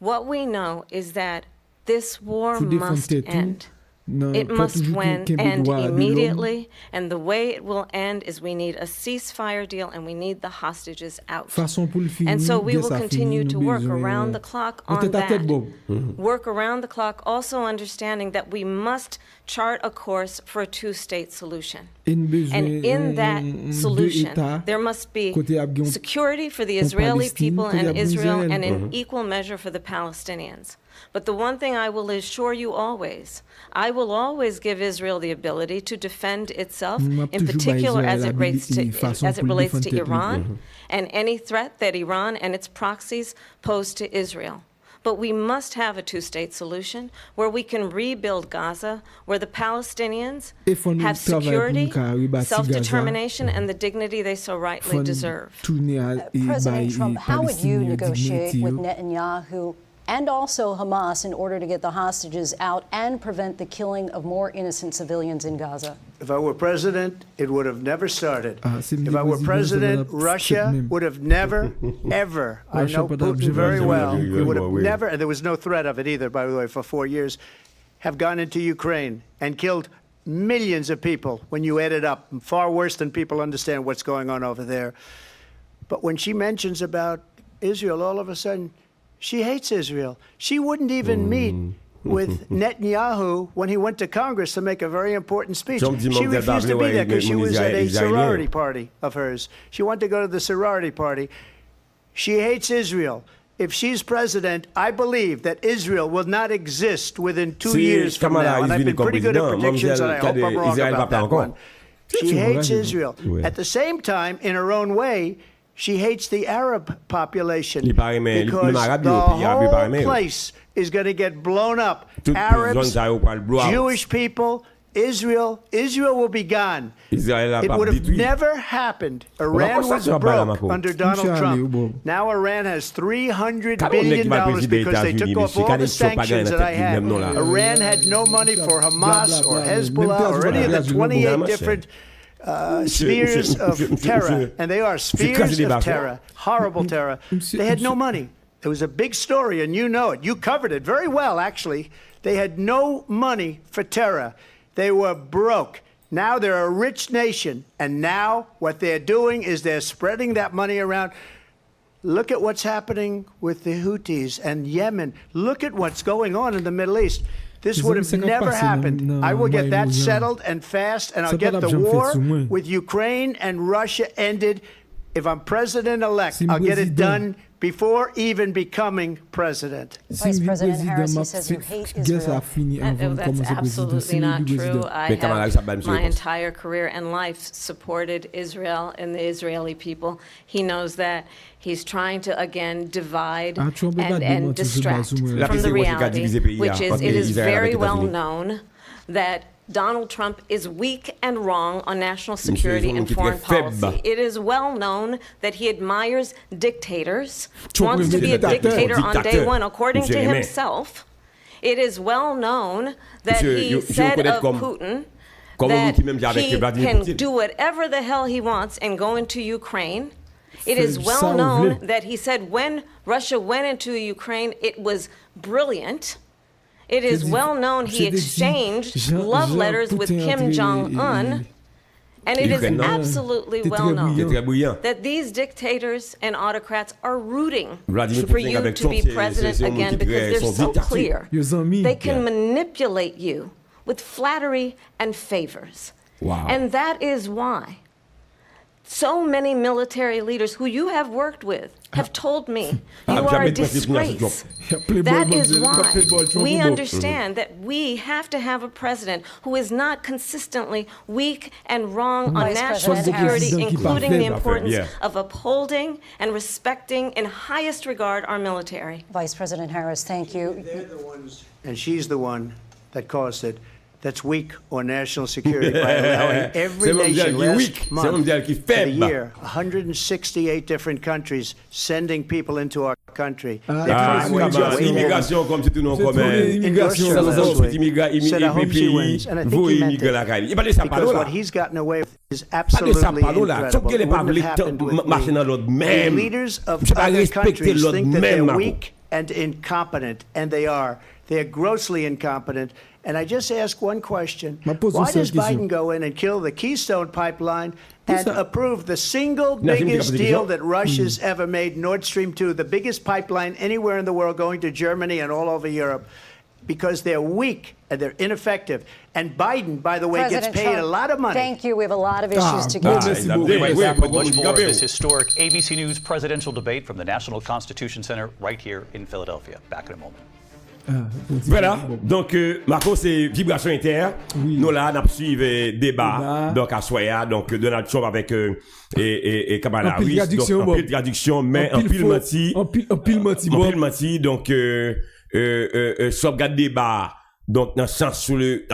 S1: What we know is that this war must end. It must end immediately, and the way it will end is we need a ceasefire deal and we need the hostages out. And so we will continue to work around the clock on that. Work around the clock, also understanding that we must chart a course for a two-state solution. And in that solution, there must be security for the Israeli people and Israel, and an equal measure for the Palestinians. But the one thing I will assure you always, I will always give Israel the ability to defend itself, in particular as it relates to Iran and any threat that Iran and its proxies pose to Israel. But we must have a two-state solution where we can rebuild Gaza, where the Palestinians have security, self-determination, and the dignity they so rightly deserve.
S6: President Trump, how would you negotiate with Netanyahu and also Hamas in order to get the hostages out and prevent the killing of more innocent civilians in Gaza?
S4: If I were president, it would have never started. If I were president, Russia would have never, ever, I know Putin very well, it would have never, and there was no threat of it either, by the way, for 4 years, have gone into Ukraine and killed millions of people when you add it up, far worse than people understand what's going on over there. But when she mentions about Israel, all of a sudden, she hates Israel. She wouldn't even meet with Netanyahu when he went to Congress to make a very important speech. She refused to be there because she was at a sorority party of hers. She wanted to go to the sorority party. She hates Israel. If she's president, I believe that Israel will not exist within 2 years from now. And I've been pretty good at predictions, and I hope I'm wrong about that one. She hates Israel. At the same time, in her own way, she hates the Arab population because the whole place is going to get blown up. Arabs, Jewish people, Israel will be gone. It would have never happened. Iran was broke under Donald Trump. Now Iran has $300 billion because they took off all the sanctions that I had. Iran had no money for Hamas or Hezbollah or any of the 28 different spheres of terror. And they are spheres of terror, horrible terror. They had no money. It was a big story, and you know it. You covered it very well, actually. They had no money for terror. They were broke. Now they're a rich nation, and now what they're doing is they're spreading that money around. Look at what's happening with the Houthis and Yemen. Look at what's going on in the Middle East. This would have never happened. I will get that settled and fast, and I'll get the war with Ukraine and Russia ended. If I'm president-elect, I'll get it done before even becoming president.
S6: Vice President Harris, he says you hate Israel.
S1: That's absolutely not true. I have my entire career and life supported Israel and the Israeli people. He knows that. He's trying to, again, divide and distract from the reality, which is it is very well known that Donald Trump is weak and wrong on national security and foreign policy. It is well known that he admires dictators, wants to be a dictator on day one, according to himself. It is well known that he said of Putin that he can do whatever the hell he wants and go into Ukraine. It is well known that he said when Russia went into Ukraine, it was brilliant. It is well known he exchanged love letters with Kim Jong-un, and it is absolutely well known that these dictators and autocrats are rooting for you to be president again because they're so clear. They can manipulate you with flattery and favors. And that is why so many military leaders who you have worked with have told me you are a disgrace. That is why we understand that we have to have a president who is not consistently weak and wrong on national security, including the importance of upholding and respecting in highest regard our military.
S6: Vice President Harris, thank you.
S4: They're the ones, and she's the one that caused it. That's weak on national security by allowing every nation last month for the year, 168 different countries sending people into our country.
S2: Immigration comme c'est tout non commun.
S4: Said I hope she wins, and I think he meant it. Because what he's gotten away with is absolutely incredible. It wouldn't have happened with me. The leaders of other countries think that they're weak and incompetent, and they are. They're grossly incompetent. And I just ask one question. Why does Biden go in and kill the Keystone Pipeline and approve the single biggest deal that Russia's ever made, Nord Stream 2, the biggest pipeline anywhere in the world going to Germany and all over Europe? Because they're weak and they're ineffective. And Biden, by the way,
S6: President
S4: gets paid
S6: Trump,
S4: a lot of money.
S6: Thank you. We have a lot of issues to get to.
S5: Much more of this historic ABC News presidential debate from the National Constitution Center right here in Philadelphia. Back in a moment.
S2: Voilà, donc Marco, c'est Vibration Inter. Nous là, on a suivi débat donc à Soya, donc Donald Trump avec et Kamala Harris, donc en pile traduction, mais en pile menti, donc sauvegarde débat. Donc dans sens sur le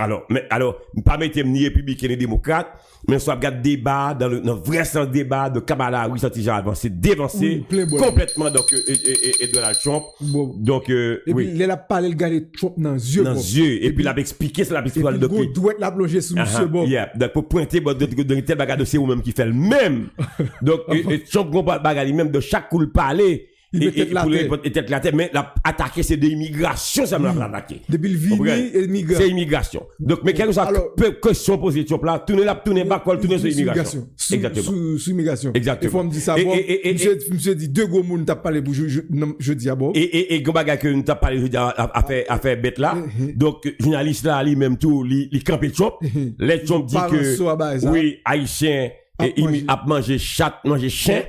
S2: alors pas mettre ni républicain ni démocrate, mais soit regarde débat dans le vrai sens débat de Kamala Harris déjà avancé dévancé complètement donc et Donald Trump. Donc
S3: et puis il a parlé le gars de Trump dans yeux
S2: et puis il a expliqué ça, la expliqué le
S3: document doit la plonger sous monsieur bon.
S2: Donc pour pointer de tel bagarre de c'est ou même qui fait le même. Donc Trump combat bagarre même de chaque coup le parler. Et peut-être la tête, mais attaquer c'est de l'immigration, ça me l'a attaqué.
S3: Depuis le vini et l'immigration.
S2: C'est immigration. Donc, mais quelque chose, question posée sur place, tourner bas, tourner sur l'immigration.
S3: Exactement. Sous immigration.
S2: Exactement.
S3: Il faut me dire ça, bon. Monsieur dit, deux gros moun t'as parlé pour jeudi à bon.
S2: Et Gombaga que nous t'as parlé jeudi à faire bête là. Donc, journaliste là, lui-même tout, il campé Trump. Les Trump dit que, oui, haïtien, et il a mangé chat, mangé chien.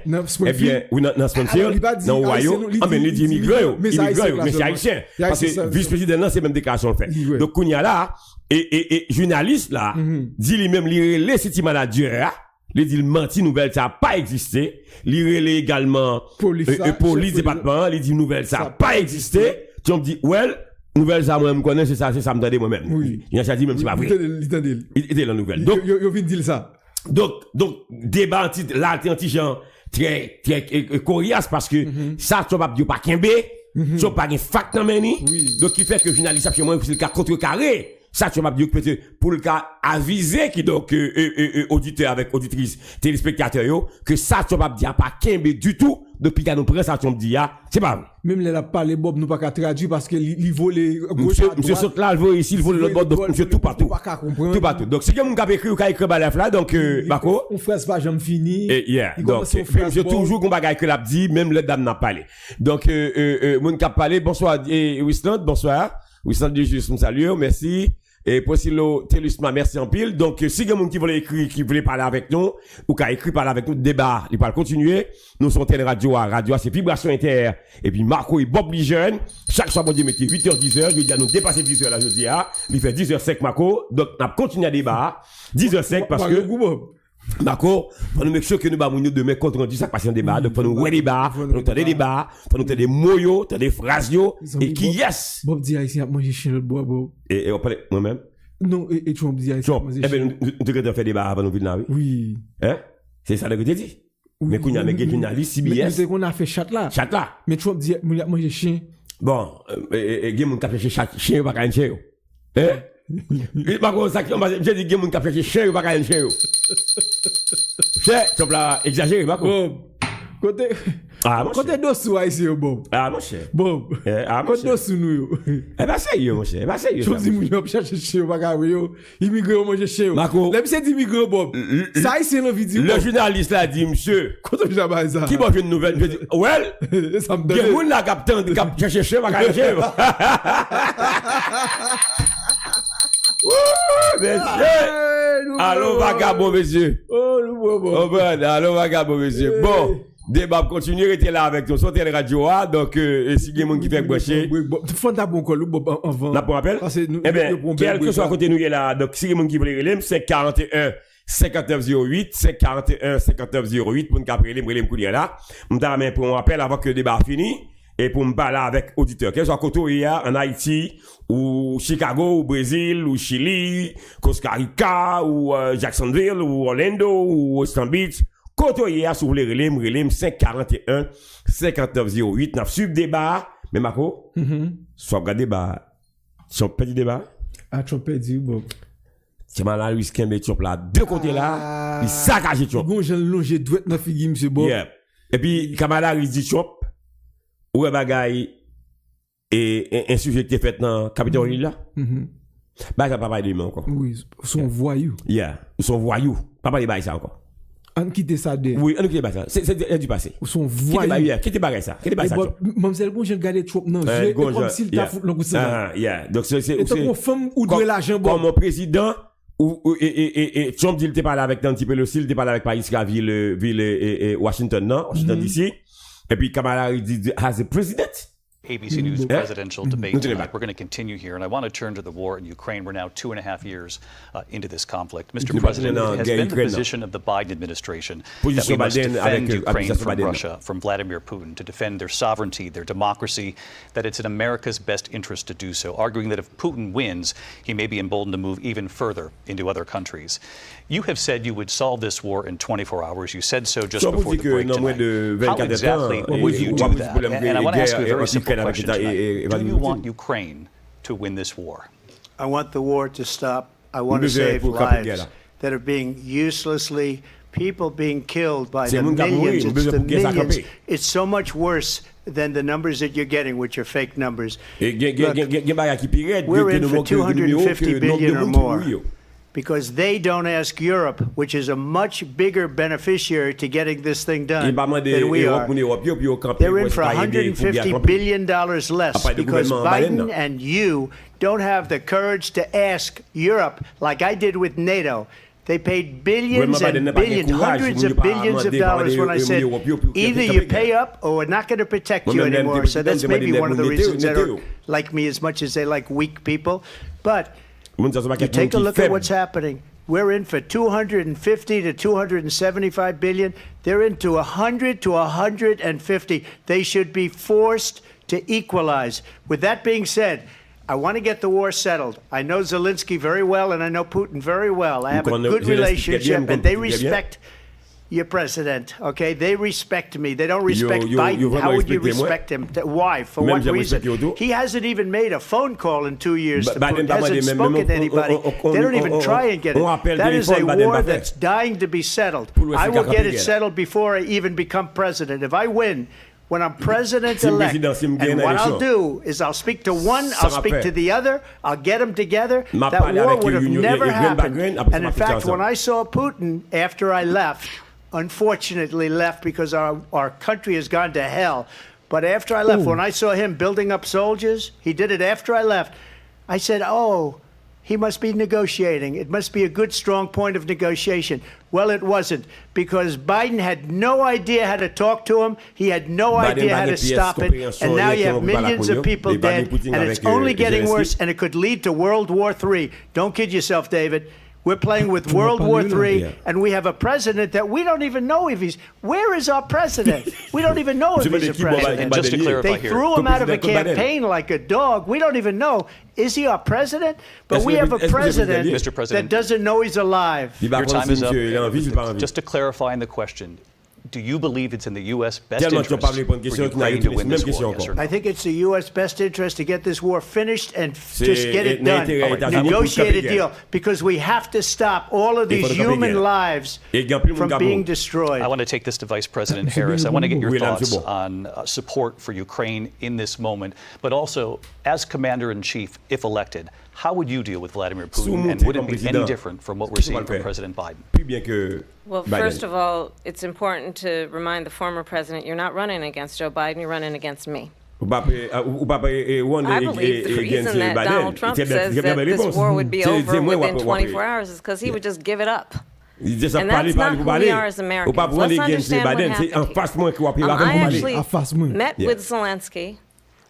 S2: Eh bien, oui, dans Springfield, dans Ohio. Ah, mais il dit immigrant, mais c'est haïtien. Parce que vice-président, c'est même déclaration le fait. Donc, Kounia là, et journaliste là, dit lui-même, il relève cette manager, il dit, il menti, nouvelle, ça n'a pas existé. Il relève également, police département, il dit, nouvelle, ça n'a pas existé. Tu me dis, well, Nouvelle ça moi me connais c'est ça me donne moi-même.
S3: Oui.
S2: Il a dit même c'est pas vrai. Il était la nouvelle. Donc
S3: yo vinn dire ça.
S2: Donc débat anti-gens très coriace parce que ça tu pas dire pas kembe, tu pas un fact dans meni. Donc qui fait que finaliste après moi c'est le cas contrecarré. Ça tu vas dire peut-être pour le cas aviser qui donc auditeur avec auditrice téléspectateur yo que ça tu vas dire pas kembe du tout depuis qu'on nous prend ça tu me dis c'est pas vrai.
S3: Même les la parler Bob nous pas qu'à traduire parce que il vole
S2: monsieur saute là il vole ici il vole l'autre bord donc monsieur tout partout tout partout donc si quelqu'un qui a écrit ou qui a écrit balaf là donc bako
S3: on phrase pas jamais fini
S2: donc monsieur toujours qu'on bagaille que l'a dit même le dame n'a parlé donc mon cap parler bonsoir Wisland bonsoir Wisland de juste me salue merci. Et pour si le téléspectateur merci en pile. Donc, si quelqu'un qui voulait écrire, qui voulait parler avec nous, ou qui a écrit parler avec nous, débat, il va continuer. Nous sommes telle radio, c'est Vibration Inter. Et puis, Marco et Bob Lijeune. Chaque soir, bon Dieu, mettez 8h, 10h. Je dis à nous dépasser 10h là, je dis, il fait 10h5, Marco. Donc, on a continué à débat. 10h5 parce que, D'accord? Pour nous make sure que nous avons demain contre rendu ça passe en débat. Donc, pour nous ouais débat, pour nous entendre des débats, pour nous entendre des mots, des phrases, et qui yes!
S3: Bob dit Haïtien a mangé chez l'autre bois, Bob.
S2: Et on parle moi-même?
S3: Non, et Trump dit Haïtien a mangé chez l'autre.
S2: Eh ben, nous faire débat avant nous venir là, oui? Oui. Hein? C'est ça que tu dit? Mais qu'on y a avec des journalistes, CBS. Mais c'est qu'on a fait chat là. Chat là. Mais Trump dit, il a mangé chien. Bon, il y a mon qui a fait chien, pas qu'un chien. Hein? Par contre, ça, j'ai dit, il y a mon qui a fait chien, pas qu'un chien. C'est, tu vas exagérer, pas quoi? Côté, côté dossou ici, Bob. Ah, mon cher. Bob. Côté dossou nous, eh ben, c'est yo, mon cher. Eh ben, c'est yo. Je dis, mon cherche chercher chien, pas qu'un yo. Immigré, on mange chien. Marco. Là, c'est d'immigré, Bob. Ça, c'est l'envie de dire. Le journaliste là dit, monsieur. Côté, j'ai ça. Qui mange une nouvelle? Je dis, well. Ça me donne. Il y a un là, capitaine, qui cherche chien, pas qu'un chien. Monsieur! Allô, vagabond, monsieur! Allô, vagabond, monsieur! Bon, débat continue, restez là avec nous. Sortez la radio, donc, si il y a des gens qui fait brocher. Faut d'abord qu'on le bob avant. N'a pas rappel? Eh bien, quel que soit à côté nous, là, donc, si il y a des gens qui veulent relève, c'est 41 5908, c'est 41 5908, pour nous capter relève courir là. On t'a mis pour un rappel avant que le débat fini. Et pour me parler avec auditeurs, quel soit côté hier en Haïti, ou Chicago, ou Brésil, ou Chili, Costa Rica, ou Jacksonville, ou Orlando, ou Western Beach, côté hier, si vous voulez relève 541 5908, n'a suivi débat, mais Marco, soit regardé débat, soit petit débat. Ah, tu peux dire, bon. C'est mal à Louis Kembe, tu là, deux côtés là, il saccage, tu vois. J'ai doué dans figure, monsieur Bob. Et puis, Kamala, il dit, tu ouais bagaille et un sujet qui est fait dans Capitole là bah ça pas parler de encore oui sont voyous ils sont voyous pas parler de ça encore on quitte ça de oui on quitte ça c'est du passé ils sont voyous quitte bagaille ça mademoiselle bon j'ai regardé trop non j'ai comme s'il t'a foutu le ça donc c'est une femme ou de l'argent bon mon président et Trump dit il te parle avec un petit peu le style il te parle avec Paris ville Washington non Washington DC. Et puis Kamala dit, as a president?
S5: ABC News presidential debate tonight. We're going to continue here, and I want to turn to the war in Ukraine. We're now 2.5 years into this conflict. Mr. President, it has been the position of the Biden administration that we must defend Ukraine from Russia, from Vladimir Putin, to defend their sovereignty, their democracy, that it's in America's best interest to do so, arguing that if Putin wins, he may be emboldened to move even further into other countries. You have said you would solve this war in 24 hours. You said so just before the break tonight. How exactly would you do that? And I want to ask you a very simple question tonight. Do you want Ukraine to win this war?
S4: I want the war to stop. I want to save lives that are being uselessly, people being killed by the millions. It's the millions. It's so much worse than the numbers that you're getting, which are fake numbers. Look, we're in for 250 billion or more. Because they don't ask Europe, which is a much bigger beneficiary to getting this thing done than we are. They're in for $150 billion less because Biden and you don't have the courage to ask Europe, like I did with NATO. They paid billions and billions, hundreds of billions of dollars when I said, either you pay up or we're not going to protect you anymore. So that's maybe one of the reasons they don't like me as much as they like weak people. But you take a look at what's happening. We're in for 250 to 275 billion. They're into 100 to 150. They should be forced to equalize. With that being said, I want to get the war settled. I know Zelensky very well, and I know Putin very well. I have a good relationship, and they respect your president, okay? They respect me. They don't respect Biden. How would you respect him? Why? For what reason? He hasn't even made a phone call in 2 years to Putin. Hasn't spoken to anybody. They don't even try and get it. That is a war that's dying to be settled. I will get it settled before I even become president. If I win, when I'm president-elect, and what I'll do is I'll speak to one, I'll speak to the other, I'll get them together. That war would have never happened. And in fact, when I saw Putin after I left, unfortunately left because our country has gone to hell. But after I left, when I saw him building up soldiers, he did it after I left, I said, oh, he must be negotiating. It must be a good, strong point of negotiation. Well, it wasn't, because Biden had no idea how to talk to him. He had no idea how to stop it. And now you have millions of people dead, and it's only getting worse, and it could lead to World War III. Don't kid yourself, David. We're playing with World War III, and we have a president that we don't even know if he's... Where is our president? We don't even know if he's a president.
S5: And just to clarify
S4: they threw him out of a campaign like a dog. We don't even know. Is he our president? But we have a president that doesn't know he's alive.
S5: Your time is up. Just to clarify in the question, do you believe it's in the U.S. best interest for Ukraine to win this war? Yes or no?
S4: I think it's the U.S. best interest to get this war finished and just get it done. Negotiate a deal, because we have to stop all of these human lives from being destroyed.
S5: I want to take this to Vice President Harris. I want to get your thoughts on support for Ukraine in this moment, but also as Commander-in-Chief, if elected, how would you deal with Vladimir Putin, and would it be any different from what we're seeing from President Biden?
S1: Well, first of all, it's important to remind the former president you're not running against Joe Biden, you're running against me. I believe the reason that Donald Trump says that this war would be over within 24 hours is because he would just give it up. And that's not who we are as Americans. Let's understand what happened. I actually met with Zelensky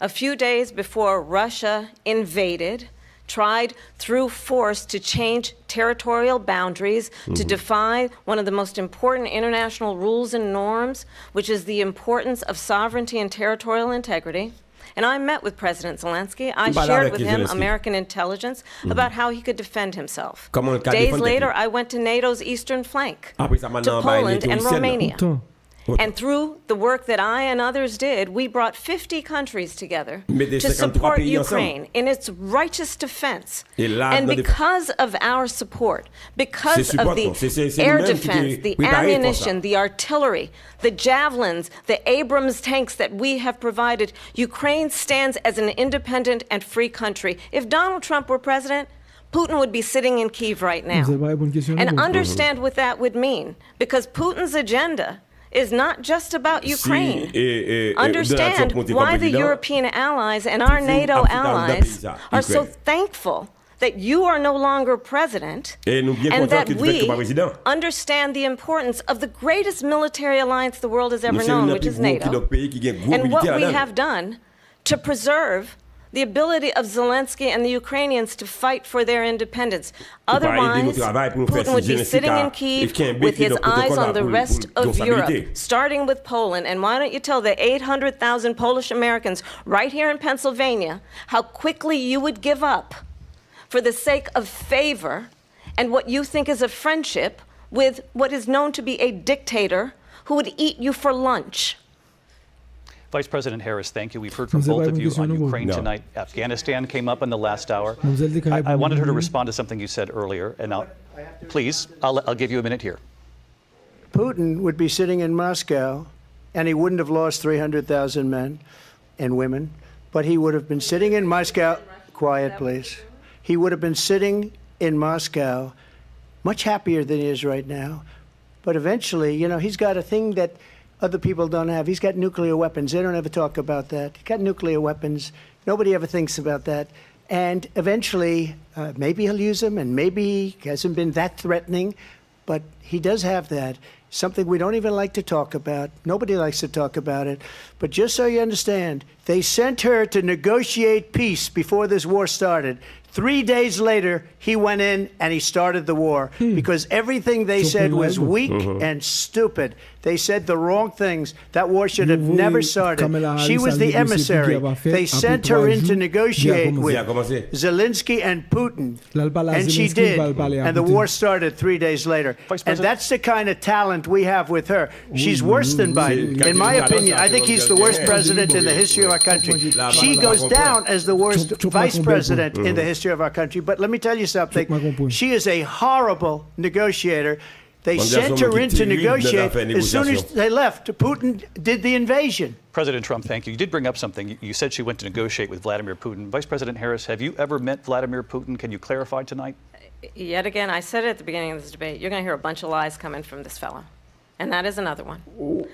S1: a few days before Russia invaded, tried through force to change territorial boundaries, to defy one of the most important international rules and norms, which is the importance of sovereignty and territorial integrity. And I met with President Zelensky. I shared with him American intelligence about how he could defend himself. Days later, I went to NATO's eastern flank, to Poland and Romania. And through the work that I and others did, we brought 50 countries together to support Ukraine in its righteous defense. And because of our support, because of the air defense, the ammunition, the artillery, the javelins, the Abrams tanks that we have provided, Ukraine stands as an independent and free country. If Donald Trump were president, Putin would be sitting in Kyiv right now. And understand what that would mean, because Putin's agenda is not just about Ukraine. Understand why the European allies and our NATO allies are so thankful that you are no longer president, and that we understand the importance of the greatest military alliance the world has ever known, which is NATO, and what we have done to preserve the ability of Zelensky and the Ukrainians to fight for their independence. Otherwise, Putin would be sitting in Kyiv with his eyes on the rest of Europe, starting with Poland. And why don't you tell the 800,000 Polish Americans right here in Pennsylvania how quickly you would give up for the sake of favor and what you think is a friendship with what is known to be a dictator who would eat you for lunch.
S5: Vice President Harris, thank you. We've heard from both of you on Ukraine tonight. Afghanistan came up in the last hour. I wanted her to respond to something you said earlier, and I'll give you a minute here.
S4: Putin would be sitting in Moscow, and he wouldn't have lost 300,000 men and women, but he would have been sitting in Moscow. Quiet, please. He would have been sitting in Moscow, much happier than he is right now. But eventually, you know, he's got a thing that other people don't have. He's got nuclear weapons. They don't ever talk about that. He's got nuclear weapons. Nobody ever thinks about that. And eventually, maybe he'll use them, and maybe he hasn't been that threatening, but he does have that. Something we don't even like to talk about. Nobody likes to talk about it. But just so you understand, they sent her to negotiate peace before this war started. 3 days later, he went in and he started the war because everything they said was weak and stupid. They said the wrong things. That war should have never started. She was the emissary. They sent her in to negotiate with Zelensky and Putin, and she did. And the war started 3 days later. And that's the kind of talent we have with her. She's worse than Biden. In my opinion, I think he's the worst president in the history of our country. She goes down as the worst vice president in the history of our country. But let me tell you something. She is a horrible negotiator. They sent her in to negotiate. As soon as they left, Putin did the invasion.
S5: President Trump, thank you. You did bring up something. You said she went to negotiate with Vladimir Putin. Vice President Harris, have you ever met Vladimir Putin? Can you clarify tonight?
S1: Yet again, I said it at the beginning of this debate, you're going to hear a bunch of lies coming from this fellow. And that is another one.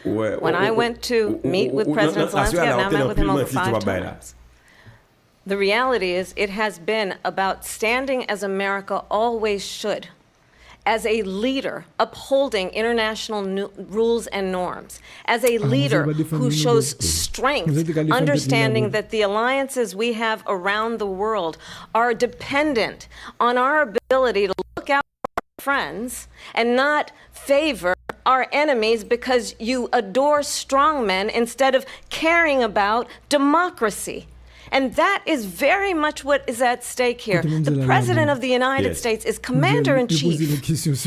S1: When I went to meet with President Zelensky, I've now met with him over 5 times. The reality is it has been about standing as America always should, as a leader upholding international rules and norms, as a leader who shows strength, understanding that the alliances we have around the world are dependent on our ability to look out for our friends and not favor our enemies because you adore strong men instead of caring about democracy. And that is very much what is at stake here. The President of the United States is Commander-in-Chief,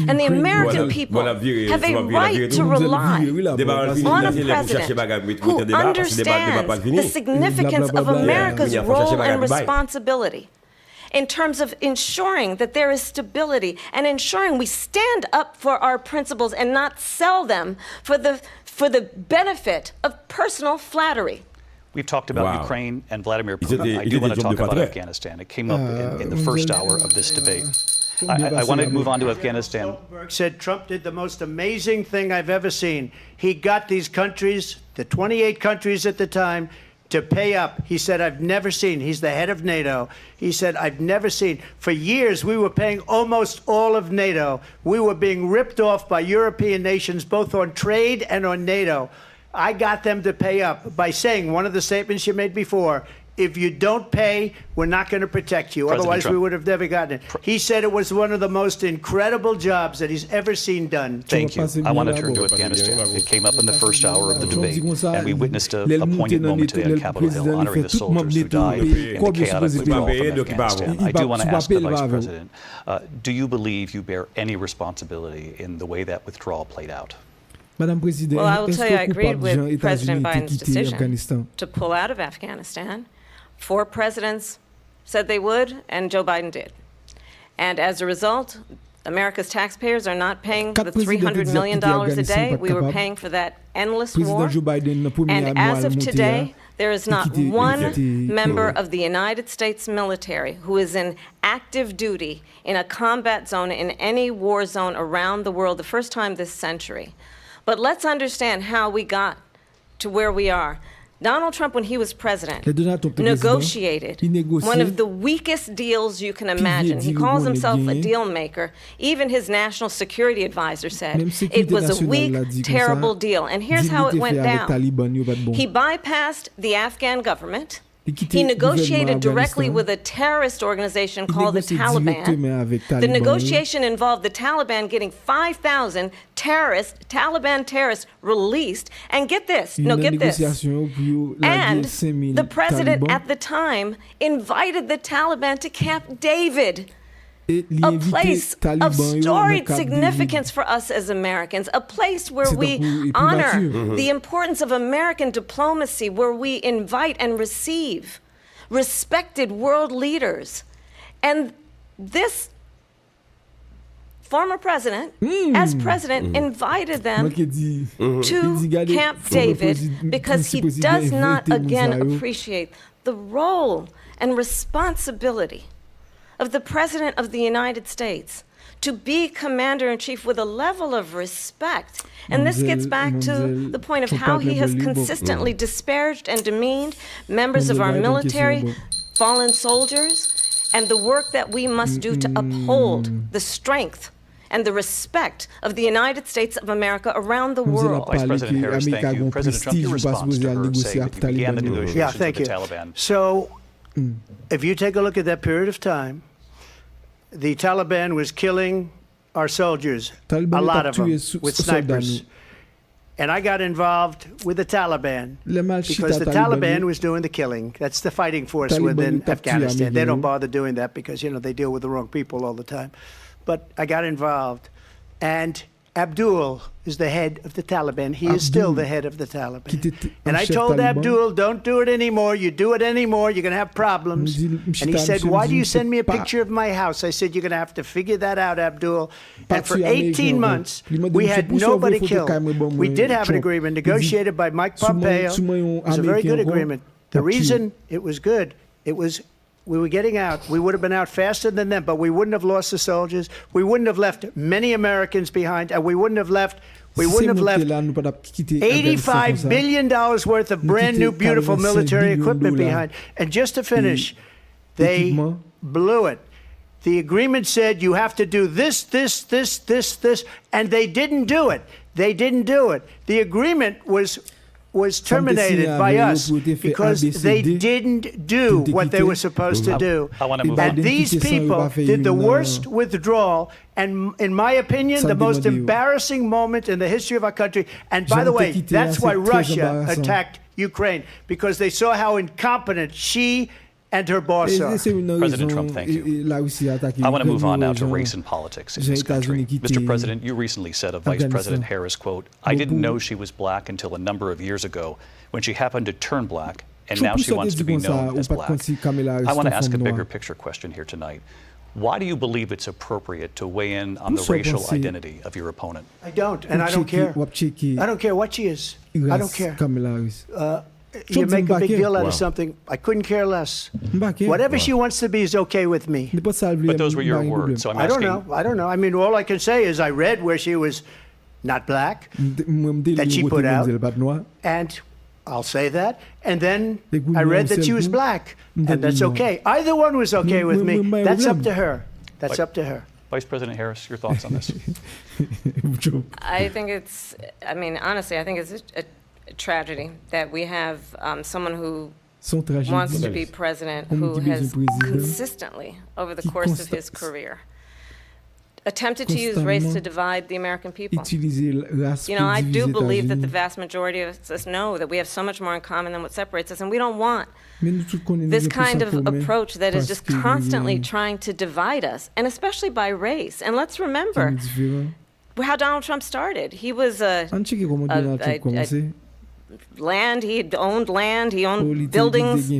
S1: and the American people have a right to rely on a President who understands the significance of America's role and responsibility in terms of ensuring that there is stability and ensuring we stand up for our principles and not sell them for the benefit of personal flattery.
S5: We've talked about Ukraine and Vladimir Putin. I do want to talk about Afghanistan. It came up in the first hour of this debate. I want to move on to Afghanistan.
S4: Said Trump did the most amazing thing I've ever seen. He got these countries, the 28 countries at the time, to pay up. He said, I've never seen. He's the head of NATO. He said, I've never seen. For years, we were paying almost all of NATO. We were being ripped off by European nations, both on trade and on NATO. I got them to pay up by saying one of the statements you made before, if you don't pay, we're not going to protect you. Otherwise, Trump, we would have never gotten it. He said it was one of the most incredible jobs that he's ever seen done.
S5: Thank you. I want to turn to Afghanistan. It came up in the first hour of the debate, and we witnessed a poignant moment today on Capitol Hill honoring the soldiers who died in the chaotic withdrawal from Afghanistan. I do want to ask the Vice President, do you believe you bear any responsibility in the way that withdrawal played out?
S1: Well, I will tell you, I agreed with President Biden's decision to pull out of Afghanistan. 4 presidents said they would, and Joe Biden did. And as a result, America's taxpayers are not paying the $300 million a day. We were paying for that endless war. And as of today, there is not one member of the United States military who is in active duty in a combat zone in any war zone around the world, the first time this century. But let's understand how we got to where we are. Donald Trump, when he was president, negotiated one of the weakest deals you can imagine. He calls himself a deal maker. Even his national security advisor said it was a weak, terrible deal. And here's how it went down. He bypassed the Afghan government. He negotiated directly with a terrorist organization called the Taliban. The negotiation involved the Taliban getting 5,000 Taliban terrorists released. And get this, and the president at the time invited the Taliban to Camp David, a place of storied significance for us as Americans, a place where we honor the importance of American diplomacy, where we invite and receive respected world leaders. And this former president, as president, invited them to Camp David because he does not, again, appreciate the role and responsibility of the President of the United States to be Commander-in-Chief with a level of respect. And this gets back to the point of how he has consistently disparaged and demeaned members of our military, fallen soldiers, and the work that we must do to uphold the strength and the respect of the United States of America around the world.
S5: Vice President Harris, thank you. President Trump, your response to her saying that you began the negotiations with the Taliban.
S4: So if you take a look at that period of time, the Taliban was killing our soldiers, a lot of them, with snipers. And I got involved with the Taliban because the Taliban was doing the killing. That's the fighting force within Afghanistan. They don't bother doing that because, you know, they deal with the wrong people all the time. But I got involved. And Abdul is the head of the Taliban. He is still the head of the Taliban. And I told Abdul, don't do it anymore. You do it anymore, you're going to have problems. And he said, why do you send me a picture of my house? I said, you're going to have to figure that out, Abdul. And for 18 months, we had nobody killed. We did have an agreement negotiated by Mike Pompeo. It was a very good agreement. The reason it was good, it was we were getting out. We would have been out faster than them, but we wouldn't have lost the soldiers. We wouldn't have left many Americans behind, and we wouldn't have left $85 billion worth of brand new, beautiful military equipment behind. And just to finish, they blew it. The agreement said you have to do this, and they didn't do it. They didn't do it. The agreement was terminated by us because they didn't do what they were supposed to do. And these people did the worst withdrawal and, in my opinion, the most embarrassing moment in the history of our country. And by the way, that's why Russia attacked Ukraine, because they saw how incompetent she and her boss are.
S5: President Trump, thank you. I want to move on now to race and politics in this country. Mr. President, you recently said of Vice President Harris, quote, I didn't know she was black until a number of years ago when she happened to turn black, and now she wants to be known as black. I want to ask a bigger picture question here tonight. Why do you believe it's appropriate to weigh in on the racial identity of your opponent?
S4: I don't, and I don't care. I don't care what she is. I don't care. You make a big deal out of something. I couldn't care less. Whatever she wants to be is okay with me.
S5: But those were your words, so I'm asking.
S4: I don't know. I mean, all I can say is I read where she was not black, that she put out, and I'll say that. And then I read that she was black, and that's okay. Either one was okay with me. That's up to her. That's up to her.
S5: Vice President Harris, your thoughts on this?
S1: I think it's, I mean, honestly, I think it's a tragedy that we have someone who wants to be president who has consistently, over the course of his career, attempted to use race to divide the American people. You know, I do believe that the vast majority of us know that we have so much more in common than what separates us, and we don't want this kind of approach that is just constantly trying to divide us, and especially by race. And let's remember how Donald Trump started. He was land, he owned buildings,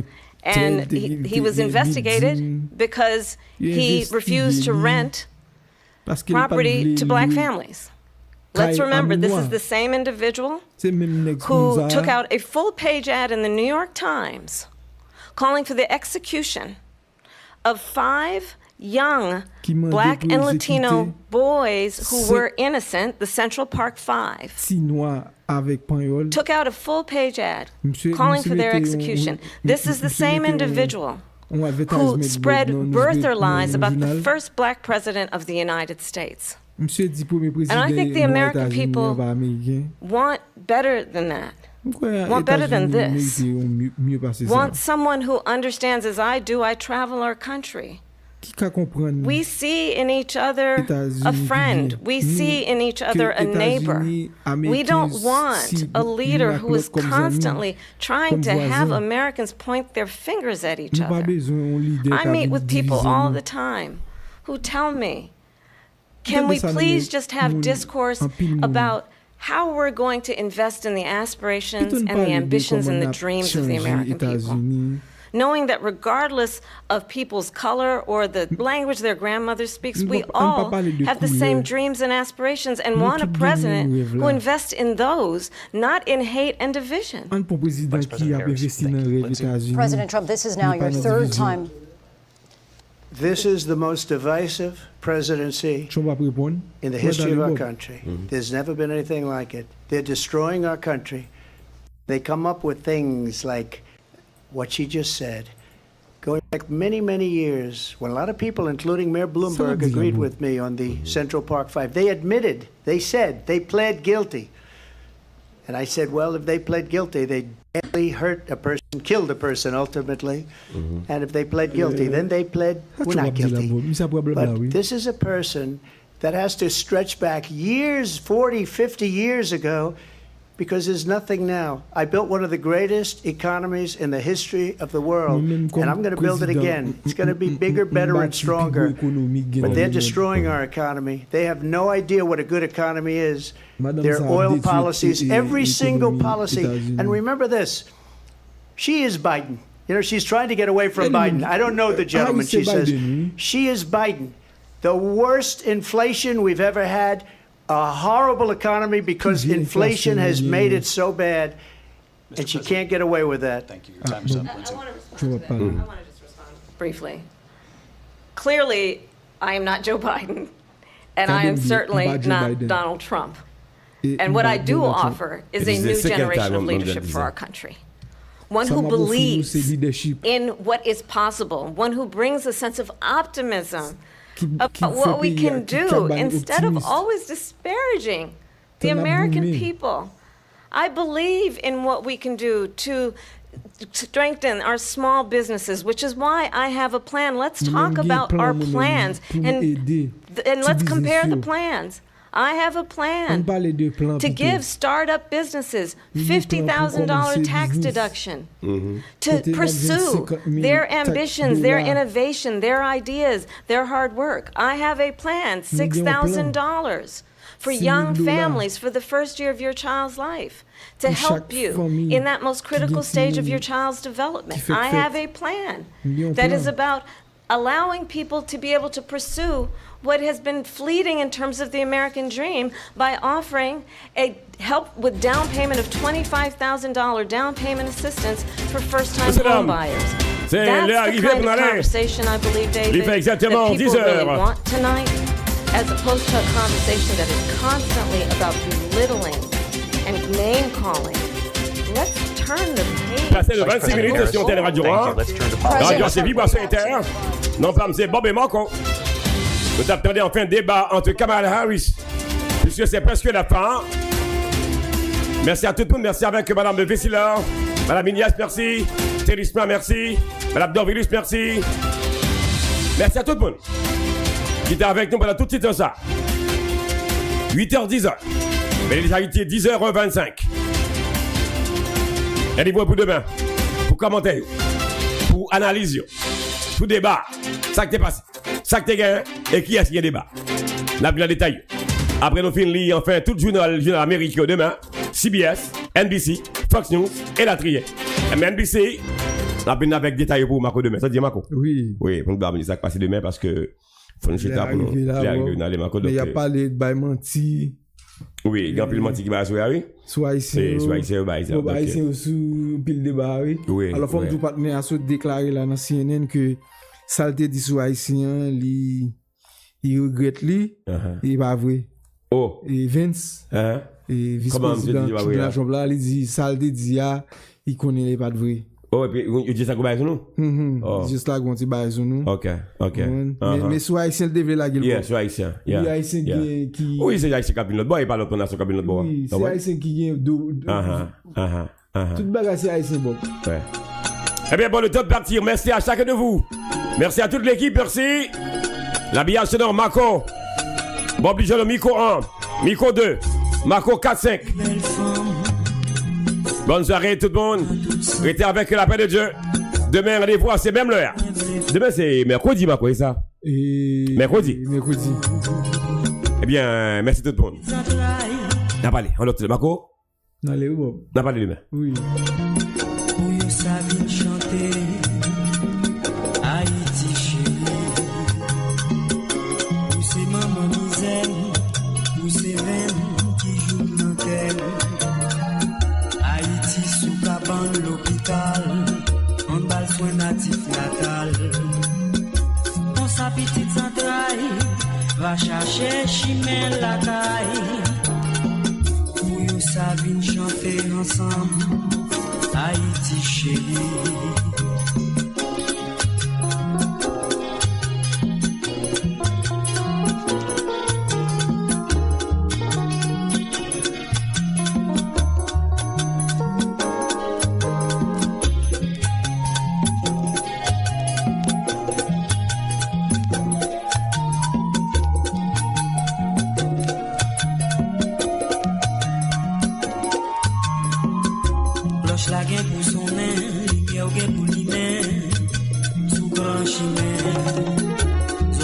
S1: and he was investigated because he refused to rent property to black families. Let's remember, this is the same individual who took out a full-page ad in the New York Times calling for the execution of 5 young black and Latino boys who were innocent, the Central Park 5. Took out a full-page ad calling for their execution. This is the same individual who spread birther lies about the first black president of the United States. And I think the American people want better than that. Want better than this. Want someone who understands, as I do, I travel our country. We see in each other a friend. We see in each other a neighbor. We don't want a leader who is constantly trying to have Americans point their fingers at each other. I meet with people all the time who tell me, can we please just have discourse about how we're going to invest in the aspirations and the ambitions and the dreams of the American people? Knowing that regardless of people's color or the language their grandmother speaks, we all have the same dreams and aspirations and want a president who invests in those, not in hate and division.
S6: President Trump, this is now your 3rd time.
S4: This is the most divisive presidency in the history of our country. There's never been anything like it. They're destroying our country. They come up with things like what she just said, going back many, many years, when a lot of people, including Mayor Bloomberg, agreed with me on the Central Park 5. They admitted, they said, they pled guilty. And I said, well, if they pled guilty, they badly hurt a person, killed a person ultimately. And if they pled guilty, then they pled, we're not guilty. But this is a person that has to stretch back years, 40, 50 years ago, because there's nothing now. I built one of the greatest economies in the history of the world, and I'm going to build it again. It's going to be bigger, better, and stronger. But they're destroying our economy. They have no idea what a good economy is. Their oil policies, every single policy. And remember this, she is Biden. You know, she's trying to get away from Biden. I don't know the gentleman, she says. She is Biden. The worst inflation we've ever had, a horrible economy because inflation has made it so bad, and she can't get away with that.
S5: Thank you. Your time is up, Lindsay.
S1: I want to just respond briefly. Clearly, I am not Joe Biden, and I am certainly not Donald Trump. And what I do offer is a new generation of leadership for our country. One who believes in what is possible, one who brings a sense of optimism about what we can do instead of always disparaging the American people. I believe in what we can do to strengthen our small businesses, which is why I have a plan. Let's talk about our plans and let's compare the plans. I have a plan to give startup businesses $50,000 tax deduction to pursue their ambitions, their innovation, their ideas, their hard work. I have a plan, $6,000 for young families for the first year of your child's life to help you in that most critical stage of your child's development. I have a plan that is about allowing people to be able to pursue what has been fleeting in terms of the American dream by offering a help with down payment of $25,000 down payment assistance for first-time home buyers. That's the kind of conversation I believe, David, that people really want tonight, as opposed to a conversation that is constantly about belittling and name-calling. Let's turn the page.
S2: Passez de 26 minutes sur Télé Radio 1. Radio c'est Vibration Inter. Non, pas c'est Bob et Marco. Nous attendons enfin un débat entre Kamala Harris, puisque c'est presque la fin. Merci à tout le monde. Merci avec Madame Vessiller, Madame Ignace, merci. Télisma, merci. Madame Dorvilus, merci. Merci à tout le monde qui était avec nous pendant tout de suite ça. 8h10. Mais les Haïtiens, 10h25. Allez-vous pour demain, pour commenter, pour analyser, pour débat, ça qui t'est passé, ça qui t'est gagné, et qui est-ce qui a débat. N'a plus en détail. Après nous finissons enfin tout le journal américain demain, CBS, NBC, Fox News et la trier. NBC, n'a plus avec détail pour Marco demain. Ça dit Marco?
S3: Oui.
S2: Oui, pour nous ça qui passe demain parce que faut nous jeter pour nous.
S3: Mais il n'y a pas les bails menti.
S2: Oui, il y a plus de menti qui va jouer, oui.
S3: Soit ici,
S2: soit
S3: ici sous pile débat, oui.
S2: Oui.
S3: Alors, faut que tout partenaire a déclaré là dans CNN que ça te dit soit haïtien, il regrette lui, il pas vrai.
S2: Oh.
S3: Et Vince, et vice-président de la Chambre, il dit ça te dit il connaît pas de vrai.
S2: Oh, et puis, il dit ça qu'on va sur nous?
S3: Juste là, qu'on dit bah sur nous.
S2: Ok.
S3: Mais soit haïtien, le devait la gueule.
S2: Yeah, soit haïtien.
S3: Oui, haïtien qui.
S2: Oui, c'est haïtien qui a pris notre bois, il parle de nation qui a pris notre bois.
S3: Oui, c'est haïtien qui vient toute bagarre, c'est haïtien, bon.
S2: Ouais. Eh bien, bon, le temps de partir. Merci à chacun de vous. Merci à toute l'équipe, merci. L'habillage sonore, Marco. Bob Lijon, Miko 1, Miko 2, Marco 4, 5. Bonne soirée tout le monde. Restez avec la paix de Dieu. Demain, rendez-vous à ces mêmes l'heure. Demain, c'est mercredi, Marco, c'est ça? Mercredi. Eh bien, merci tout le monde. N'a pas allé. On l'autre, Marco?
S3: Allez, où?
S2: N'a pas allé demain.
S3: Oui.
S22: Haïti chérie, où c'est maman misère, où c'est même qui joue dans tel. Haïti sous cabane l'hôpital, on bal soin natif natal. On sa petite centraille, va chercher chimène la caille. Où yo sa vin chanter ensemble, Haïti chérie.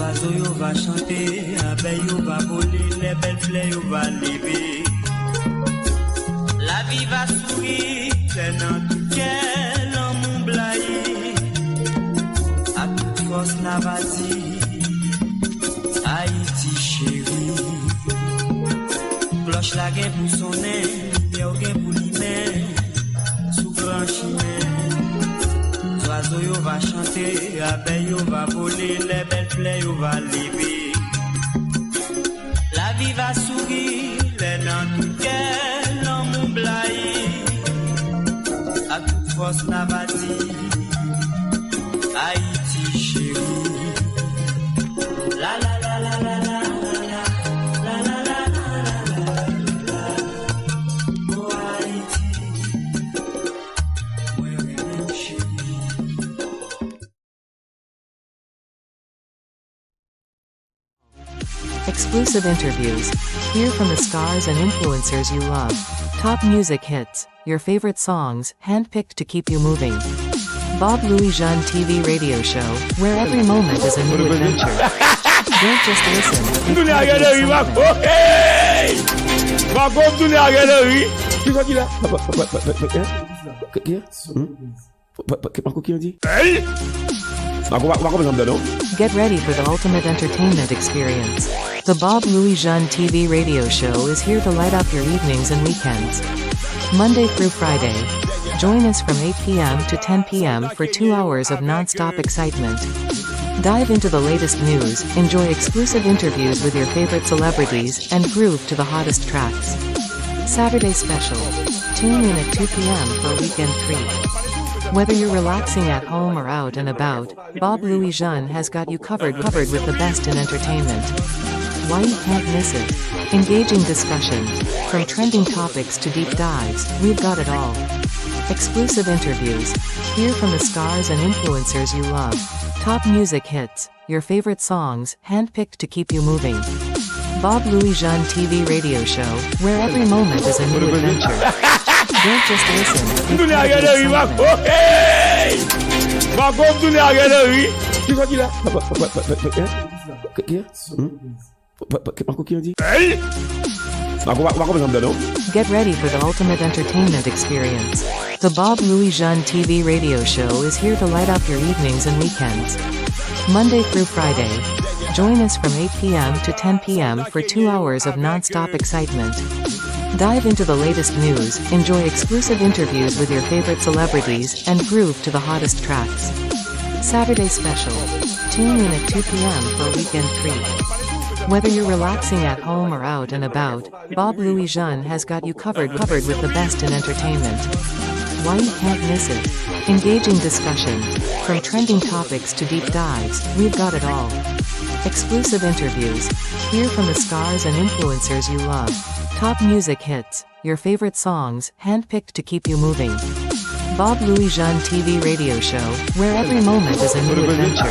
S7: Oiseaux yo va chanter, abeilles yo va voler, les belles fleurs yo va lever. La vie va sourire, c'est dans tout quel homme blaye. À toute force la va dire, Haïti chérie. Cloche la gain pour sonner, y'a gain pour l'hiver, sous grand chemin. Oiseaux yo va chanter, abeilles yo va voler, les belles fleurs yo va lever. La vie va sourire, les dans tout quel homme blaye. À toute force la va dire, Haïti chérie. La la la la la la la la la la la la la. Oh Haïti, moi même chérie.
S21: Exclusive interviews. Hear from the stars and influencers you love. Top music hits. Your favorite songs, handpicked to keep you moving. Bob Louis Jean TV radio show, where every moment is a new adventure. Don't just listen. Get ready for the ultimate entertainment experience. The Bob Louis Jean TV radio show is here to light up your evenings and weekends. Monday through Friday. Join us from 8 p.m. to 10 p.m. for 2 hours of non-stop excitement. Dive into the latest news, enjoy exclusive interviews with your favorite celebrities, and groove to the hottest tracks. Saturday special. Tune in at 2 p.m. for a weekend treat. Whether you're relaxing at home or out and about, Bob Louis Jean has got you covered with the best in entertainment. Why you can't miss it? Engaging discussions. From trending topics to deep dives, we've got it all. Exclusive interviews. Hear from the stars and influencers you love. Top music hits. Your favorite songs, handpicked to keep you moving. Bob Louis Jean TV radio show, where every moment is a new adventure. Don't just listen. Get ready for the ultimate entertainment experience. The Bob Louis Jean TV radio show is here to light up your evenings and weekends. Monday through Friday. Join us from 8 p.m. to 10 p.m. for 2 hours of non-stop excitement. Dive into the latest news, enjoy exclusive interviews with your favorite celebrities, and groove to the hottest tracks. Saturday special. Tune in at 2 p.m. for a weekend treat. Whether you're relaxing at home or out and about, Bob Louis Jean has got you covered with the best in entertainment. Why you can't miss it? Engaging discussions. From trending topics to deep dives, we've got it all. Exclusive interviews. Hear from the stars and influencers you love. Top music hits. Your favorite songs, handpicked to keep you moving. Bob Louis Jean TV radio show, where every moment is a new adventure.